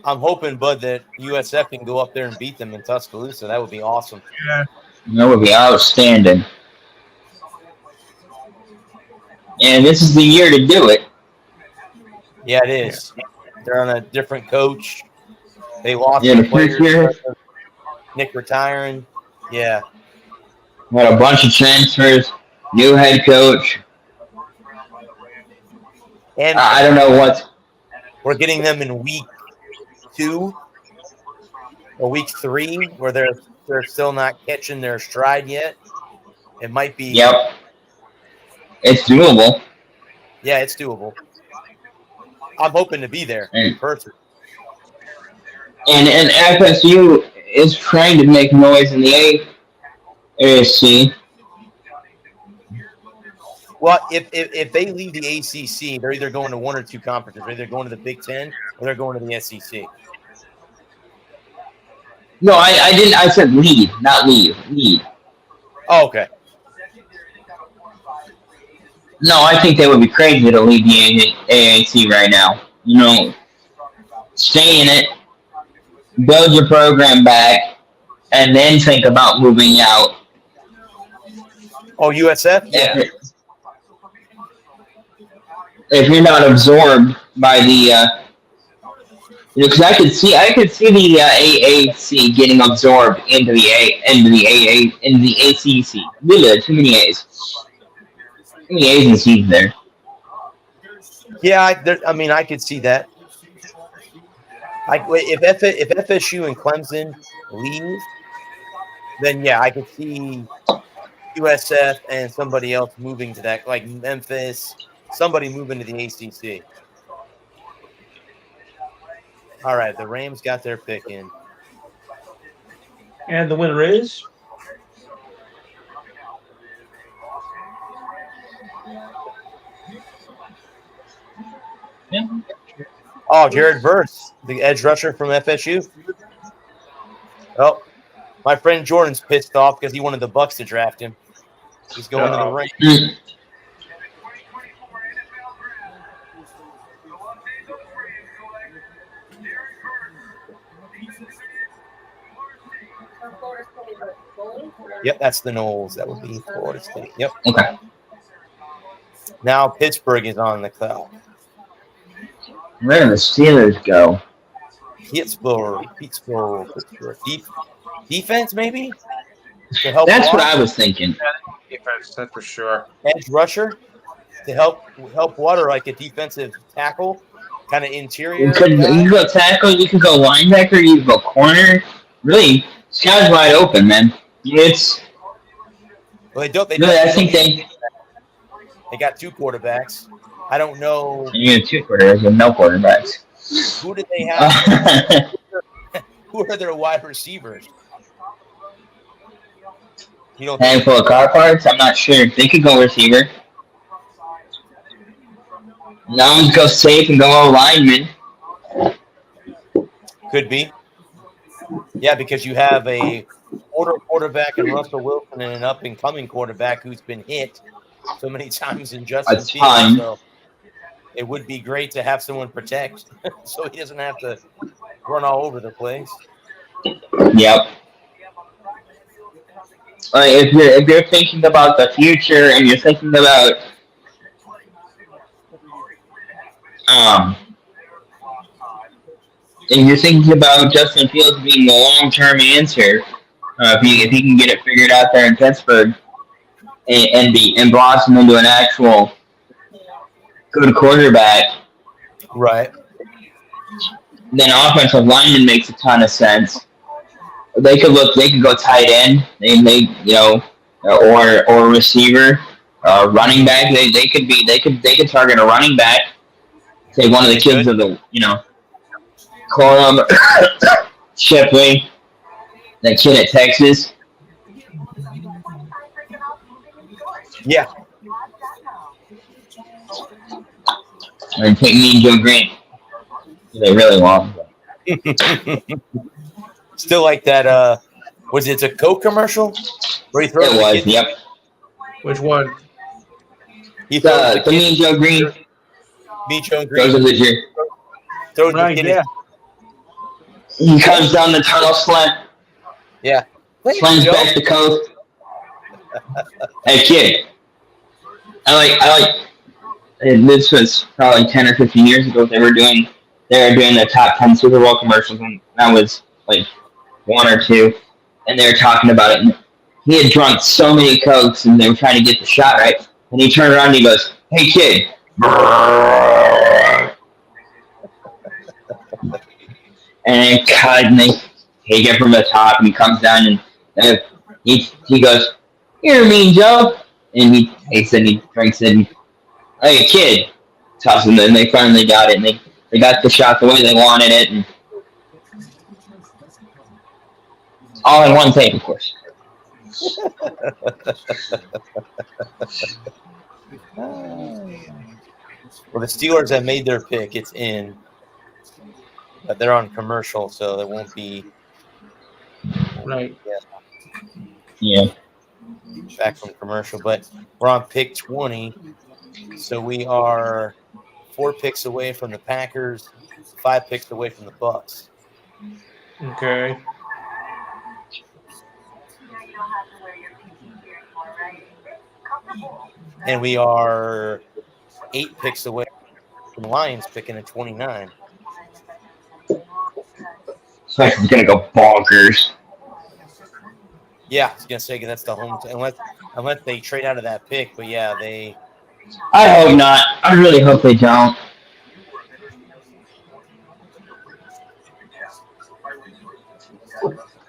I'm hoping, Bud, that USF can go up there and beat them in Tuscaloosa. That would be awesome. Yeah. That would be outstanding. And this is the year to do it. Yeah, it is. Yeah. They're on a different coach. They lost the players. Nick retiring. Yeah. Had a bunch of transfers. New head coach. And I don't know what. We're getting them in week 2. or week 3 where they're still not catching their stride yet. It might be. Yep. It's doable. Yeah, it's doable. I'm hoping to be there in person. And FSU is trying to make noise in the AFC. Well, if they leave the ACC, they're either going to one or two conferences. They're either going to the Big Ten or they're going to the SEC. No, I didn't. I said lead, not leave. Lead. Oh, okay. No, I think they would be crazy to leave the AAC right now. You know, stay in it, build your program back, and then think about moving out. Oh, USF? Yeah. If you're not absorbed by the, because I could see the AAC getting absorbed into the ACC. Really, too many A's. Too many A's and C's there. Yeah, I could see that. If FSU and Clemson leave, then yeah, I could see USF and somebody else moving to that, like Memphis, somebody moving to the ACC. All right, the Rams got their pick in. And the winner is? Yeah. Oh, Jared Verse, the edge rusher from FSU. Oh, my friend Jordan's pissed off because he wanted the Bucks to draft him. He's going to the Rams. Yep, that's the Knowles. That would be Florida State. Yep. Okay. Now Pittsburgh is on the clock. Where do the Steelers go? Pittsburgh. Defense, maybe? To help That's block. what I was thinking. Defense, that's for sure. Edge rusher to help water like a defensive tackle, kind of interior. You can go tackle, you can go linebacker, you can go corner. Really, sky's wide open, man. It's Well, they really, I think they got two quarterbacks. I don't know. You have two quarterbacks with no quarterbacks. Who do they have? Who are their wide receivers? You know, handful of car parts. I'm not sure. They could go receiver. Now go safe and go all lineman. Could be. Yeah, because you have a older quarterback in Russell Wilson and an up-and-coming quarterback who's been hit so many times in Justin Fields. So it would be great to have someone protect so he doesn't have to run all over the place. Yep. If you're thinking about the future and you're thinking about Justin Fields being the long-term answer, if he can get it figured out there in Pittsburgh and blossom into an actual good quarterback, right? Then offensive lineman makes a ton of sense. They could go tight end, or receiver, running back. They could target a running back. Say one of the kids of the Corum, Shipley, that kid at Texas. Yeah. And take me and Joe Green. They really want. Still like that. Was it a Coke commercial? Where he throws it was. Kid? Yep. Which one? He throws the Mean Joe Green. Mean Joe Green. Those are legit. Throws right, the kid. Yeah. He comes down the tunnel slant. Yeah. Slams back the coast. Hey kid. I like. This was probably 10 or 15 years ago. They were doing the top 10 Super Bowl commercials, and that was like one or two, and they were talking about it. And he had drunk so many Cokes, and they were trying to get the shot right. And he turned around and he goes, "Hey kid." And God, take it from the top, and he comes down and he goes, "Here, Mean Joe," and he takes it and he drinks it. And, like a kid, tosses it, and they finally got it, and they got the shot the way they wanted it, and all in one take, of course. Well, the Steelers have made their pick. It's in. But they're on commercial, so it won't be. Right. Yeah. Back from commercial. But we're on pick 20. So we are 4 picks away from the Packers, 5 picks away from the Bucks. Okay. And we are 8 picks away from the Lions picking at 29. So I'm gonna go bonkers. Yeah, I was gonna say that's the home unless they trade out of that pick, but yeah, they. I hope not. I really hope they don't.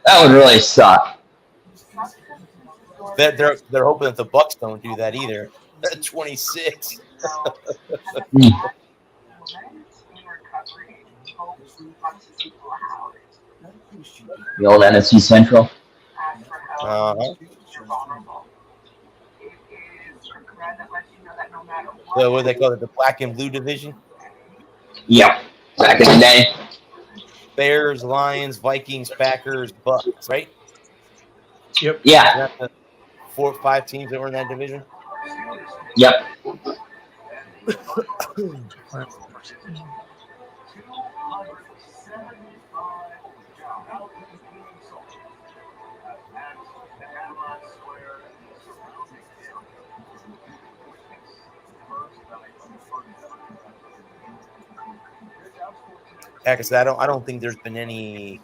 That would really suck. They're hoping that the Bucks don't do that either. 26. The old NFC Central. Uh-huh. So what do they call it? The black and blue division? Yep. Back in the day. Bears, Lions, Vikings, Packers, Bucks, right? Yep. Yeah. Is that the 4 or 5 teams that were in that division? Yep. Yeah, because I don't think there's been any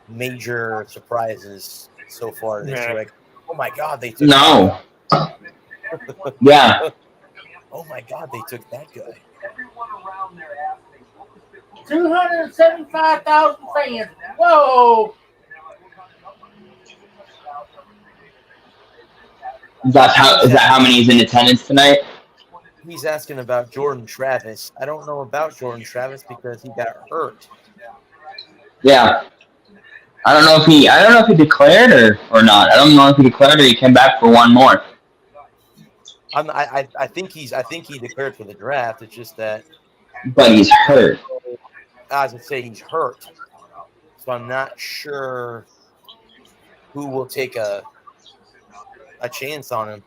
major surprises so far this year. Like, oh my God, they took No. Yeah. Oh my God, they took that guy. 275,000 fans. Whoa! Is that how many is in attendance tonight? He's asking about Jordan Travis. I don't know about Jordan Travis because he got hurt. Yeah. I don't know if he declared or not. I don't know if he declared or he came back for one more. I think he declared for the draft. It's just that. But he's hurt. As I say, he's hurt. So I'm not sure who will take a chance on him.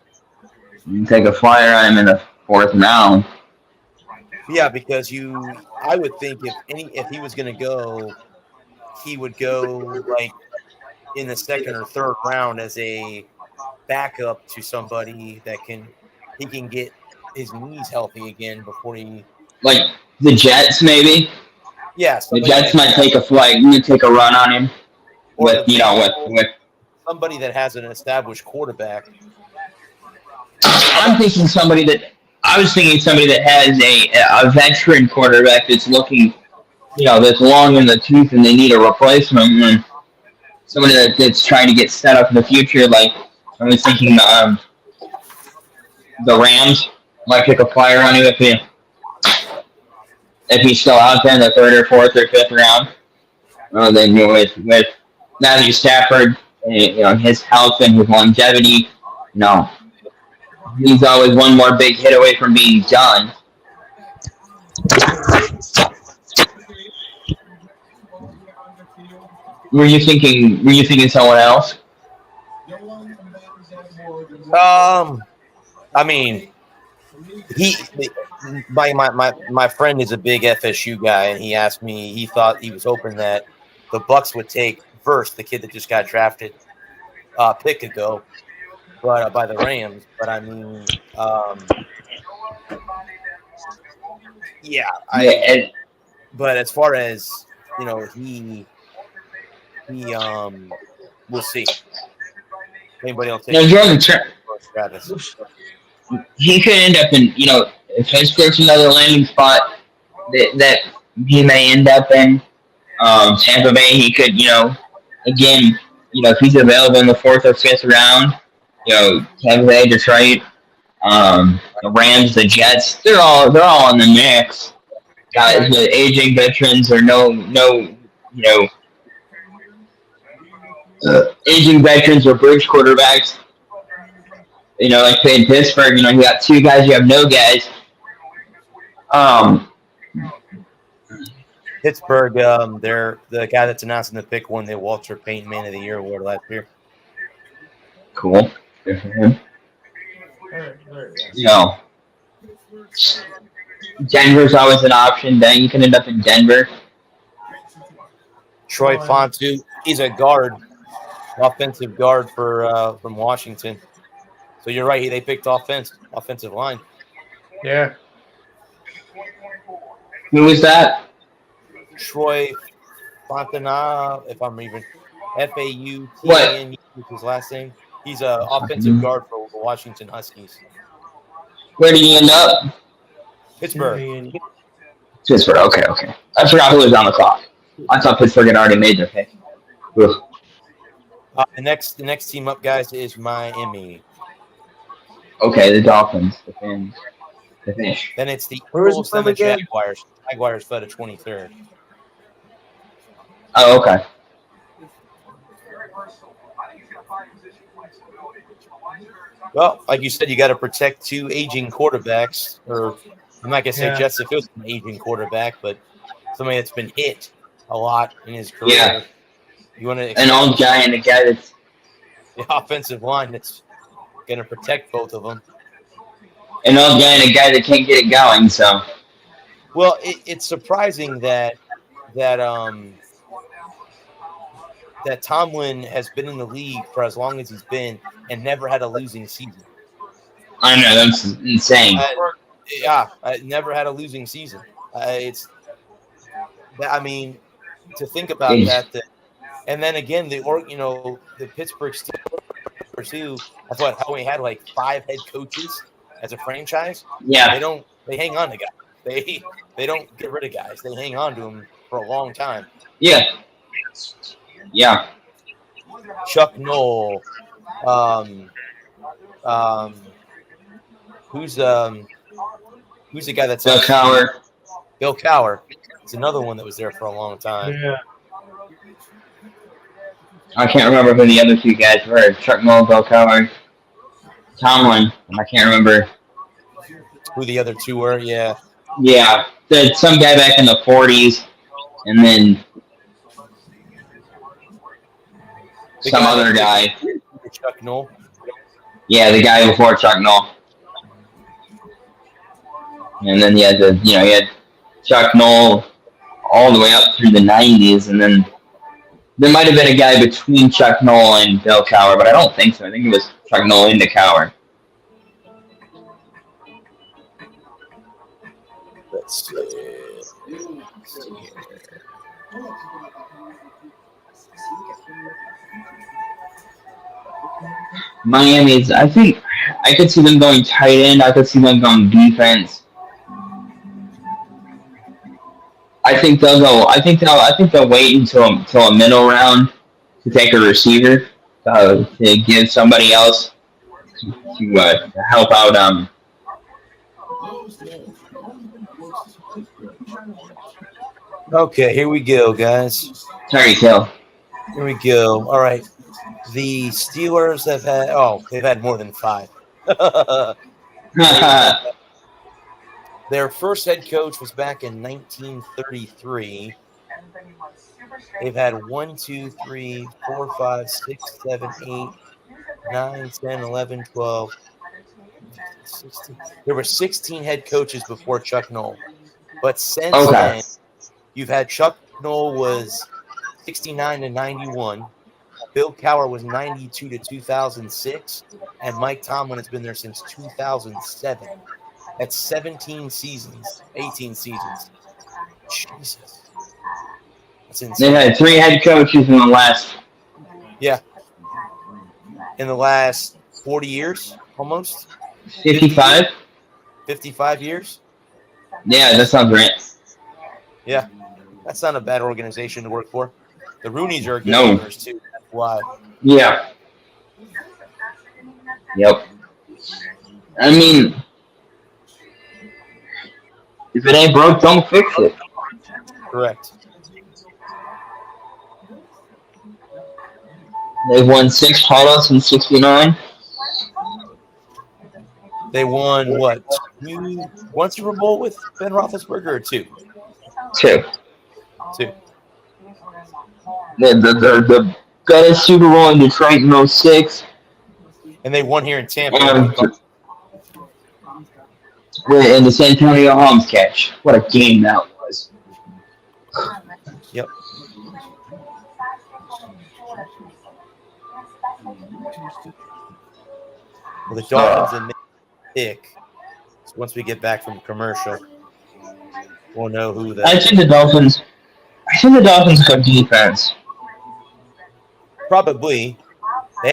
You take a flyer on him in the 4th round. Yeah, because I would think if he was going to go, he would go like in the 2nd or 3rd round as a backup to somebody that he can get his knees healthy again before he. Like the Jets, maybe. Yes, the Jets might take a run on him with somebody that has an established quarterback. I was thinking somebody that has a veteran quarterback that's looking, that's long in the tooth and they need a replacement. And somebody that's trying to get set up in the future. Like I was thinking, the Rams might pick a flyer on him if he's still out there in the 3rd or 4th or 5th round. Then with Matthew Stafford, his health and his longevity, he's always one more big hit away from being done. Were you thinking someone else? I mean, my friend is a big FSU guy, and he asked me. He was hoping that the Bucks would take first the kid that just got drafted, pick ago, but by the Rams. But I mean, but as far as we'll see. Anybody else? Travis. He could end up in, if Pittsburgh's another landing spot that he may end up in. Tampa Bay, he could, again, if he's available in the 4th or 5th round, Tampa Bay, Detroit, the Rams, the Jets, they're all in the mix. Guys with aging veterans or aging veterans or bridge quarterbacks. Like in Pittsburgh, you got 2 guys, you have no guys. Pittsburgh, they're the guy that's announcing the pick won the Walter Payton Man of the Year award last year. Cool. Good for him. Denver's always an option. Then you can end up in Denver. Troy Fontu, he's a guard, offensive guard from Washington. So you're right. They picked offensive line. Yeah. Who was that? Troy Fontana, if I'm even FAUTN, is his last name. He's an offensive guard for the Washington Huskies. Where did he end up? Pittsburgh. Pittsburgh. Okay. I forgot who was on the clock. I thought Pittsburgh had already made their pick. The next team up, guys, is Miami. Okay, the Dolphins. The Fins. The Fish. Then it's the Eagles and the Jaguars. Jaguars fed at 23rd. Oh, okay. Well, like you said, you got to protect 2 aging quarterbacks. Or I'm not going to say Jets if it was an aging quarterback, but somebody that's been hit a lot in his career. Yeah. You want to an old guy and a guy that's the offensive line that's going to protect both of them. An old guy and a guy that can't get it going. So. Well, it's surprising that Tomlin has been in the league for as long as he's been and never had a losing season. I know, that's insane. Never had a losing season. To think about that. And then again, the Pittsburgh Steelers too. I thought how we had like 5 head coaches as a franchise. Yeah, they hang on to guys. They don't get rid of guys. They hang on to them for a long time. Yeah. Yeah. Chuck Noll. Who's the guy that's Bill Cowher? Bill Cowher. It's another one that was there for a long time. Yeah. I can't remember who the other 2 guys were. Chuck Noll, Bill Cowher, Tomlin. I can't remember who the other 2 were. Yeah. Yeah. Some guy back in the 40s, and then some other guy. Chuck Noll. Yeah, the guy before Chuck Noll. And then you had Chuck Noll all the way up through the 90s, and then there might have been a guy between Chuck Noll and Bill Cowher, but I don't think so. I think it was Chuck Noll into Cowher. Let's see. Miami's, I think I could see them going tight end. I could see them going defense. I think they'll go. I think they'll wait until a middle round to take a receiver to give somebody else to help out. Okay, here we go, guys. Sorry, Hill. Here we go. All right. The Steelers they've had more than 5. Their first head coach was back in 1933. They've had 1, 2, 3, 4, 5, 6, 7, 8, 9, 10, 11, 12, 16. There were 16 head coaches before Chuck Noll. But since then, you've had Chuck Noll was 69 to 91. Bill Cowher was 92 to 2006. And Mike Tomlin has been there since 2007. That's 17 seasons, 18 seasons. Jesus. That's insane. They had 3 head coaches in the last. Yeah. In the last 40 years, almost. 55? 55 years? Yeah, that sounds right. Yeah. That's not a bad organization to work for. The Rooneys are good No. owners too. That's why. Yeah. Yep. I mean, if it ain't broke, don't fix it. Correct. They've won 6 titles since '69. They won what? One Super Bowl with Ben Roethlisberger or two? 2. Two. The better Super Bowl in Detroit in '06. And they won here in Tampa. And the San Antonio Holmes catch. What a game that was. Yep. Well, the Dolphins and pick. So once we get back from commercial, we'll know who that. I think the Dolphins got defense. Probably. They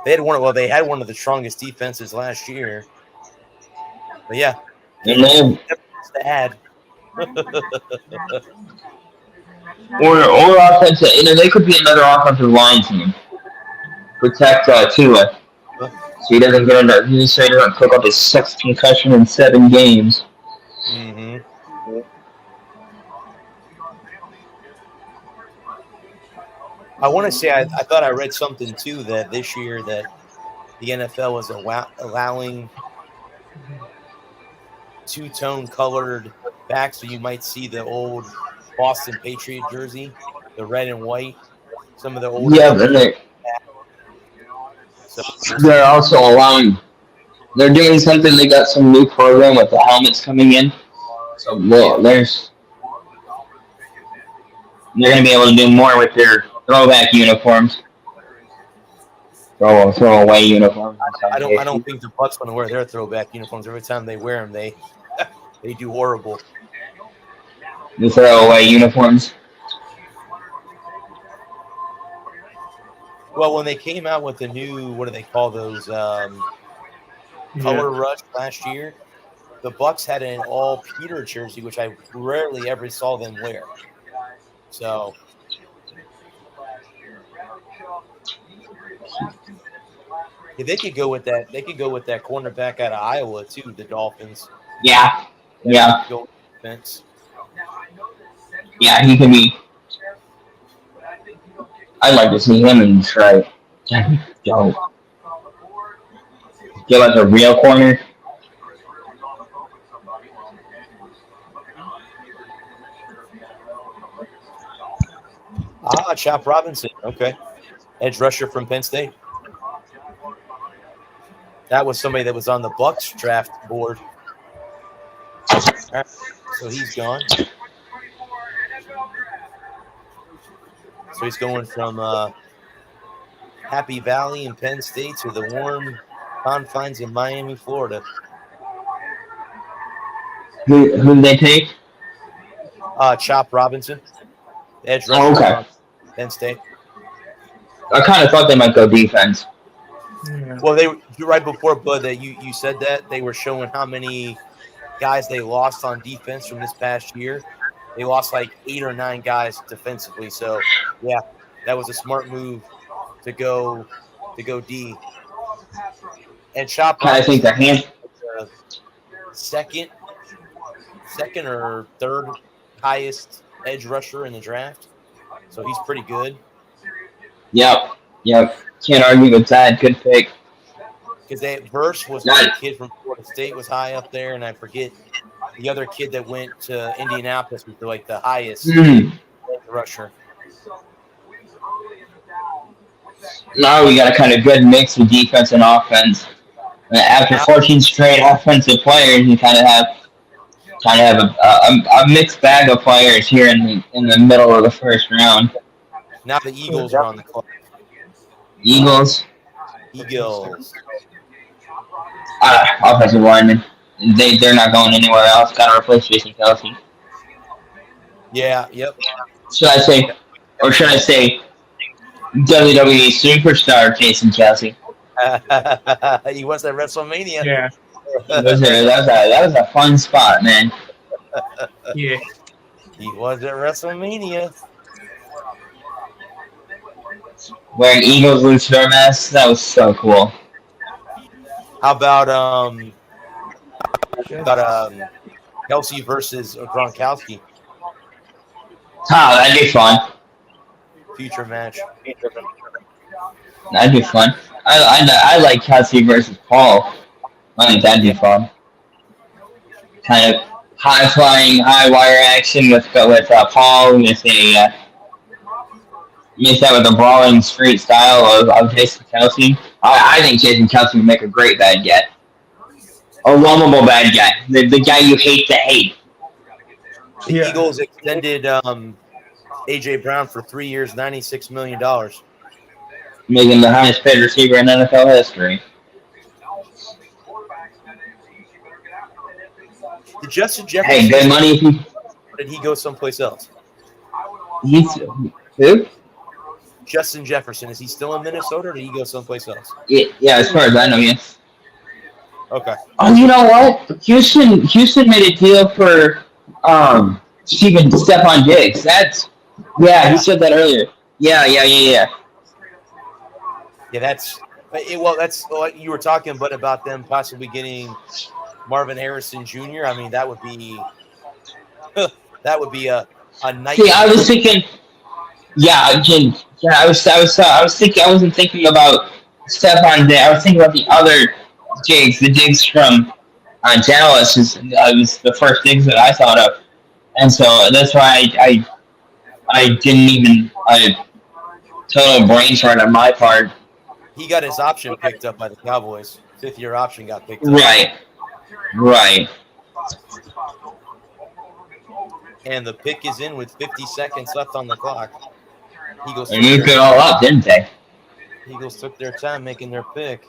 had one. Well, they had one of the strongest defenses last year. But yeah, And they add. or offensive. They could be another offensive line team. Protect Tua, so he doesn't get under. He doesn't pick up his 6th concussion in 7 games. Mm-hmm. I want to say I thought I read something too that this year that the NFL was allowing two-tone colored back, so you might see the old Boston Patriot jersey, the red and white. Some of the old they're also allowing. They're doing something. They got some new program with the helmets coming in. So they're going to be able to do more with their throwback uniforms. Throw away uniforms. I don't think the Bucs going to wear their throwback uniforms. Every time they wear them, they do horrible. The throwaway uniforms. Well, when they came out with the new, what do they call those? Color Rush last year, the Bucs had an all Peter jersey, which I rarely ever saw them wear. So yeah, they could go with that. They could go with that cornerback out of Iowa too. The Dolphins. Yeah. Go defense. Yeah, he can be. I'd like to see him in Detroit. Dope. Get like a real corner. Chop Robinson. Okay. Edge rusher from Penn State. That was somebody that was on the Bucs draft board. All right. So he's gone. So he's going from Happy Valley in Penn State to the warm confines in Miami, Florida. Who did they take? Chop Robinson. Edge rusher from Penn State. I kind of thought they might go defense. Well, they right before Bud that you said that they were showing how many guys they lost on defense from this past year. They lost like 8 or 9 guys defensively. So yeah, that was a smart move to go D. And Chop I think the hand second or third highest edge rusher in the draft. So he's pretty good. Yep. Can't argue with that. Good pick. Because Verse was the kid from Florida State was high up there, and I forget the other kid that went to Indianapolis was like the highest rusher. Now we got a kind of good mix of defense and offense. After 14 straight offensive players, you kind of have a mixed bag of players here in the middle of the first round. Now the Eagles are on the clock. Eagles. Offensive lineman. They're not going anywhere else. Got to replace Jason Kelsey. Yeah. Yep. Should I say WWE superstar Jason Kelsey? He was at WrestleMania. Yeah. That was a fun spot, man. Yeah. He was at WrestleMania. Wearing Eagles luchador masks. That was so cool. How about Shit. Kelsey versus Gronkowski Oh, that'd be fun. future match? That'd be fun. I like Kelsey versus Paul. I think that'd be Yeah. fun. Kind of high flying, high wire action with Paul with a mix that with a brawling street style of Jason Kelsey. I think Jason Kelsey would make a great bad guy. A lovable bad guy. The guy you hate to hate. The Yeah. Eagles extended AJ Brown for 3 years, $96 million. Making him the highest paid receiver in NFL history. Did Justin Hey, Jefferson? good money if you. Or did he go someplace else? He's who? Justin Jefferson, is he still in Minnesota or did he go someplace else? Yeah, as far as I know, yes. Okay. Oh, you know what? Houston made a deal for Stephon Diggs. He said that earlier. Yeah. Yeah, that's what you were talking about them possibly getting Marvin Harrison Jr. I mean, that would be a nice. See, I was thinking. I wasn't thinking about Stephon Diggs. I was thinking about the other Diggs, the Diggs from Dallas. Was the first Diggs that I thought of, and so that's why I didn't even total brain fart on my part. He got his option picked up by the Cowboys. 5th-year option got picked up. Right. And the pick is in with 50 seconds left on the clock. They moved it all up, didn't they? Eagles took their time making their pick.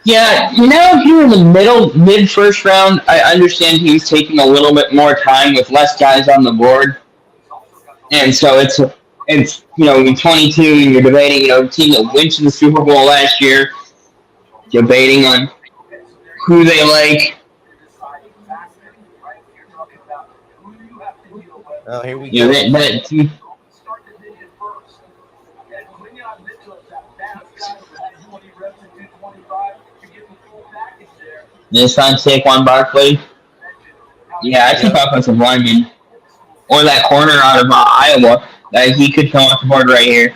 Yeah, now if you're in the mid first round, I understand he was taking a little bit more time with less guys on the board, and so it's in 22 and you're debating a team that went to the Super Bowl last year, debating on who they like. Oh, here we go. This time, Saquon Barkley. Yeah, I think offensive lineman. Or that corner out of Iowa. That he could come off the board right here.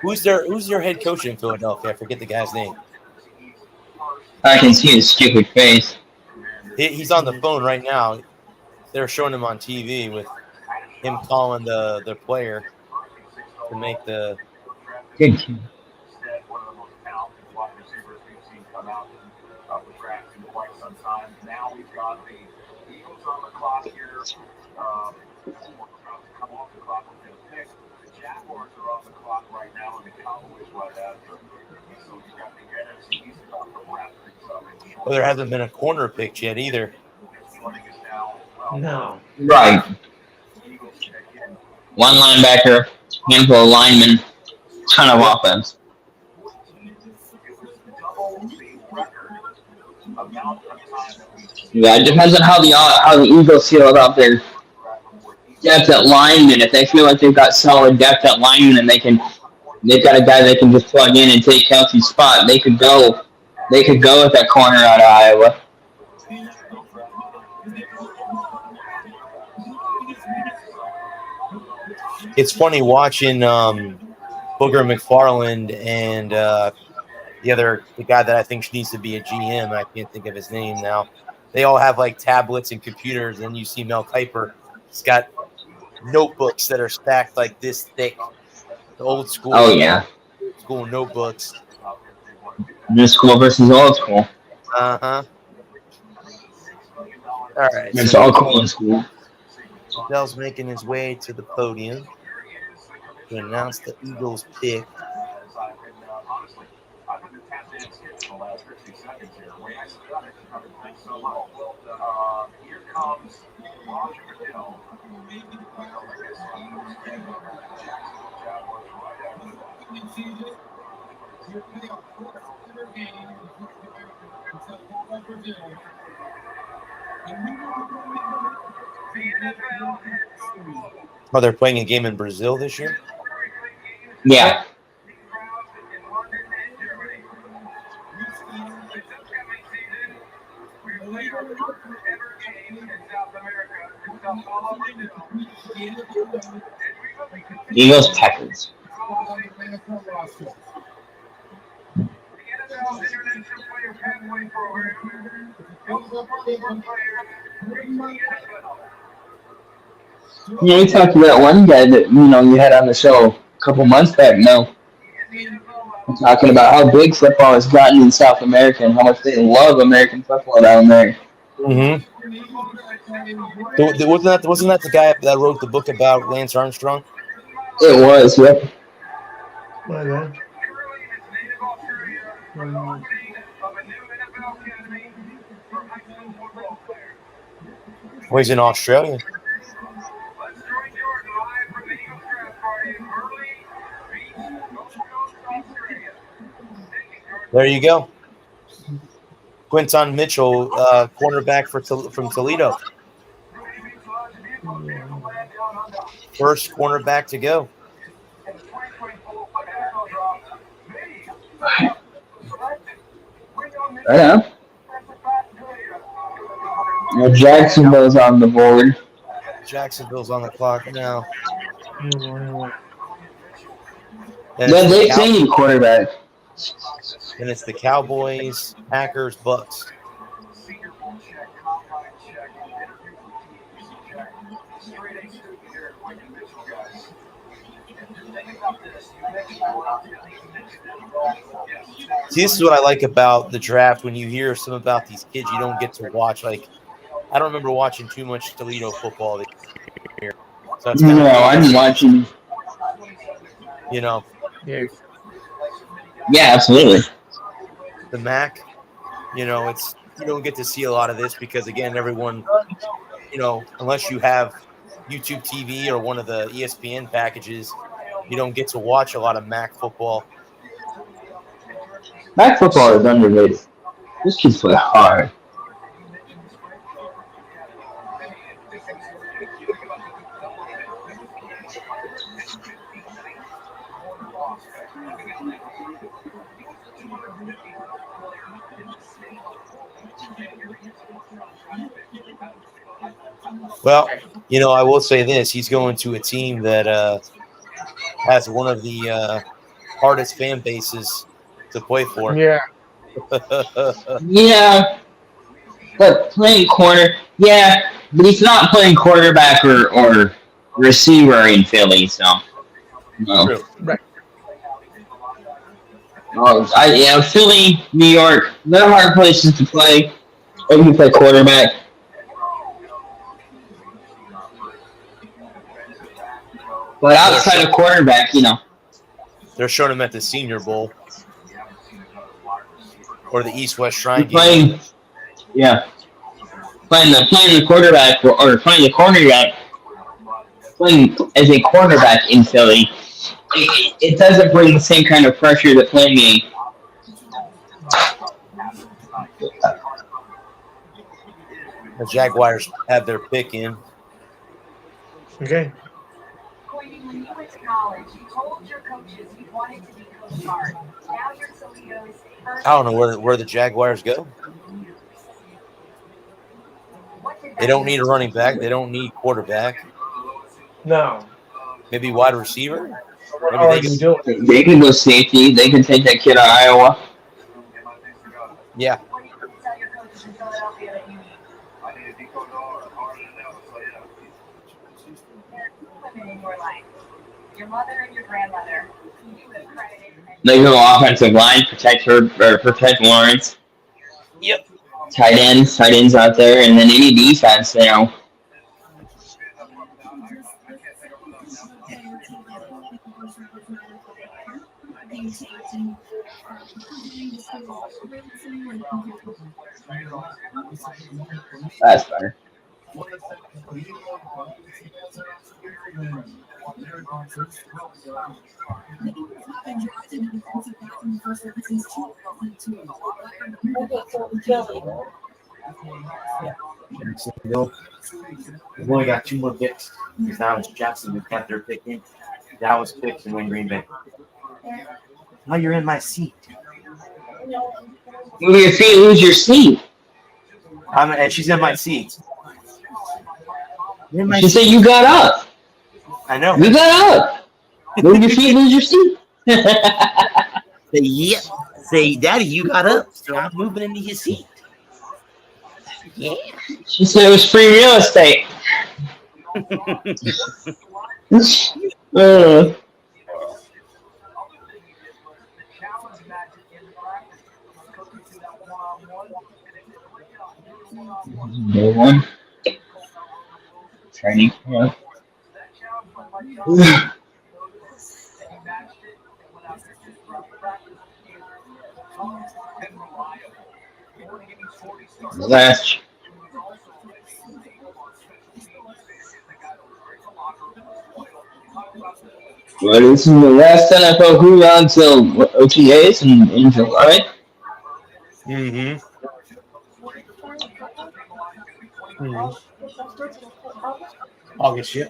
Who's their head coach in Philadelphia? I forget the guy's name. I can see his stupid face. He's on the phone right now. They're showing him on TV with him calling the player to make the. Good kid. Now we've got the Eagles on the clock here. Come off the clock with their pick. The Jaguars are on the clock right now, and the Cowboys right after. So you've got the NFC East about to wrap things up. Well, there hasn't been a corner picked yet either. No. Right. One linebacker, handful of linemen, ton of offense. Yeah, it depends on how the Eagles feel about their depth at linemen. If they feel like they've got solid depth at linemen and they've got a guy they can just plug in and take Kelsey's spot, they could go with that corner out of Iowa. It's funny watching Booger McFarland and the guy that I think needs to be a GM. I can't think of his name now. They all have like tablets and computers, and you see Mel Kiper. He's got notebooks that are stacked like this thick. The old school. Oh yeah. School notebooks. New school versus old school. Uh-huh. All right. It's all cool in school. Dell's making his way to the podium to announce the Eagles pick. Here comes Roger Goodell. Oh, they're playing a game in Brazil this year? Yeah. Eagles Packers. Yeah, we talked to that one guy that you had on the show a couple months back now, talking about how big football has gotten in South America and how much they love American football down there. Mm-hmm. Wasn't that the guy that wrote the book about Lance Armstrong? It was, yep. Okay. Well, he's in Australia. There you go. Quinton Mitchell, cornerback from Toledo. First cornerback to go. Right on. Well, Jacksonville's on the board. Jacksonville's on the clock now. Then they need a quarterback. And it's the Cowboys, Packers, Bucks. See, this is what I like about the draft. When you hear some about these kids, you don't get to watch. Like, I don't remember watching too much Toledo football this year. So it's kind of I'm watching. Yeah. Yeah, absolutely. The MAC, it's you don't get to see a lot of this because again, everyone, unless you have YouTube TV or one of the ESPN packages, you don't get to watch a lot of MAC football. MAC football is underrated. This kids play hard. Well, I will say this. He's going to a team that has one of the hardest fan bases to play for. Yeah. Yeah. But playing corner, yeah. But he's not playing quarterback or receiver in Philly, so. No. True. Right. Oh, Philly, New York, they're hard places to play. If you play quarterback. But outside of quarterback, They're showing him at the Senior Bowl or the East-West Shrine playing, game. Yeah. Playing the quarterback or playing the cornerback, playing as a cornerback in Philly, it doesn't bring the same kind of pressure that playing a. The Jaguars have their pick in. Okay. When you went to college, you told your coaches you wanted to be Coach Hart. Now you're Toledo's first. I don't know where the Jaguars go. They don't need a running back. They don't need quarterback. No. Maybe wide receiver. They can go safety. They can take that kid out of Iowa. Yeah. What do you tell your coaches in Philadelphia that you need? Women in your life, your mother and your grandmother, you have credited. They go offensive line, protect Lawrence. Yep. Tight ends out there, and then any defense, That's better. Jacksonville. We've only got 2 more picks. Because now it's Jacksonville got their pick in. Dallas picks and then Green Bay. Now you're in my seat. Move your feet, lose your seat. And she's in my seat. She said you got up. I know. You got up. Move your feet, lose your seat. Say, yeah. Say, Daddy, you got up. So I'm moving into your seat. Yeah. She said it was free real estate. Day one. Training. Yeah. Last. Well, this is the last NFL hoorah until OTAs in July. Mm-hmm. August, yeah.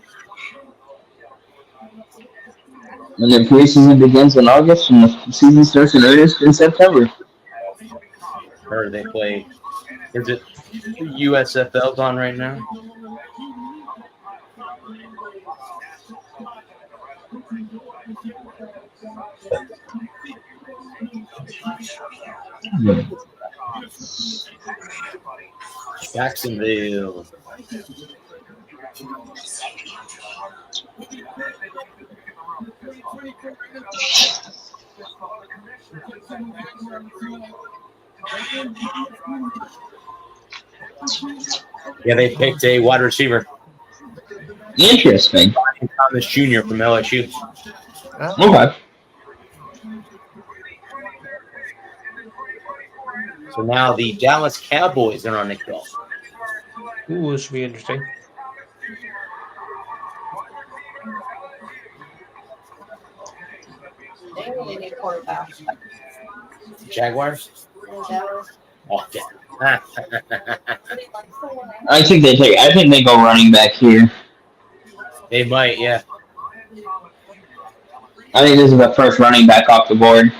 And then preseason begins in August, and the season starts in earnest in September. Or they play. Is it USFL's on right now? Jacksonville. Yeah, they picked a wide receiver. Interesting. Thomas Jr. from LSU. Okay. So now the Dallas Cowboys are on the call. Ooh, this should be interesting. They really need a quarterback. Jaguars? Oh, yeah. I think they go running back here. They might, yeah. I think this is the first running back off the board.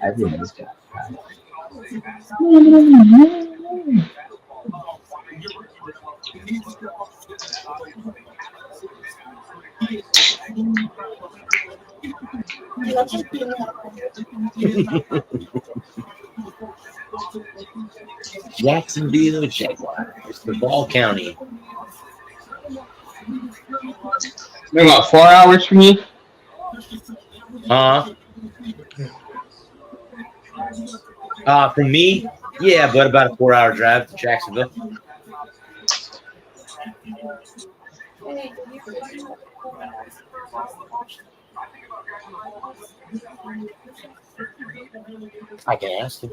I think this guy. Jacksonville Jaguars, the Ball County. They're about 4 hours from you. From me, yeah, but about a 4-hour drive to Jacksonville. I can ask him.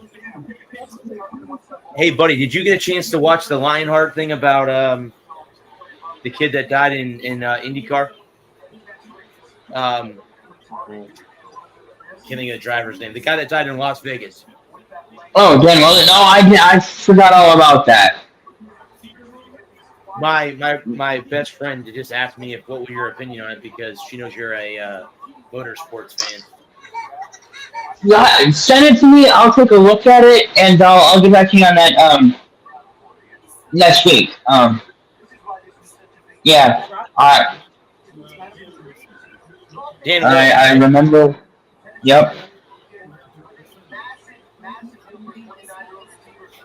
Hey, buddy, did you get a chance to watch the Lionheart thing about the kid that died in IndyCar? Can't think of the driver's name. The guy that died in Las Vegas. Oh, Dan Mullen. No, I forgot all about that. My best friend just asked me what was your opinion on it because she knows you're a motorsports fan. Yeah, send it to me. I'll take a look at it, and I'll get back to you on that next week. Yeah. All right. Dan, I remember. Yep.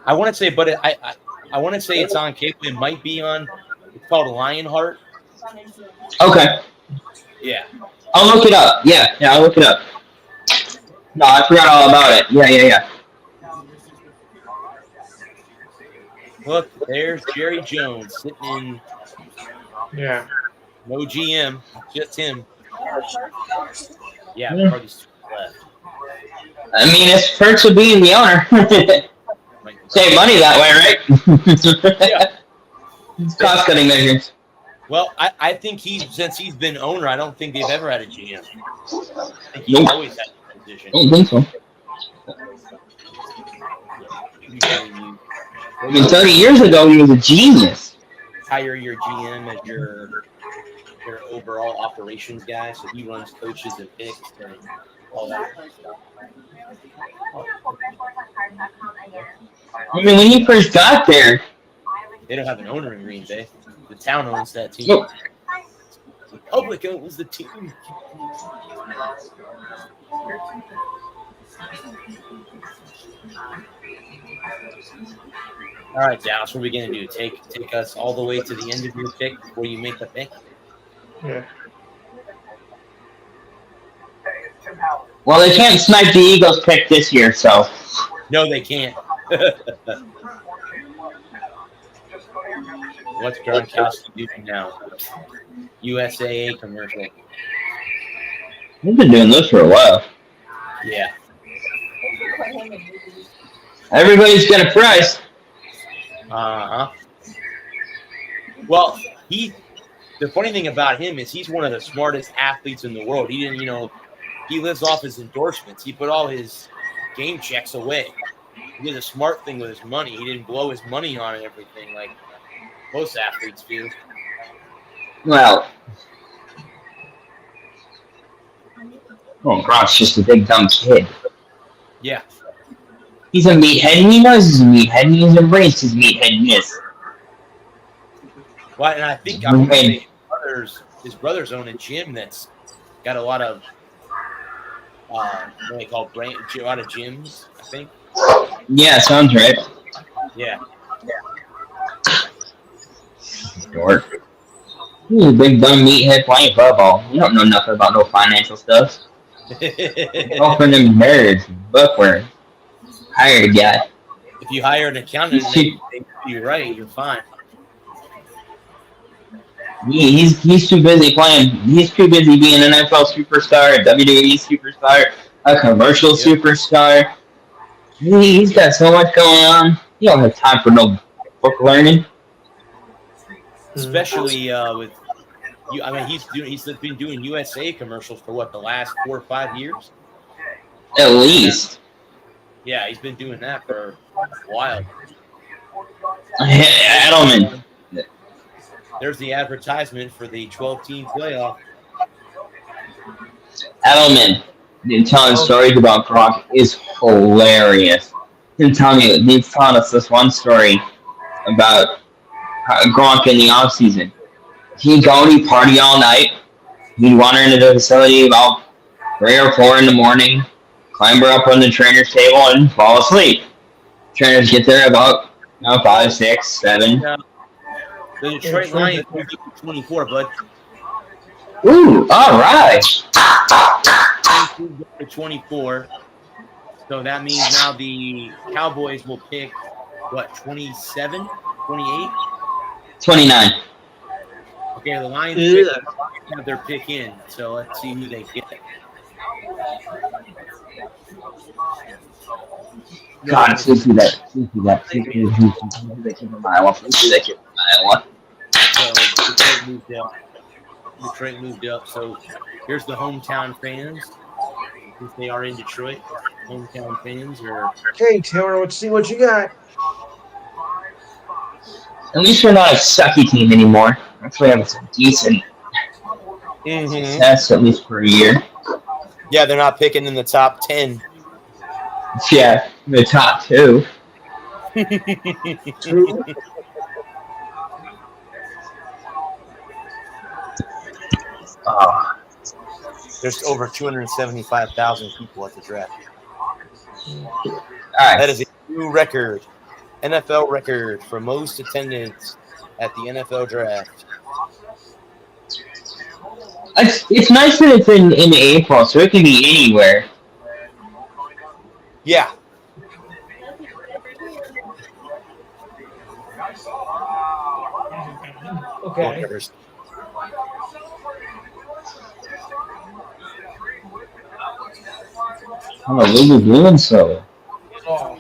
I want to say, but I want to say it's on cable. It might be on. It's called Lionheart. Okay. Yeah. I'll look it up. Yeah, I'll look it up. No, I forgot all about it. Yeah. Look, there's Jerry Jones sitting in Yeah. no GM, just him. Yeah, Yeah. Party's left. I mean, it's perks of being the owner. Save money that way, right? Yeah. It's cost cutting measures. Well, I think since he's been owner, I don't think they've ever had a GM. I think he's Nope. always had a position. I don't think so. I mean, 30 years ago, he was a genius. Hire your GM as your overall operations guy, so he runs coaches and picks and all that kind of stuff. I mean, when he first got there, They don't have an owner in Green Bay. The town owns that team. Nope. The public owns the team. All right, Dallas, what are we going to do? Take us all the way to the end of your pick before you make the pick? Yeah. well, they can't snipe the Eagles pick this year, so. No, they can't. What's Gronkowski doing now? USAA commercial. We've been doing this for a while. Yeah. Everybody's got a price. Uh-huh. Well, the funny thing about him is he's one of the smartest athletes in the world. He didn't, he lives off his endorsements. He put all his game checks away. He did a smart thing with his money. He didn't blow his money on everything like most athletes do. Well. Oh, Gronk's just a big dumb kid. Yeah. He's a meathead, and he knows he's a meathead, and he's embraced his meatheadness. Well, and I think his brothers own a gym that's got a lot of what they call a lot of gyms, I think. Yeah, sounds right. Yeah. Dork. He's a big dumb meathead playing football. You don't know nothing about no financial stuff. All for them nerds, bookworm. Hire a guy. If you hire an accountant and they do you right, you're fine. He's too busy playing. He's too busy being an NFL superstar, a WWE superstar, a commercial superstar. He's got so much going on. He don't have time for no book learning. Especially with you. I mean, he's been doing USA commercials for what, the last 4 or 5 years? At least. Yeah, he's been doing that for a while. Edelman. There's the advertisement for the 12-team playoff. Edelman, telling stories about Gronk is hilarious. He's telling us this one story about Gronk in the offseason. He'd go and he'd party all night. He'd wander into the facility about 3 or 4 in the morning, climber up on the trainer's table, and fall asleep. Trainers get there about 5, 6, 7. The Detroit Lions moved up to 24, bud. Ooh, all right. Moved up to 24. So that means now the Cowboys will pick, what, 27, 28? 29. Okay, the Lions have their pick in, so let's see who they get. God, please do that. Please do that. Please do that kid from Iowa. Please do that kid from Iowa. So Detroit moved up. So here's the hometown fans. If they are in Detroit, hometown fans are. Okay, Taylor, let's see what you got. At least we're not a sucky team anymore. Actually, have some decent success, at least for a year. Yeah, they're not picking in the top 10. Yeah, the top 2. There's over 275,000 people at the draft. All right. That is a new record, NFL record for most attendance at the NFL draft. It's nice that it's in April, so it can be anywhere. Yeah. Okay. Walkers. Oh, what are you doing so? Oh.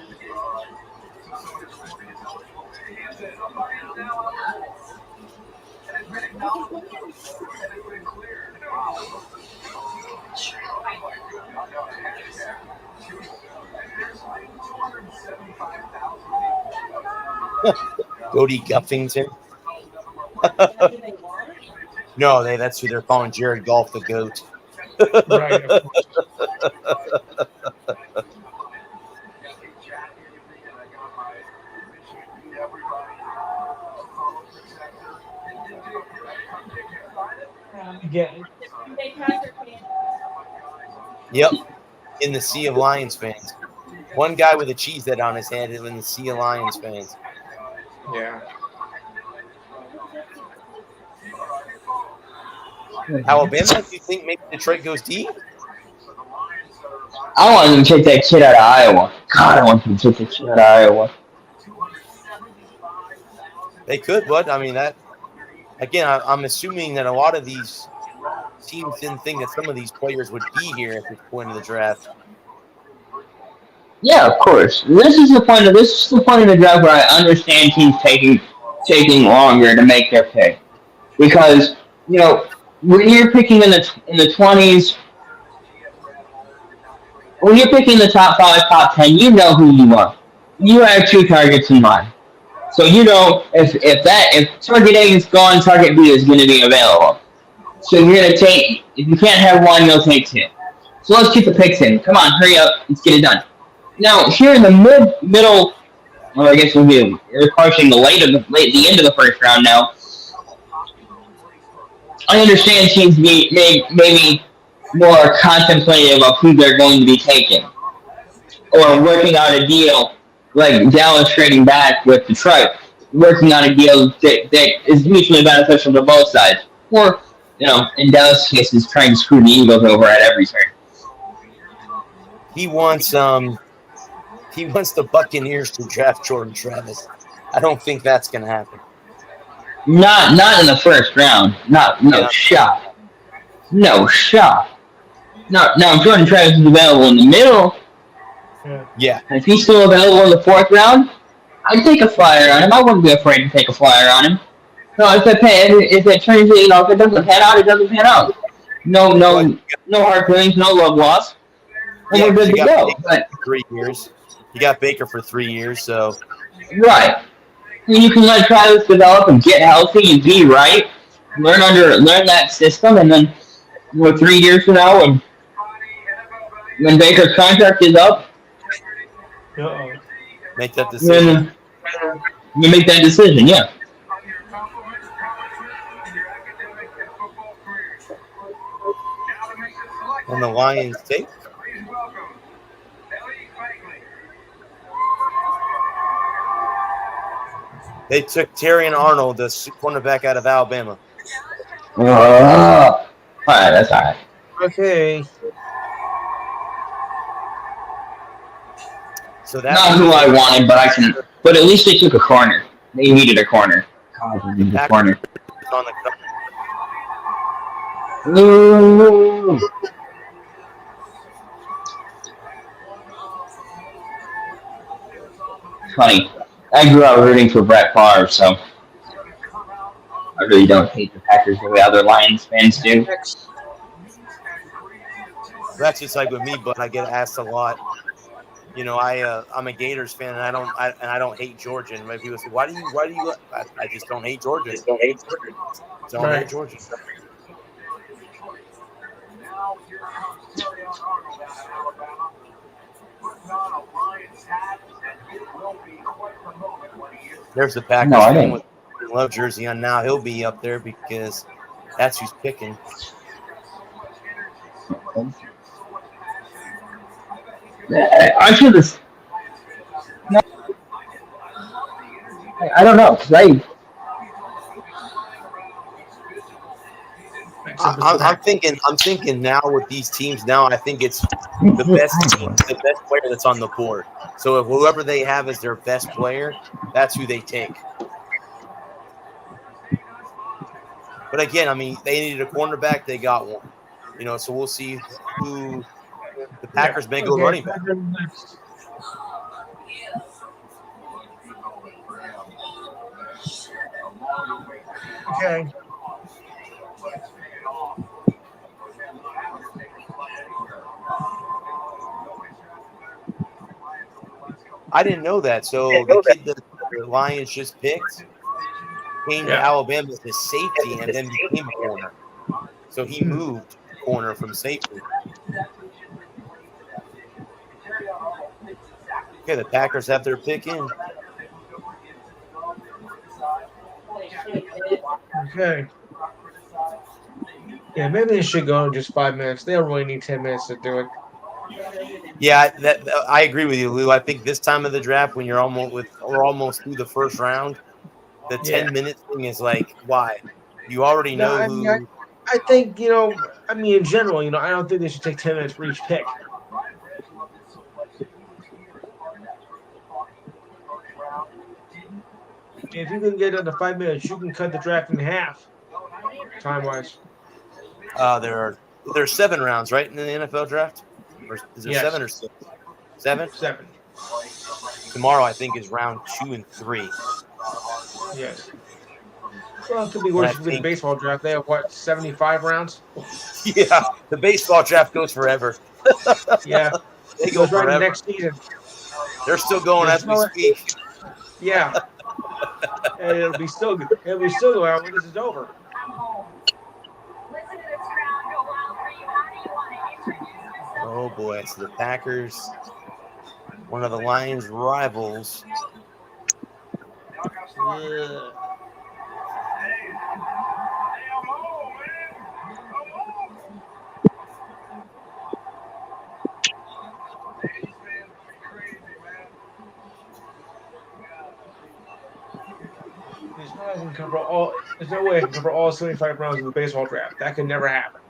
Cody Guffington. No, that's who they're calling Jared Goff the GOAT. Right. Of course. Again. Yep, in the sea of Lions fans. One guy with a cheese head on his head is in the sea of Lions fans. Yeah. Alabama, do you think maybe Detroit goes deep? I want them to take that kid out of Iowa. God, I want them to take that kid out of Iowa. They could, but I mean that. Again, I'm assuming that a lot of these teams didn't think that some of these players would be here at this point of the draft. Yeah, of course. This is the point of the draft where I understand teams taking longer to make their pick, because when you're picking in the 20s, when you're picking the top 5, top 10, you know who you want. You have 2 targets in mind, so if target A is gone, target B is going to be available. So you're going to take, if you can't have one, you'll take 2. So let's keep the picks in. Come on, hurry up, let's get it done. Now, here in the middle, well, I guess we're approaching the end of the first round now. I understand teams maybe more contemplative of who they're going to be taking, or working out a deal like Dallas trading back with Detroit, working on a deal that is mutually beneficial to both sides, or in Dallas' case, is trying to screw the Eagles over at every turn. He wants the Buccaneers to draft Jordan Travis. I don't think that's going to happen. Not in the first round. No shot. No shot. Now Jordan Travis is available in the middle. Yeah. And if he's still available in the 4th round, I'd take a flyer on him. I wouldn't be afraid to take a flyer on him. No, if it turns, if it doesn't pan out, it doesn't pan out. No hard feelings, no love lost. And we're good to go. But 3 years. You got Baker for 3 years, so right. And you can let Travis develop and get healthy and be right. Learn that system, and then 3 years from now, when Baker's contract is up, make that decision. You make that decision, yeah. And the Lions take. They took Terrion Arnold, the cornerback out of Alabama. All right, that's all right. Okay. So that's not who I wanted, but at least they took a corner. They needed a corner. God, they needed a corner. Ooh. Funny. I grew up rooting for Brett Favre, so I really don't hate the Packers the way other Lions fans do. That's just like with me, but I get asked a lot. I'm a Gators fan, and I don't hate Georgia. And people say, "Why do you?" I just don't hate Georgia. Don't hate Georgia. There's the Packers fan with the love jersey on now. He'll be up there because that's who's picking. I should have. No, I don't know. I'm thinking now with these teams now. I think it's the best team, the best player that's on the board. So if whoever they have as their best player, that's who they take. But again, I mean, they needed a cornerback. They got one. So we'll see who the Packers may go running back. Next. Okay. I didn't know that. So the kid that the Lions just picked came to Alabama as a safety and then became a corner. So he moved corner from safety. Okay, the Packers have their pick in. Okay. Yeah, maybe they should go in just 5 minutes. They don't really need 10 minutes to do it. Yeah, I agree with you, Lou. I think this time of the draft, when we're almost through the first round, the 10-minute thing is like, why? You already know who. I think, in general, I don't think they should take 10 minutes for each pick. If you can get under 5 minutes, you can cut the draft in half, time-wise. There's 7 rounds, right, in the NFL draft? Or is there 7 or 6? 7? 7. Tomorrow, I think, is round 2 and 3. Yes. Well, it could be worse with the baseball draft. They have, 75 rounds? Yeah, the baseball draft goes forever. Yeah. They go right forever. Next season. They're still going as we speak. Yeah. And it'll be still going on when this is over. Oh boy, so the Packers, one of the Lions' rivals. Yeah. There's no way I can cover all 75 rounds of the baseball draft. That could never happen.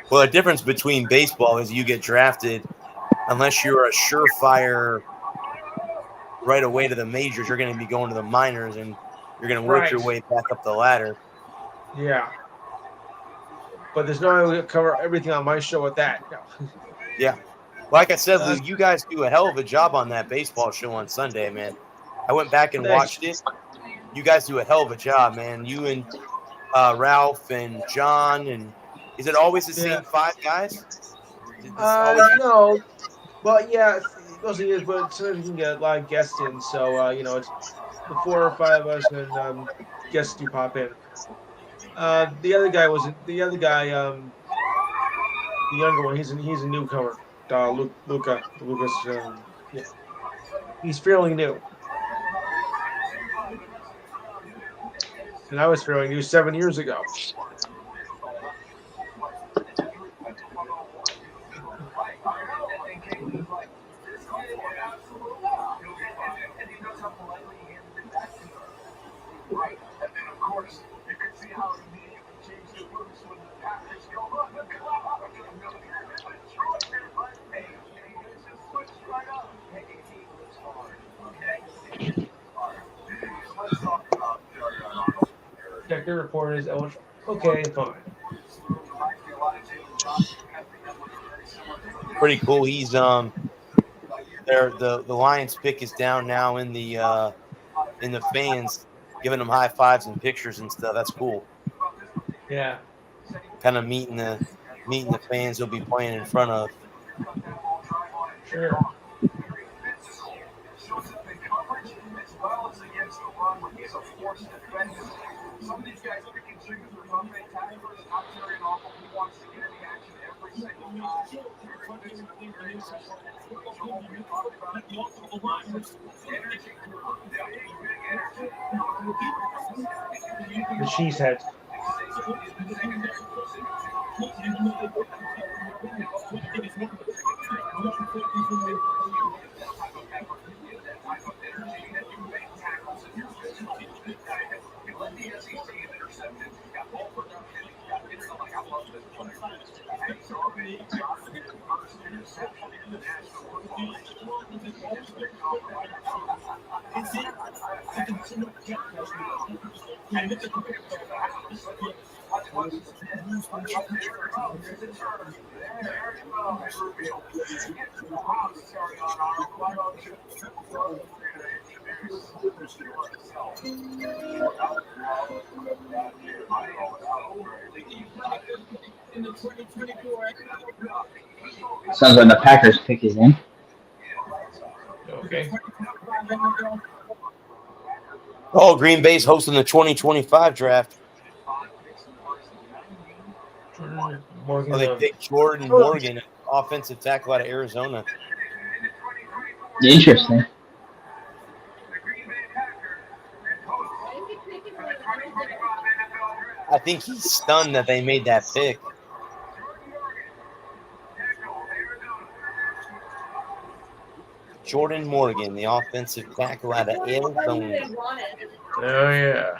Well, the difference between baseball is you get drafted, unless you're a surefire right away to the majors, you're going to be going to the minors, and you're going to work your way back up the ladder. Yeah. But there's no way to cover everything on my show with that. No. Yeah. Like I said, Lou, you guys do a hell of a job on that baseball show on Sunday, man. I went back and watched it. You guys do a hell of a job, man. You and Ralph and John, and is it always the same 5 guys? No. Well, yeah, mostly is, but sometimes we can get a lot of guests in. So, it's the 4 or 5 of us, and guests do pop in. The other guy, the younger one, he's a newcomer. Lucas, yeah. He's fairly new. And I was fairly new 7 years ago. Right, and of course, you can see how it immediately changed the moves when the Packers go on the clock. Hey, it's just switched right up. Hey, he looks hard. Okay? Let's talk about Detective report is eligible. Okay, fine. Pretty cool. He's the Lions pick is down now in the fans, giving them high fives and pictures and stuff. That's cool. Yeah. Kind of meeting the fans he'll be playing in front of. Sure. Some of these guys picking singers are fantastic. Not very awful. He wants to get in the action every single time. The cheese heads. In the 2024 Sounds like the Packers pick is in. Okay. Oh, Green Bay's hosting the 2025 draft. Morgan, Oh, they picked Jordan Morgan, offensive tackle out of Arizona. Interesting. I think he's stunned that they made that pick. Jordan Morgan, the offensive tackle out of Arizona. Oh yeah.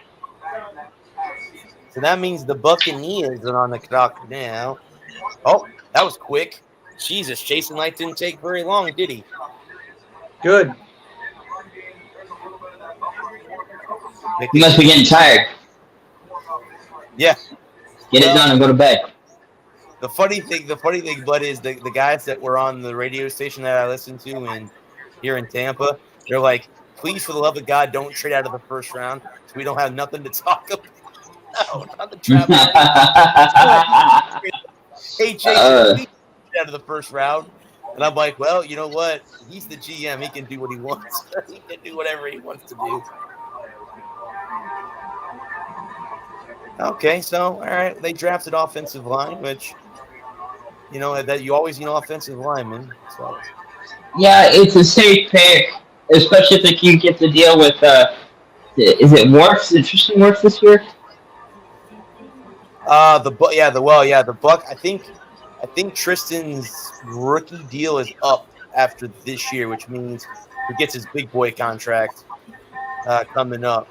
So that means the Buccaneers are on the clock now. Oh, that was quick. Jesus, Jason Light didn't take very long, did he? Good. You must be getting tired. Yeah. Get it done and go to bed. The funny thing, Bud, is the guys that were on the radio station that I listened to here in Tampa, they're like, please, for the love of God, don't trade out of the first round so we don't have nothing to talk about. No, not the travel. Hey, Jason, please trade out of the first round. And I'm like, well, you know what? He's the GM. He can do what he wants. He can do whatever he wants to do. Okay, so, all right. They drafted offensive line, which, that you always need offensive linemen. So. Yeah, it's a safe pick, especially if you get to deal with, is it Worfs? Is Tristan Wirfs this year? The Buck. I think Tristan's rookie deal is up after this year, which means he gets his big boy contract coming up.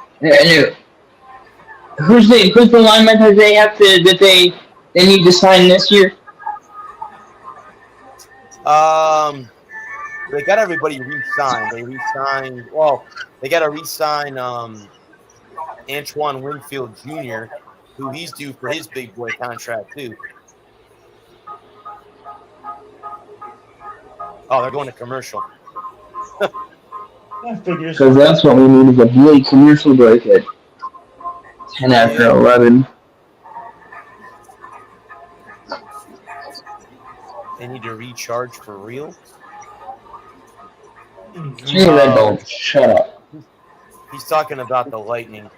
Who's the lineman that they need to sign this year? They got everybody re-signed. They got to re-sign Antoine Winfield Jr., who he's due for his big boy contract too. Oh, they're going to commercial. Because that's what we need is a big commercial break at 10 after 11. They need to recharge for real. Shut up. He's talking about the Lightning.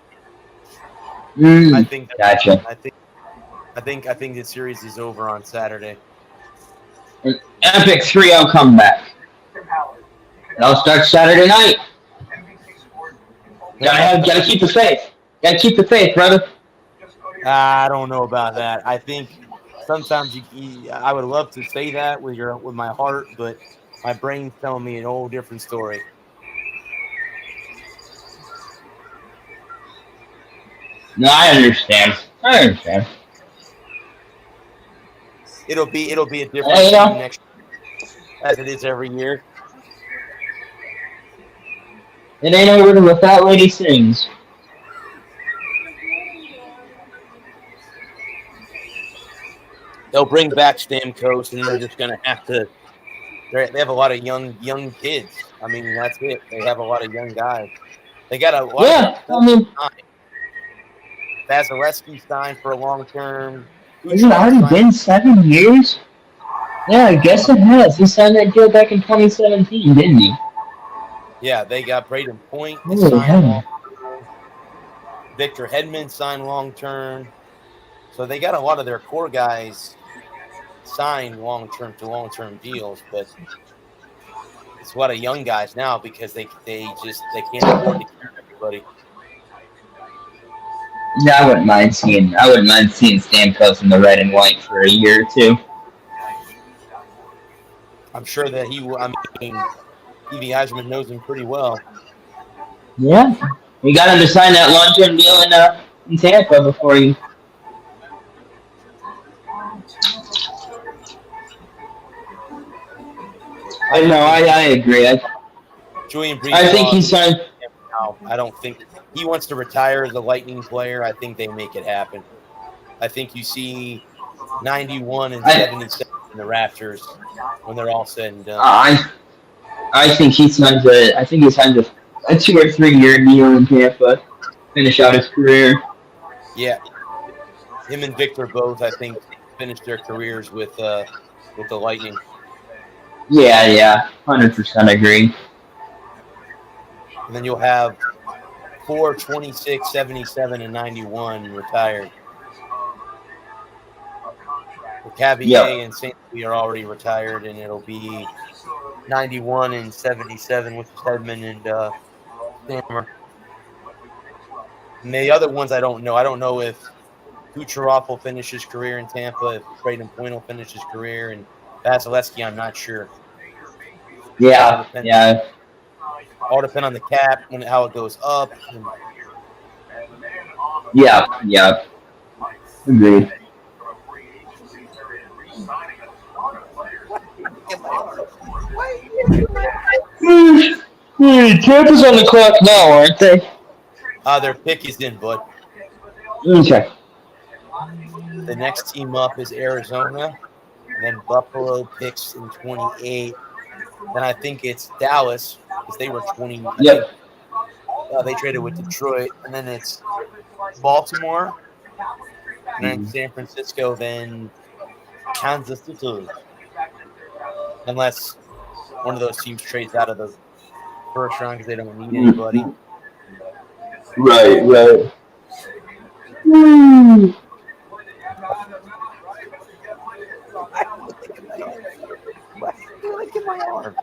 I think. Gotcha. I think the series is over on Saturday. An epic 3-0 comeback. It'll start Saturday night. Gotta keep the faith. Gotta keep the faith, brother. I don't know about that. I think sometimes I would love to say that with my heart, but my brain's telling me a whole different story. No, I understand. It'll be a different team next year, as it is every year. It ain't over till the fat lady sings. They'll bring back Stamkos, and they're just going to have to. They have a lot of young kids. I mean, that's it. They have a lot of young guys. They got a lot. Yeah, Vasilevsky signed for a long term. Has it already been 7 years? Yeah, I guess it has. He signed that deal back in 2017, didn't he? Yeah, they got Braden Point. Victor Hedman signed long term. So they got a lot of their core guys signed long term deals, but it's a lot of young guys now because they can't afford to carry everybody. Yeah, I wouldn't mind seeing Stamkos in the red and white for a year or two. I'm sure that he will. I mean, Evie Heisman knows him pretty well. Yeah, you got him to sign that long-term deal in Tampa before you. I agree. Julian Brees. I think he signed. how. I don't think he wants to retire as a Lightning player. I think they make it happen. I think you see 91 and 77 in the Raptors when they're all said and done. I think he signs I think he signs a 2 or 3 year deal in Tampa. Finish out his career. Yeah, him and Victor both, I think, finished their careers with the Lightning. Yeah, 100% agree. And then you'll have 4, 26, 77, and 91 retired. Cavalier Yep. and St. Louis are already retired, and it'll be 91 and 77, which is Hedman and Stammer. And the other ones I don't know. I don't know if Kucherov will finish his career in Tampa, if Braden Point will finish his career, and Vasilevsky, I'm not sure. Yeah. All depend on the cap, how it goes up. Yeah. Agreed. Tampa's on the clock now, aren't they? Their pick is in, bud. Okay. The next team up is Arizona. And then Buffalo picks in 28. Then I think it's Dallas because they were 20. Yep. They traded with Detroit. And then it's Baltimore. And then San Francisco. Then Kansas City. Unless one of those teams trades out of the first round because they don't need anybody. Right. Look at my arm.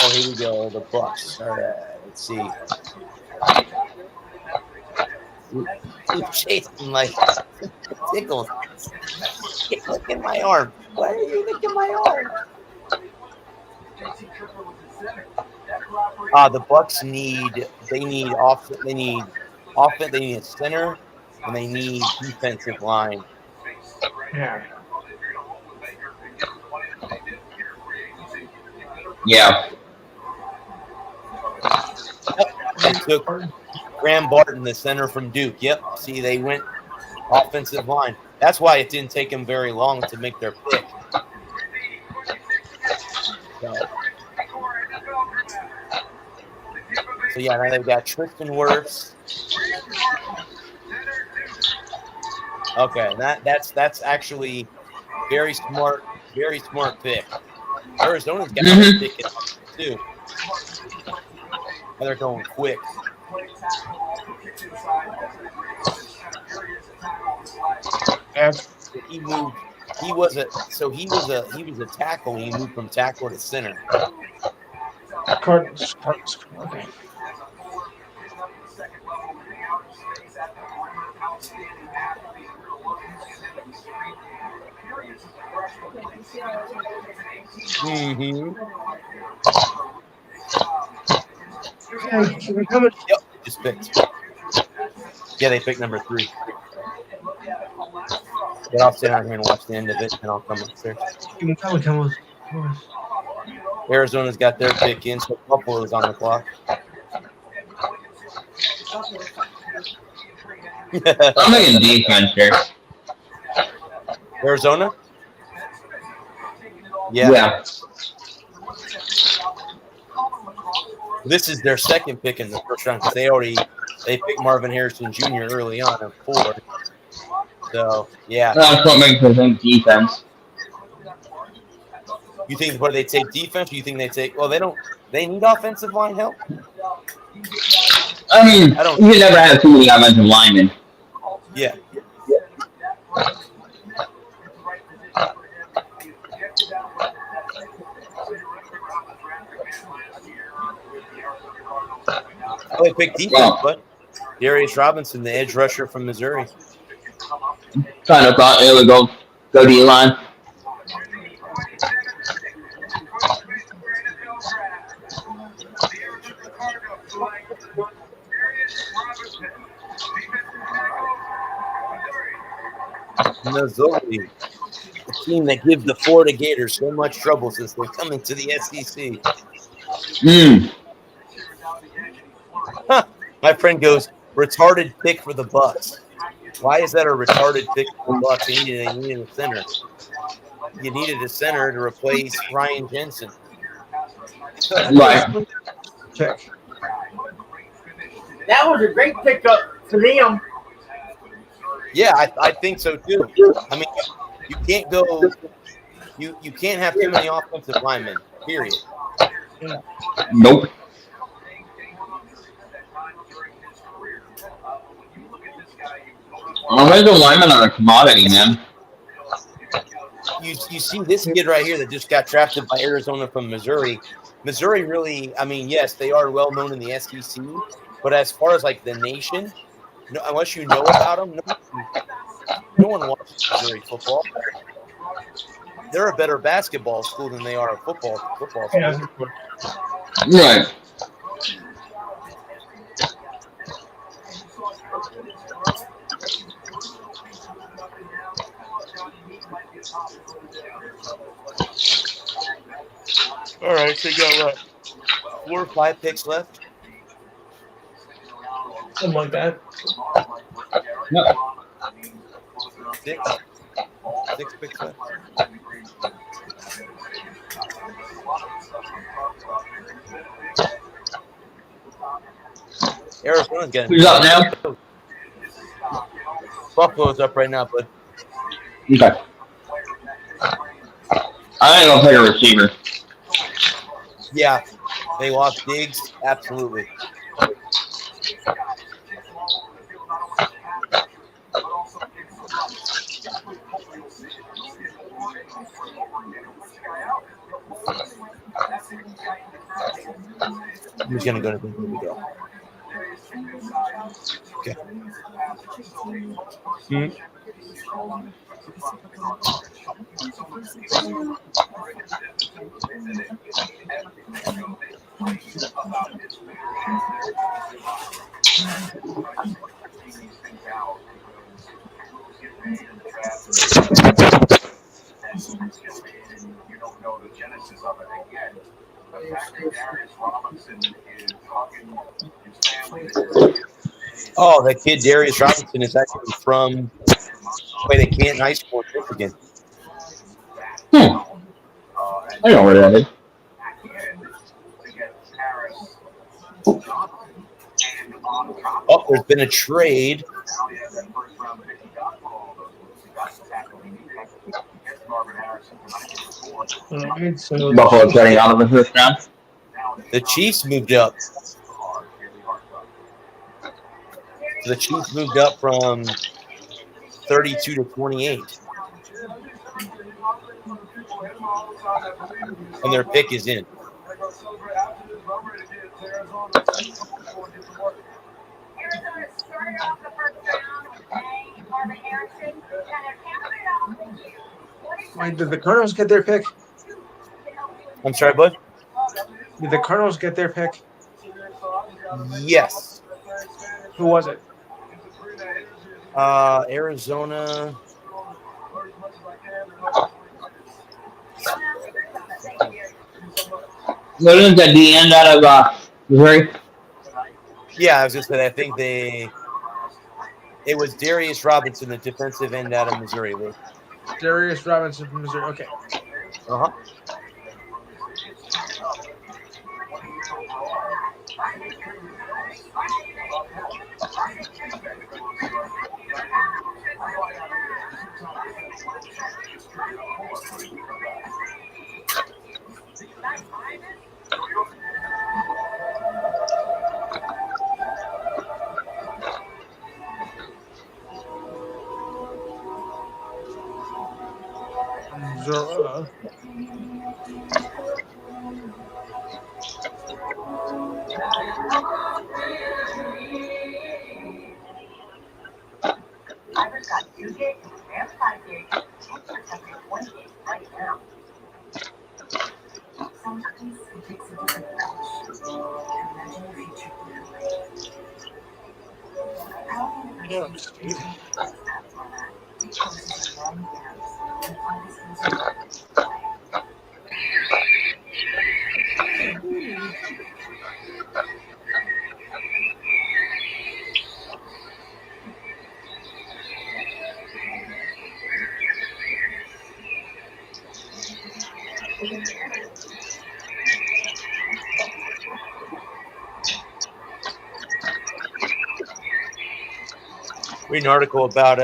Oh, here we go. The Bucks. All right. Let's see. Keep chasing like tickles. Look at my arm. Why are you looking at my arm? The Bucks need offense. They need a center, and they need defensive line. Yeah. They took Graham Barton, the center from Duke. Yep. See, they went offensive line. That's why it didn't take them very long to make their pick. So yeah, now they've got Tristan Wirfs. Okay, that's actually very smart pick. Arizona's got a pick too. They're going quick. He moved. He was a tackle. He moved from tackle to center. Cardinals. Okay. Mm-hmm. Yep, just picked. Yeah, they picked number 3. But I'll sit down here and watch the end of it, and I'll come upstairs. Arizona's got their pick in, so Buffalo's on the clock. I'm making defense here. Arizona? Yeah. This is their second pick in the first round because they picked Marvin Harrison Jr. early on at 4. So yeah. That's what makes me think defense. You think they take defense? Or you think they take? Well, they need offensive line help. I mean, you can never have too many offensive linemen. Yeah. Oh, they picked defense, but Darius Robinson, the edge rusher from Missouri. Kind of thought it would go D-line. Missouri, a team that gives the Florida Gators so much trouble since they've come into the SEC. My friend goes, retarded pick for the Bucks. Why is that a retarded pick for the Bucks? They needed a center. You needed a center to replace Ryan Jensen. Right. Pick. That was a great pickup for them. Yeah, I think so too. I mean, you can't go. You can't have too many offensive linemen. Period. Nope. Offensive linemen are a commodity, man. You see this kid right here that just got drafted by Arizona from Missouri. Missouri really, I mean, yes, they are well known in the SEC, but as far as like the nation, no, unless you know about them, no one watches Missouri football. They're a better basketball school than they are a football school. Right. All right, so you got what? 4 or 5 picks left. Something like that. Yep. 6 picks left. Arizona's getting. Who's up now? Buffalo's up right now, but Okay. I ain't gonna pick a receiver. yeah, they lost Diggs. Absolutely. I'm just gonna go to the go. Okay. You don't know the genesis of it again. The fact that Darius Robinson is hugging his family. Oh, that kid Darius Robinson is actually from Wait, at Canton High School in Michigan. I know where that is. Oh, there's been a trade. So Buffalo's getting out of the first round. The Chiefs moved up. The Chiefs moved up from 32 to 28. And their pick is in. Arizona started off the first round with May, Marvin Harrison, and they're capping it off with you. Wait, did the Cardinals get their pick? I'm sorry, bud? Did the Cardinals get their pick? Yes. Who was it? Arizona. Wasn't that the end out of Missouri? Yeah, I was just saying, I think it was Darius Robinson, the defensive end out of Missouri. Luke. Darius Robinson from Missouri. Okay. Uh-huh. Zora. I've got 2 gigs and 5 gigs. I'm protecting 20 gigs right now. Sometimes it takes a different approach. Imagine the future clearly. Yeah, Steve. Read an article about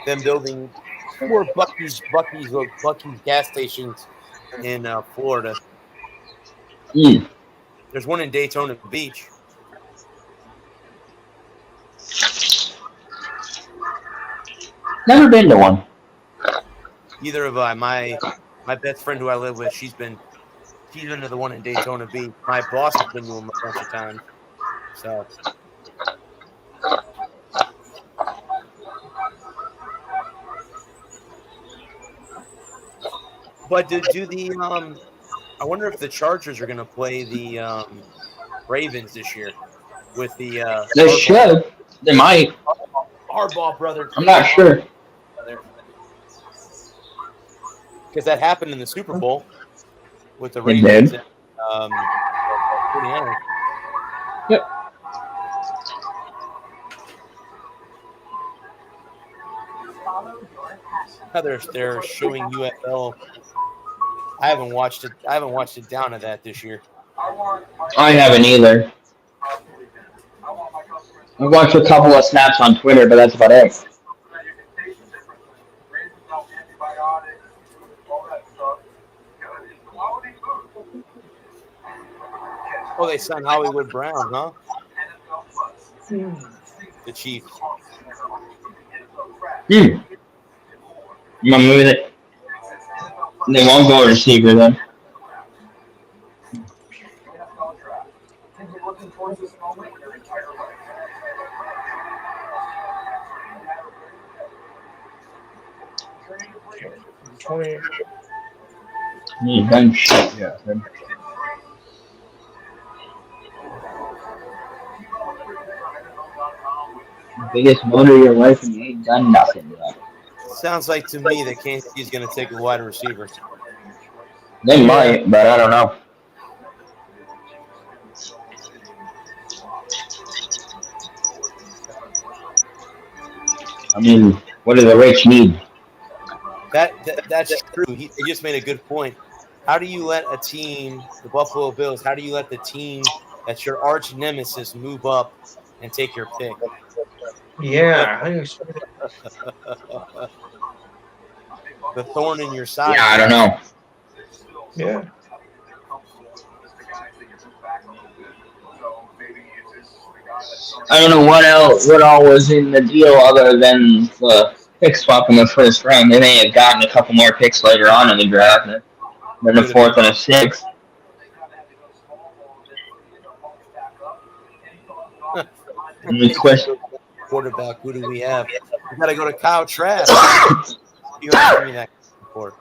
them building more Buc-ee's gas stations in Florida. Mm. There's one in Daytona Beach. Never been to one. Either have I. My best friend who I live with, she's been to the one in Daytona Beach. My boss has been to them a bunch of times. So. But do the I wonder if the Chargers are going to play the Ravens this year with the They should. They might. Harbaugh brothers. I'm not sure. Because that happened in the Super Bowl with the It Ravens did. and 49ers. Yep. Now they're showing UFL. I haven't watched it. I haven't watched it down to that this year. I haven't either. I watched a couple of snaps on Twitter, but that's about it. Oh, they signed Hollywood Brown, huh? The Chiefs. I'm gonna move it. They won't go receiver then. Bench. Yeah. Biggest motor of your life and you ain't done nothing yet. Sounds like to me that Kansas City is going to take a wide receiver. They might, but I don't know. I mean, what do the rich need? That's true. He just made a good point. How do you let a team, the Buffalo Bills, how do you let the team that's your arch nemesis move up and take your pick? Yeah. The thorn in your side. Yeah, I don't know. Yeah. I don't know what all was in the deal other than the pick swap in the first round. They may have gotten a couple more picks later on in the draft than the fourth and a sixth. And the question, Quarterback, who do we have? We got to go to Kyle Trask. You asked me that before.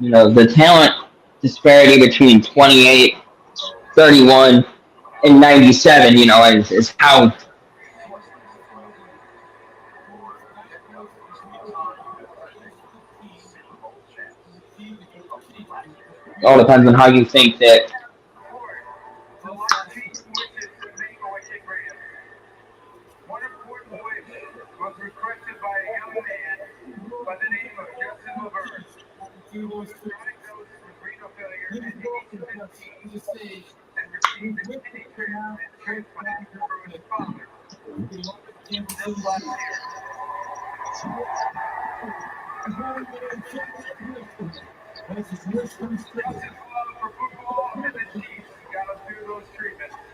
you know, the talent disparity between 28, 31, and 97, you know, is how all depends on how you think that.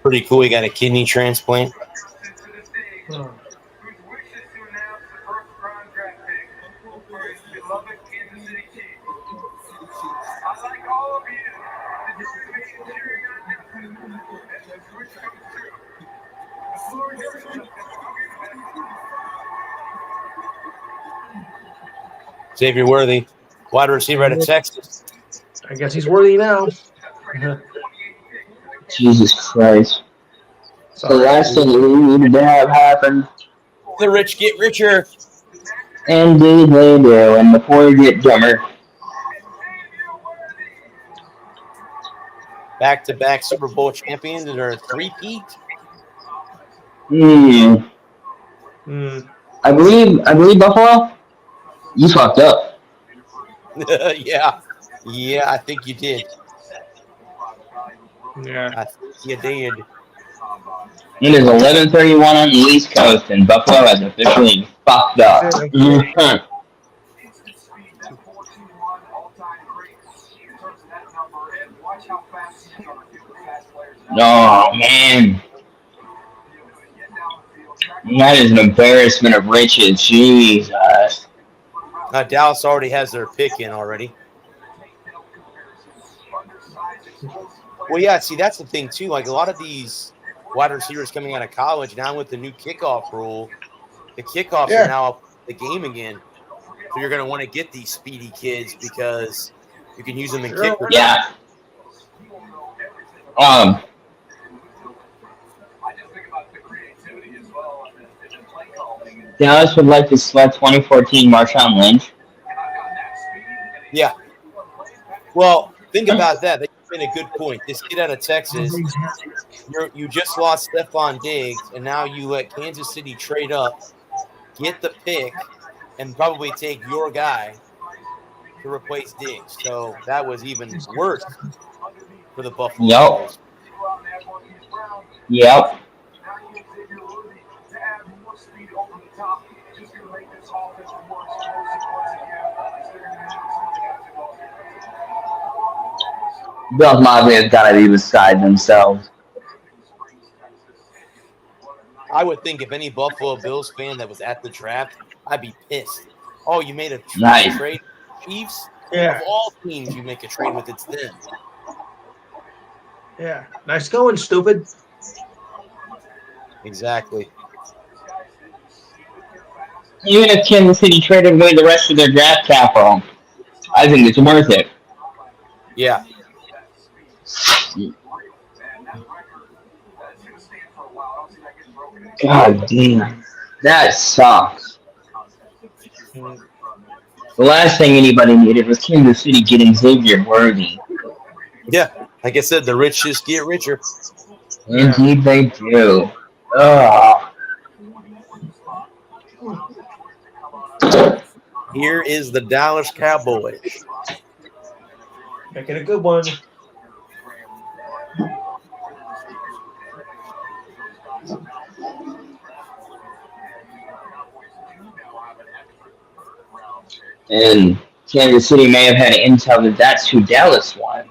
Pretty cool. He got a kidney transplant. Xavier Worthy, wide receiver out of Texas. I guess he's worthy now. Jesus Christ. The last thing we needed to have happen The rich get richer. Indeed they do, and the poor get dumber. Back-to-back Super Bowl champions and are a three-peat. I believe Buffalo. You fucked up. Yeah, I think you did. Yeah. I think you did. It is 11:31 on the East Coast, and Buffalo has officially fucked up. Mhm. Oh man, that is an embarrassment of riches. Jesus. Dallas already has their pick in already. Well, yeah. See, that's the thing too. Like a lot of these wide receivers coming out of college now with the new kickoff rule, the kickoffs are now up the game again. So you're going to want to get these speedy kids because you can use them in kick return. Yeah. Dallas would like to select 2014 Marshawn Lynch. Yeah. Well, think about that. They made a good point. This kid out of Texas, you just lost Stephon Diggs, and now you let Kansas City trade up, get the pick, and probably take your guy to replace Diggs. So that was even worse for the Buffalo Bills. Yep. Bills Mafia has got to be beside themselves. I would think if any Buffalo Bills fan that was at the draft, I'd be pissed. Oh, you made a trade with Chiefs? Yeah. Of all teams you make a trade with, it's them. Yeah. Nice going, stupid. Exactly. Even if Kansas City traded away the rest of their draft capital, I think it's worth it. Yeah. God damn. That sucks. The last thing anybody needed was Kansas City getting Xavier Worthy. Yeah. Like I said, the rich just get richer. Indeed they do. Ugh. Here is the Dallas Cowboys. Making a good one. And Kansas City may have had intel that that's who Dallas won.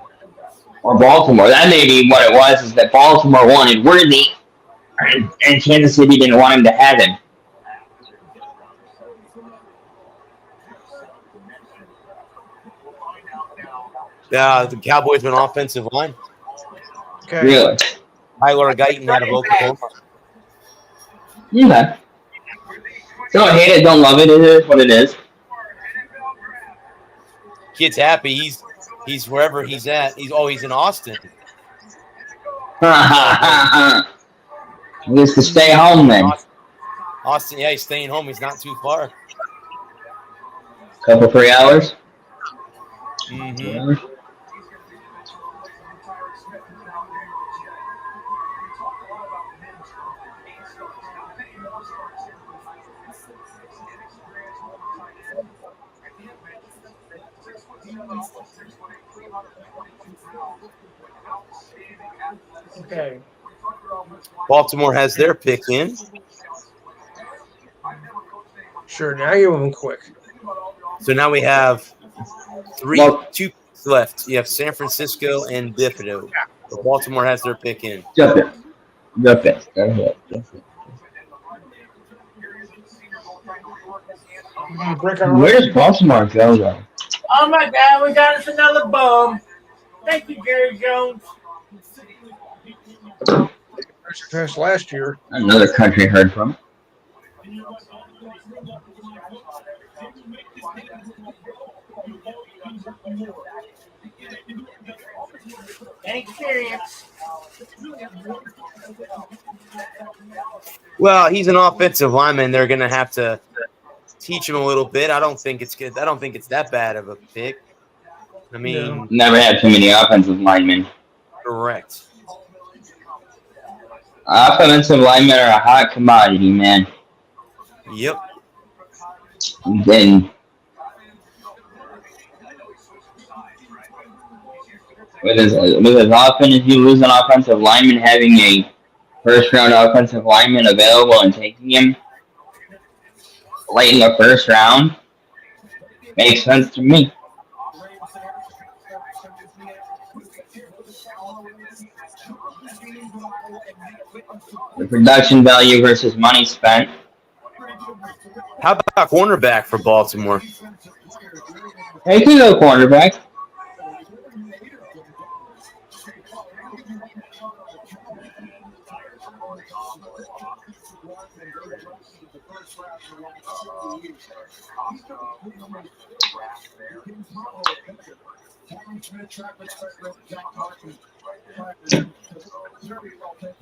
Or Baltimore. That may be what it was, is that Baltimore wanted Worthy, and Kansas City didn't want him to have him. Yeah, the Cowboys went offensive line. Okay. Really? Tyler Guyton out of Oklahoma. Okay. Don't hate it, don't love it. It is what it is. Kid's happy. He's wherever he's at. He's in Austin. He needs to stay home then. Austin, yeah, he's staying home. He's not too far. Couple 3 hours. Mm-hmm. Yeah. Okay. Baltimore has their pick in. Sure. Now you're moving quick. So now we have two picks left. You have San Francisco and Buffalo. So Baltimore has their pick in. Jump it. Where does Baltimore go, though? Oh my God, we got us another bum. Thank you, Gary Jones. Success last year. Another country heard from. And experience. Well, he's an offensive lineman. They're going to have to teach him a little bit. I don't think it's good. I don't think it's that bad of a pick. I mean, Never had too many offensive linemen. correct. Offensive linemen are a hot commodity, man. Yep. Then with as often as you lose an offensive lineman, having a first round offensive lineman available and taking him late in the first round makes sense to me. The production value versus money spent. How about cornerback for Baltimore? They can go cornerback.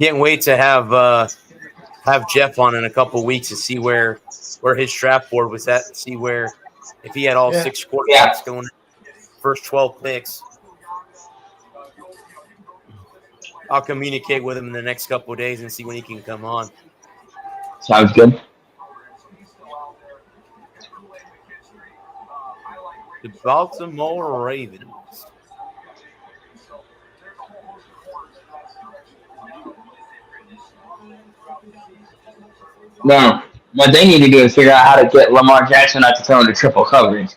Can't wait to have Jeff on in a couple weeks to see where his draft board was at. See where if he had all 6 quarterbacks going first 12 picks. I'll communicate with him in the next couple of days and see when he can come on. Sounds good. The Baltimore Ravens. No, what they need to do is figure out how to get Lamar Jackson not to throw into triple coverage.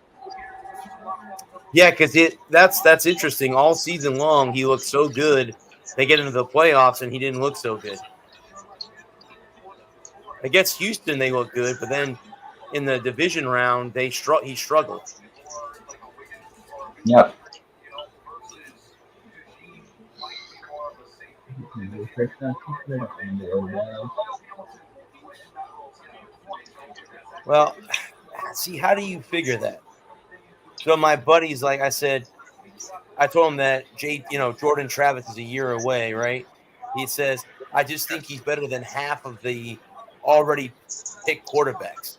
Yeah, because that's interesting. All season long, he looked so good. They get into the playoffs, and he didn't look so good. Against Houston, they look good, but then in the division round, he struggled. Yep. Well, see, how do you figure that? So my buddies, like I said, I told him that Jordan Travis is a year away, right? He says, I just think he's better than half of the already picked quarterbacks.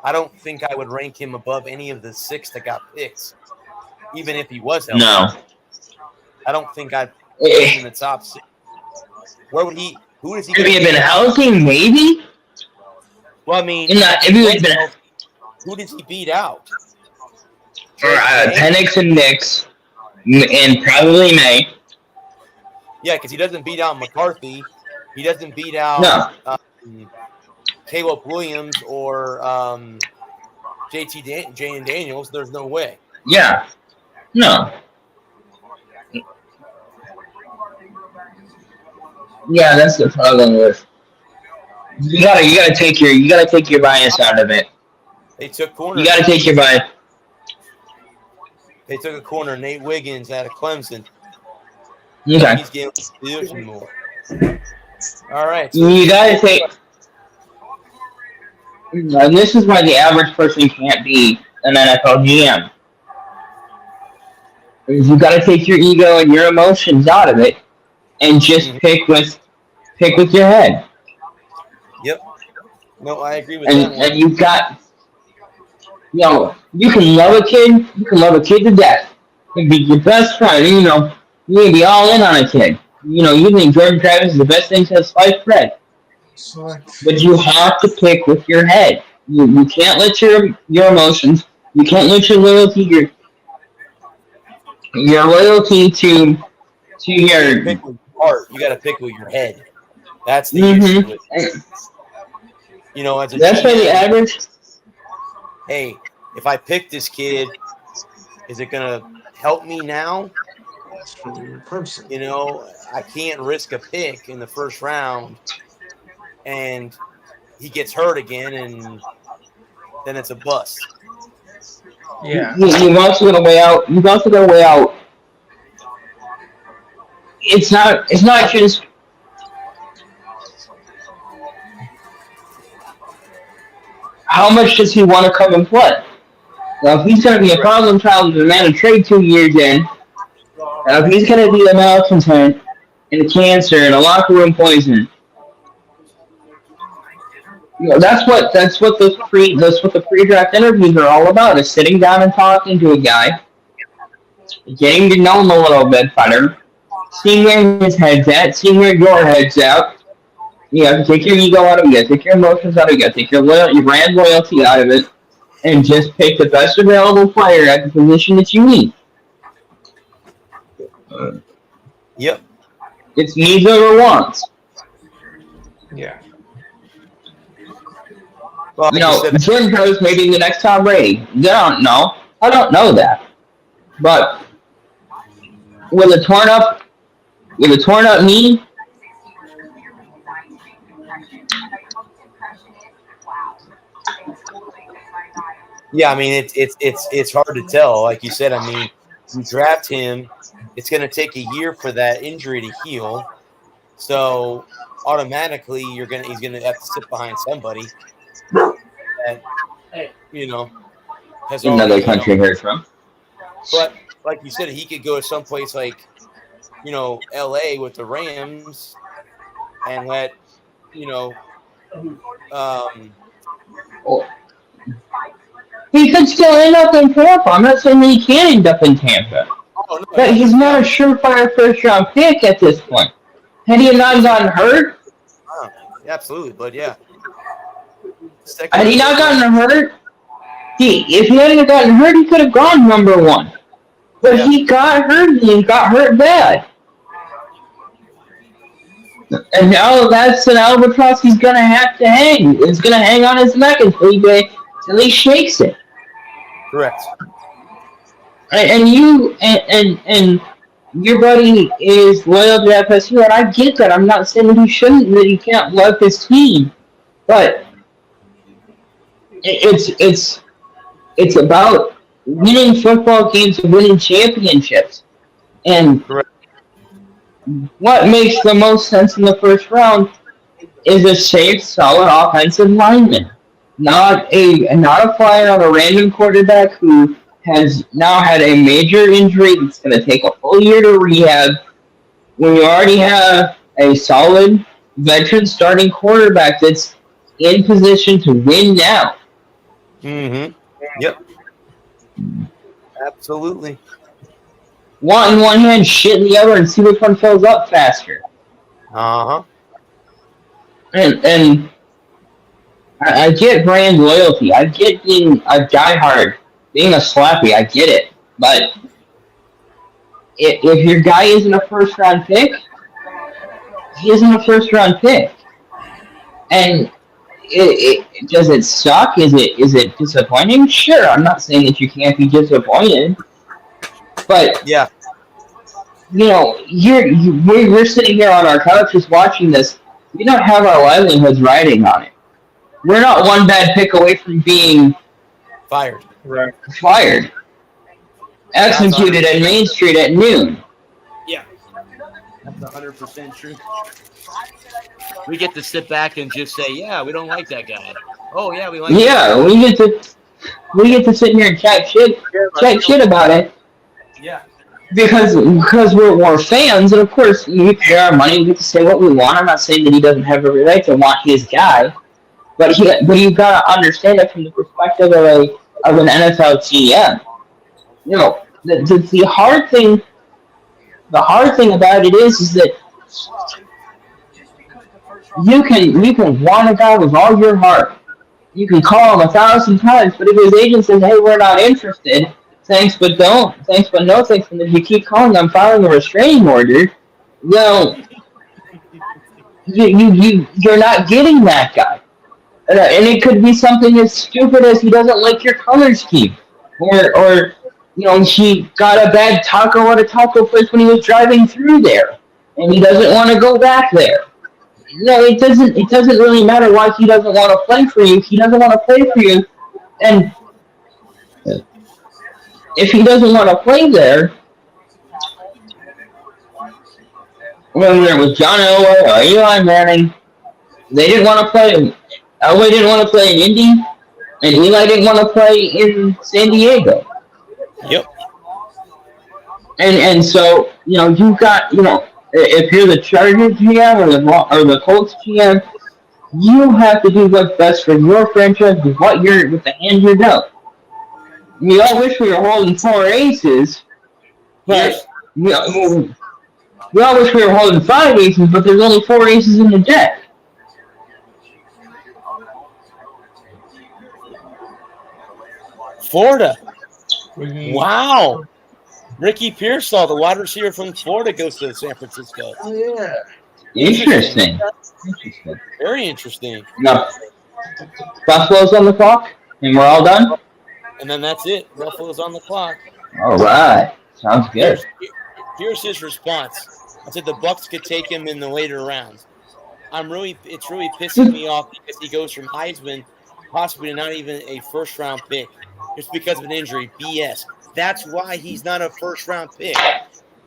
I don't think I would rank him above any of the 6 that got picked, even if he was healthy. No. I don't think I'd put him in the top 6. Where would he? Who is he? Could he have been healthy? Maybe. Well, I mean, who does he beat out? Penix and Nix, and probably May. Yeah, because he doesn't beat out McCarthy. He doesn't beat out Caleb Williams or Jaden Daniels. There's no way. Yeah. No. Yeah, that's the problem with. You gotta take your bias out of it. They took corner. You gotta take your bias. They took a corner, Nate Wiggins out of Clemson. Okay. He's getting position more. All right. So you gotta take. And this is why the average person can't be an NFL GM. You gotta take your ego and your emotions out of it, and just pick with your head. Yep. No, I agree with that. And you've got. You can love a kid. You can love a kid to death. You can be your best friend. You can be all in on a kid. You think Jordan Travis is the best thing since sliced bread. But you have to pick with your head. You can't let your emotions. You can't let your loyalty to your pick with your heart. You got to pick with your head. That's the issue with it. As a that's why the average. Hey, if I pick this kid, is it going to help me now? I can't risk a pick in the first round, and he gets hurt again, and then it's a bust. Yeah. You've also got to weigh out. It's not just. How much does he want to come and play? Now, if he's going to be a problem child and demand a trade 2 years in, Now, if he's going to be a malcontent and a cancer and a locker room poison, that's what the pre-draft interviews are all about: is sitting down and talking to a guy, getting to know him a little bit better, seeing where his head's at, seeing where your head's at. You have to take your ego out of it, you take your emotions out of it, take your brand loyalty out of it, and just pick the best available player at the position that you need. Yep. It's needs over wants. Yeah. Well, Jim Rose may be the next Tom Brady. I don't know. I don't know that. But with a torn up knee, yeah, I mean it's hard to tell. Like you said, I mean, you draft him, it's going to take a year for that injury to heal. So automatically, he's going to have to sit behind somebody that has another country here from. But like you said, he could go to someplace like LA with the Rams and let he could still end up in Tampa. I'm not saying that he can't end up in Tampa. But he's not a surefire first-round pick at this point. Had he not gotten hurt? Absolutely, but yeah. Had he not gotten hurt? If he hadn't gotten hurt, he could have gone number one. But he got hurt, and he got hurt bad. And now that's an albatross he's going to have to hang. It's going to hang on his neck until he shakes it. Correct. And your buddy is loyal to FSU, and I get that. I'm not saying that he can't love his team, but it's about winning football games and winning championships. And what makes the most sense in the first round is a safe, solid offensive lineman, not a flyer on a random quarterback who has now had a major injury that's going to take a full year to rehab, when you already have a solid veteran starting quarterback that's in position to win now. Mm-hmm. Yep. Absolutely. Want in one hand, shit in the other, and see which one fills up faster. Uh-huh. And I get brand loyalty. I get being a diehard, being a slappy. I get it. But if your guy isn't a first-round pick, he isn't a first-round pick. And does it suck? Is it disappointing? Sure, I'm not saying that you can't be disappointed. But yeah, we're sitting here on our couches watching this. We don't have our livelihoods riding on it. We're not one bad pick away from being fired. Right. Fired. Executed at Main Street at noon. Yeah, that's 100% true. We get to sit back and just say, "Yeah, we don't like that guy." Oh yeah, we like. Yeah, we get to sit here and chat shit about it. Yeah. Because we're fans, and of course we pay our money. We get to say what we want. I'm not saying that he doesn't have every right to want his guy, but you gotta understand it from the perspective of an NFL GM. The hard thing about it is that you can want a guy with all your heart. You can call him 1,000 times, but if his agent says, "Hey, we're not interested," thanks, but don't. Thanks, but no thanks. And if you keep calling, I'm filing a restraining order. Well, you're not getting that guy. And it could be something as stupid as he doesn't like your color scheme, or he got a bad taco at a taco place when he was driving through there, and he doesn't want to go back there. No, it doesn't really matter why he doesn't want to play for you. He doesn't want to play for you, and if he doesn't want to play there, whether it was John Elway or Eli Manning, they didn't want to play. Elway didn't want to play in Indy, and Eli didn't want to play in San Diego. Yep. And so you've got if you're the Chargers GM or the Colts GM, you have to do what's best for your franchise with with the hand you're dealt. We all wish we were holding 4 aces, but we all wish we were holding 5 aces, but there's only 4 aces in the deck. Florida. Wow. Ricky Pearsall, the wide receiver from Florida, goes to San Francisco. Oh, yeah. Interesting. Very interesting. Now, Buffalo's on the clock, and we're all done? And then that's it. Buffalo's on the clock. All right. Sounds good. Here's his response. I said the Bucks could take him in the later rounds. It's really pissing me off because he goes from Heisman possibly to not even a first-round pick just because of an injury. BS. That's why he's not a first-round pick,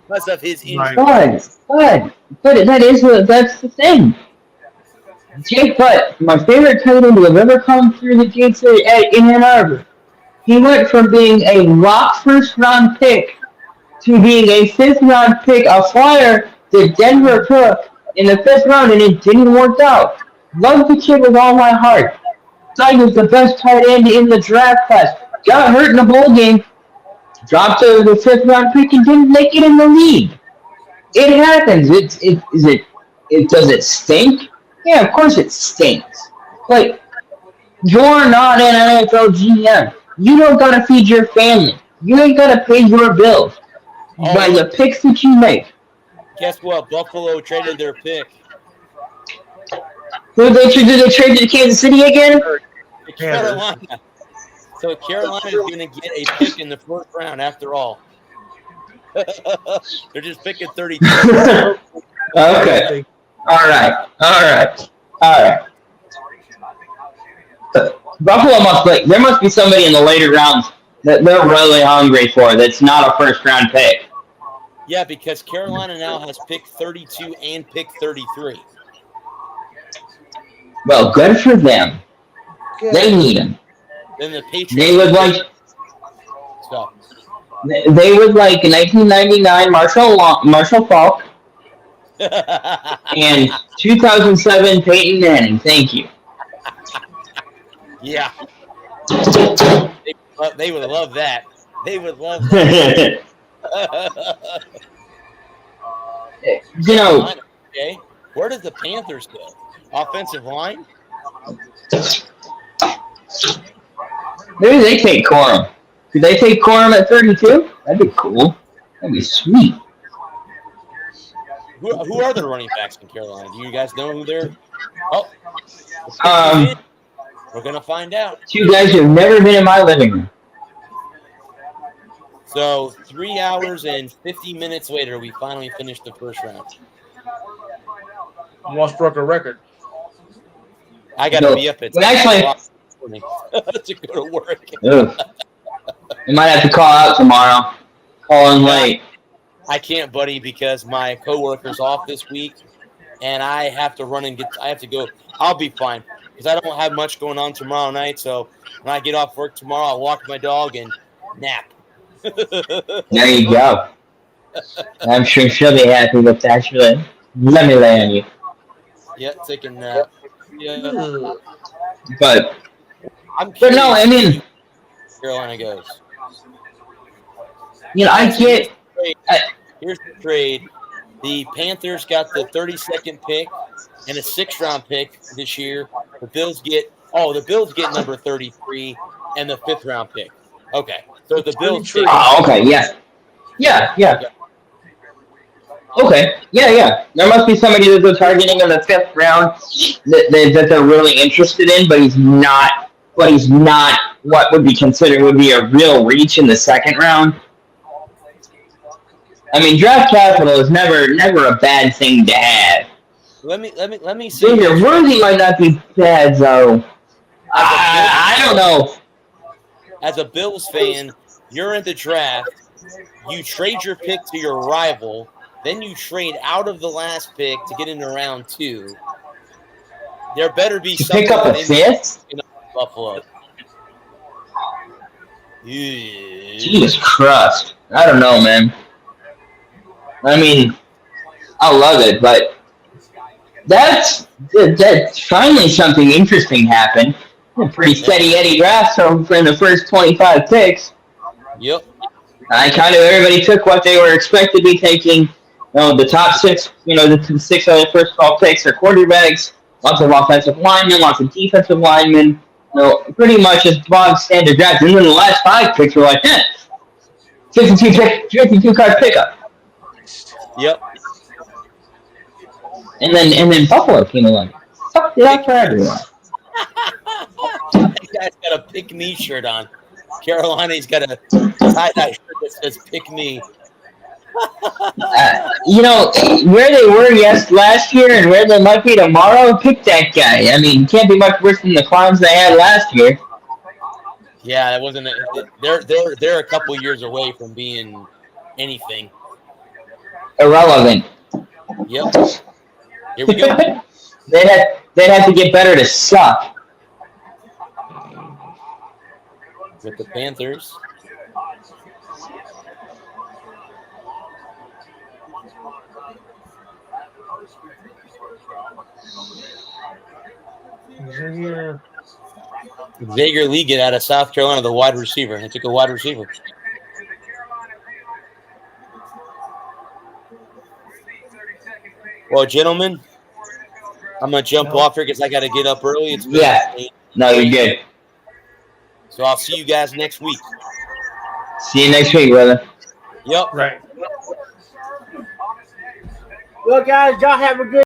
because of his injury. But that's the thing. Jake Butt, my favorite tight end to have ever come through the gates in Ann Arbor. He went from being a lock first-round pick to being a fifth-round pick, a flyer that Denver took in the 5th round, and it didn't work out. Love the kid with all my heart. Thought he was the best tight end in the draft class. Got hurt in the bowl game. Dropped to the 5th round pick and didn't make it in the league. It happens. Does it stink? Yeah, of course it stinks. But you're not an NFL GM. You don't gotta feed your family. You ain't gotta pay your bills by the picks that you make. Guess what? Buffalo traded their pick. Did they trade to Kansas City again? Carolina. So Carolina is going to get a pick in the 4th round after all. They're just picking 32. Okay. All right. Buffalo there must be somebody in the later rounds that they're really hungry for that's not a first-round pick. Yeah, because Carolina now has pick 32 and pick 33. Well, good for them. Good. They need him. Then the Patriots. They would like. So. They would like 1999 Marshall Faulk and 2007 Peyton Manning. Thank you. Yeah. They would love that. They would love that. Okay. Where does the Panthers go? Offensive line? Maybe they take Corum. Could they take Corum at 32? That'd be cool. That'd be sweet. Who are the running backs in Carolina? Do you guys know who they're? We're gonna find out. 2 guys who've never been in my living room. So 3 hours and 50 minutes later, we finally finished the 1st round. Almost broke a record. I gotta be up at to go to work. You might have to call out tomorrow. Call in late. I can't, buddy, because my coworker's off this week, and I have to run and I have to go. I'll be fine because I don't have much going on tomorrow night. So when I get off work tomorrow, I'll walk my dog and nap. There you go. I'm sure she'll be happy with that. Let me lay on you. Yeah, taking nap. Yeah. But no, I mean, Carolina goes. I get. Here's the trade. The Panthers got the 32nd pick and a 6th round pick this year. The Bills get number 33 and the 5th round pick. Okay, so the Bills. Okay, yeah. Okay, yeah. There must be somebody that they're targeting in the 5th round that they're really interested in, but he's not what would be considered would be a real reach in the 2nd round. I mean, draft capital is never a bad thing to have. Let me see. Xavier Worthy might not be bad though. I don't know. As a Bills fan, you're in the draft. You trade your pick to your rival. Then you trade out of the last pick to get into round 2. There better be something. Pick up a 5th? In Buffalo. Jesus Christ. I don't know, man. I mean, I love it, but that's finally something interesting happened. A pretty steady Eddie draft from the first 25 picks. Yep. Everybody took what they were expected to be taking. The top six, the 6 of the first 12 picks are quarterbacks, lots of offensive linemen, lots of defensive linemen. Pretty much just bog standard draft. And then the last 5 picks were like, 52 card pickup. Yep. And then Buffalo came along. Fucked it up for everyone. That guy's got a pick me shirt on. Carolina's got a tie-dye shirt that says pick me. Where they were last year and where they might be tomorrow, pick that guy. I mean, can't be much worse than the clowns they had last year. Yeah, that wasn't. They're a couple years away from being anything. Irrelevant. Yep. Here we go. They'd have to get better to suck. With the Panthers. Xavier Lee get out of South Carolina, the wide receiver. I took a wide receiver. Well, gentlemen, I'm going to jump off here because I got to get up early. No, you're good. So I'll see you guys next week. See you next week, brother. Yep. Right. Well, guys, y'all have a good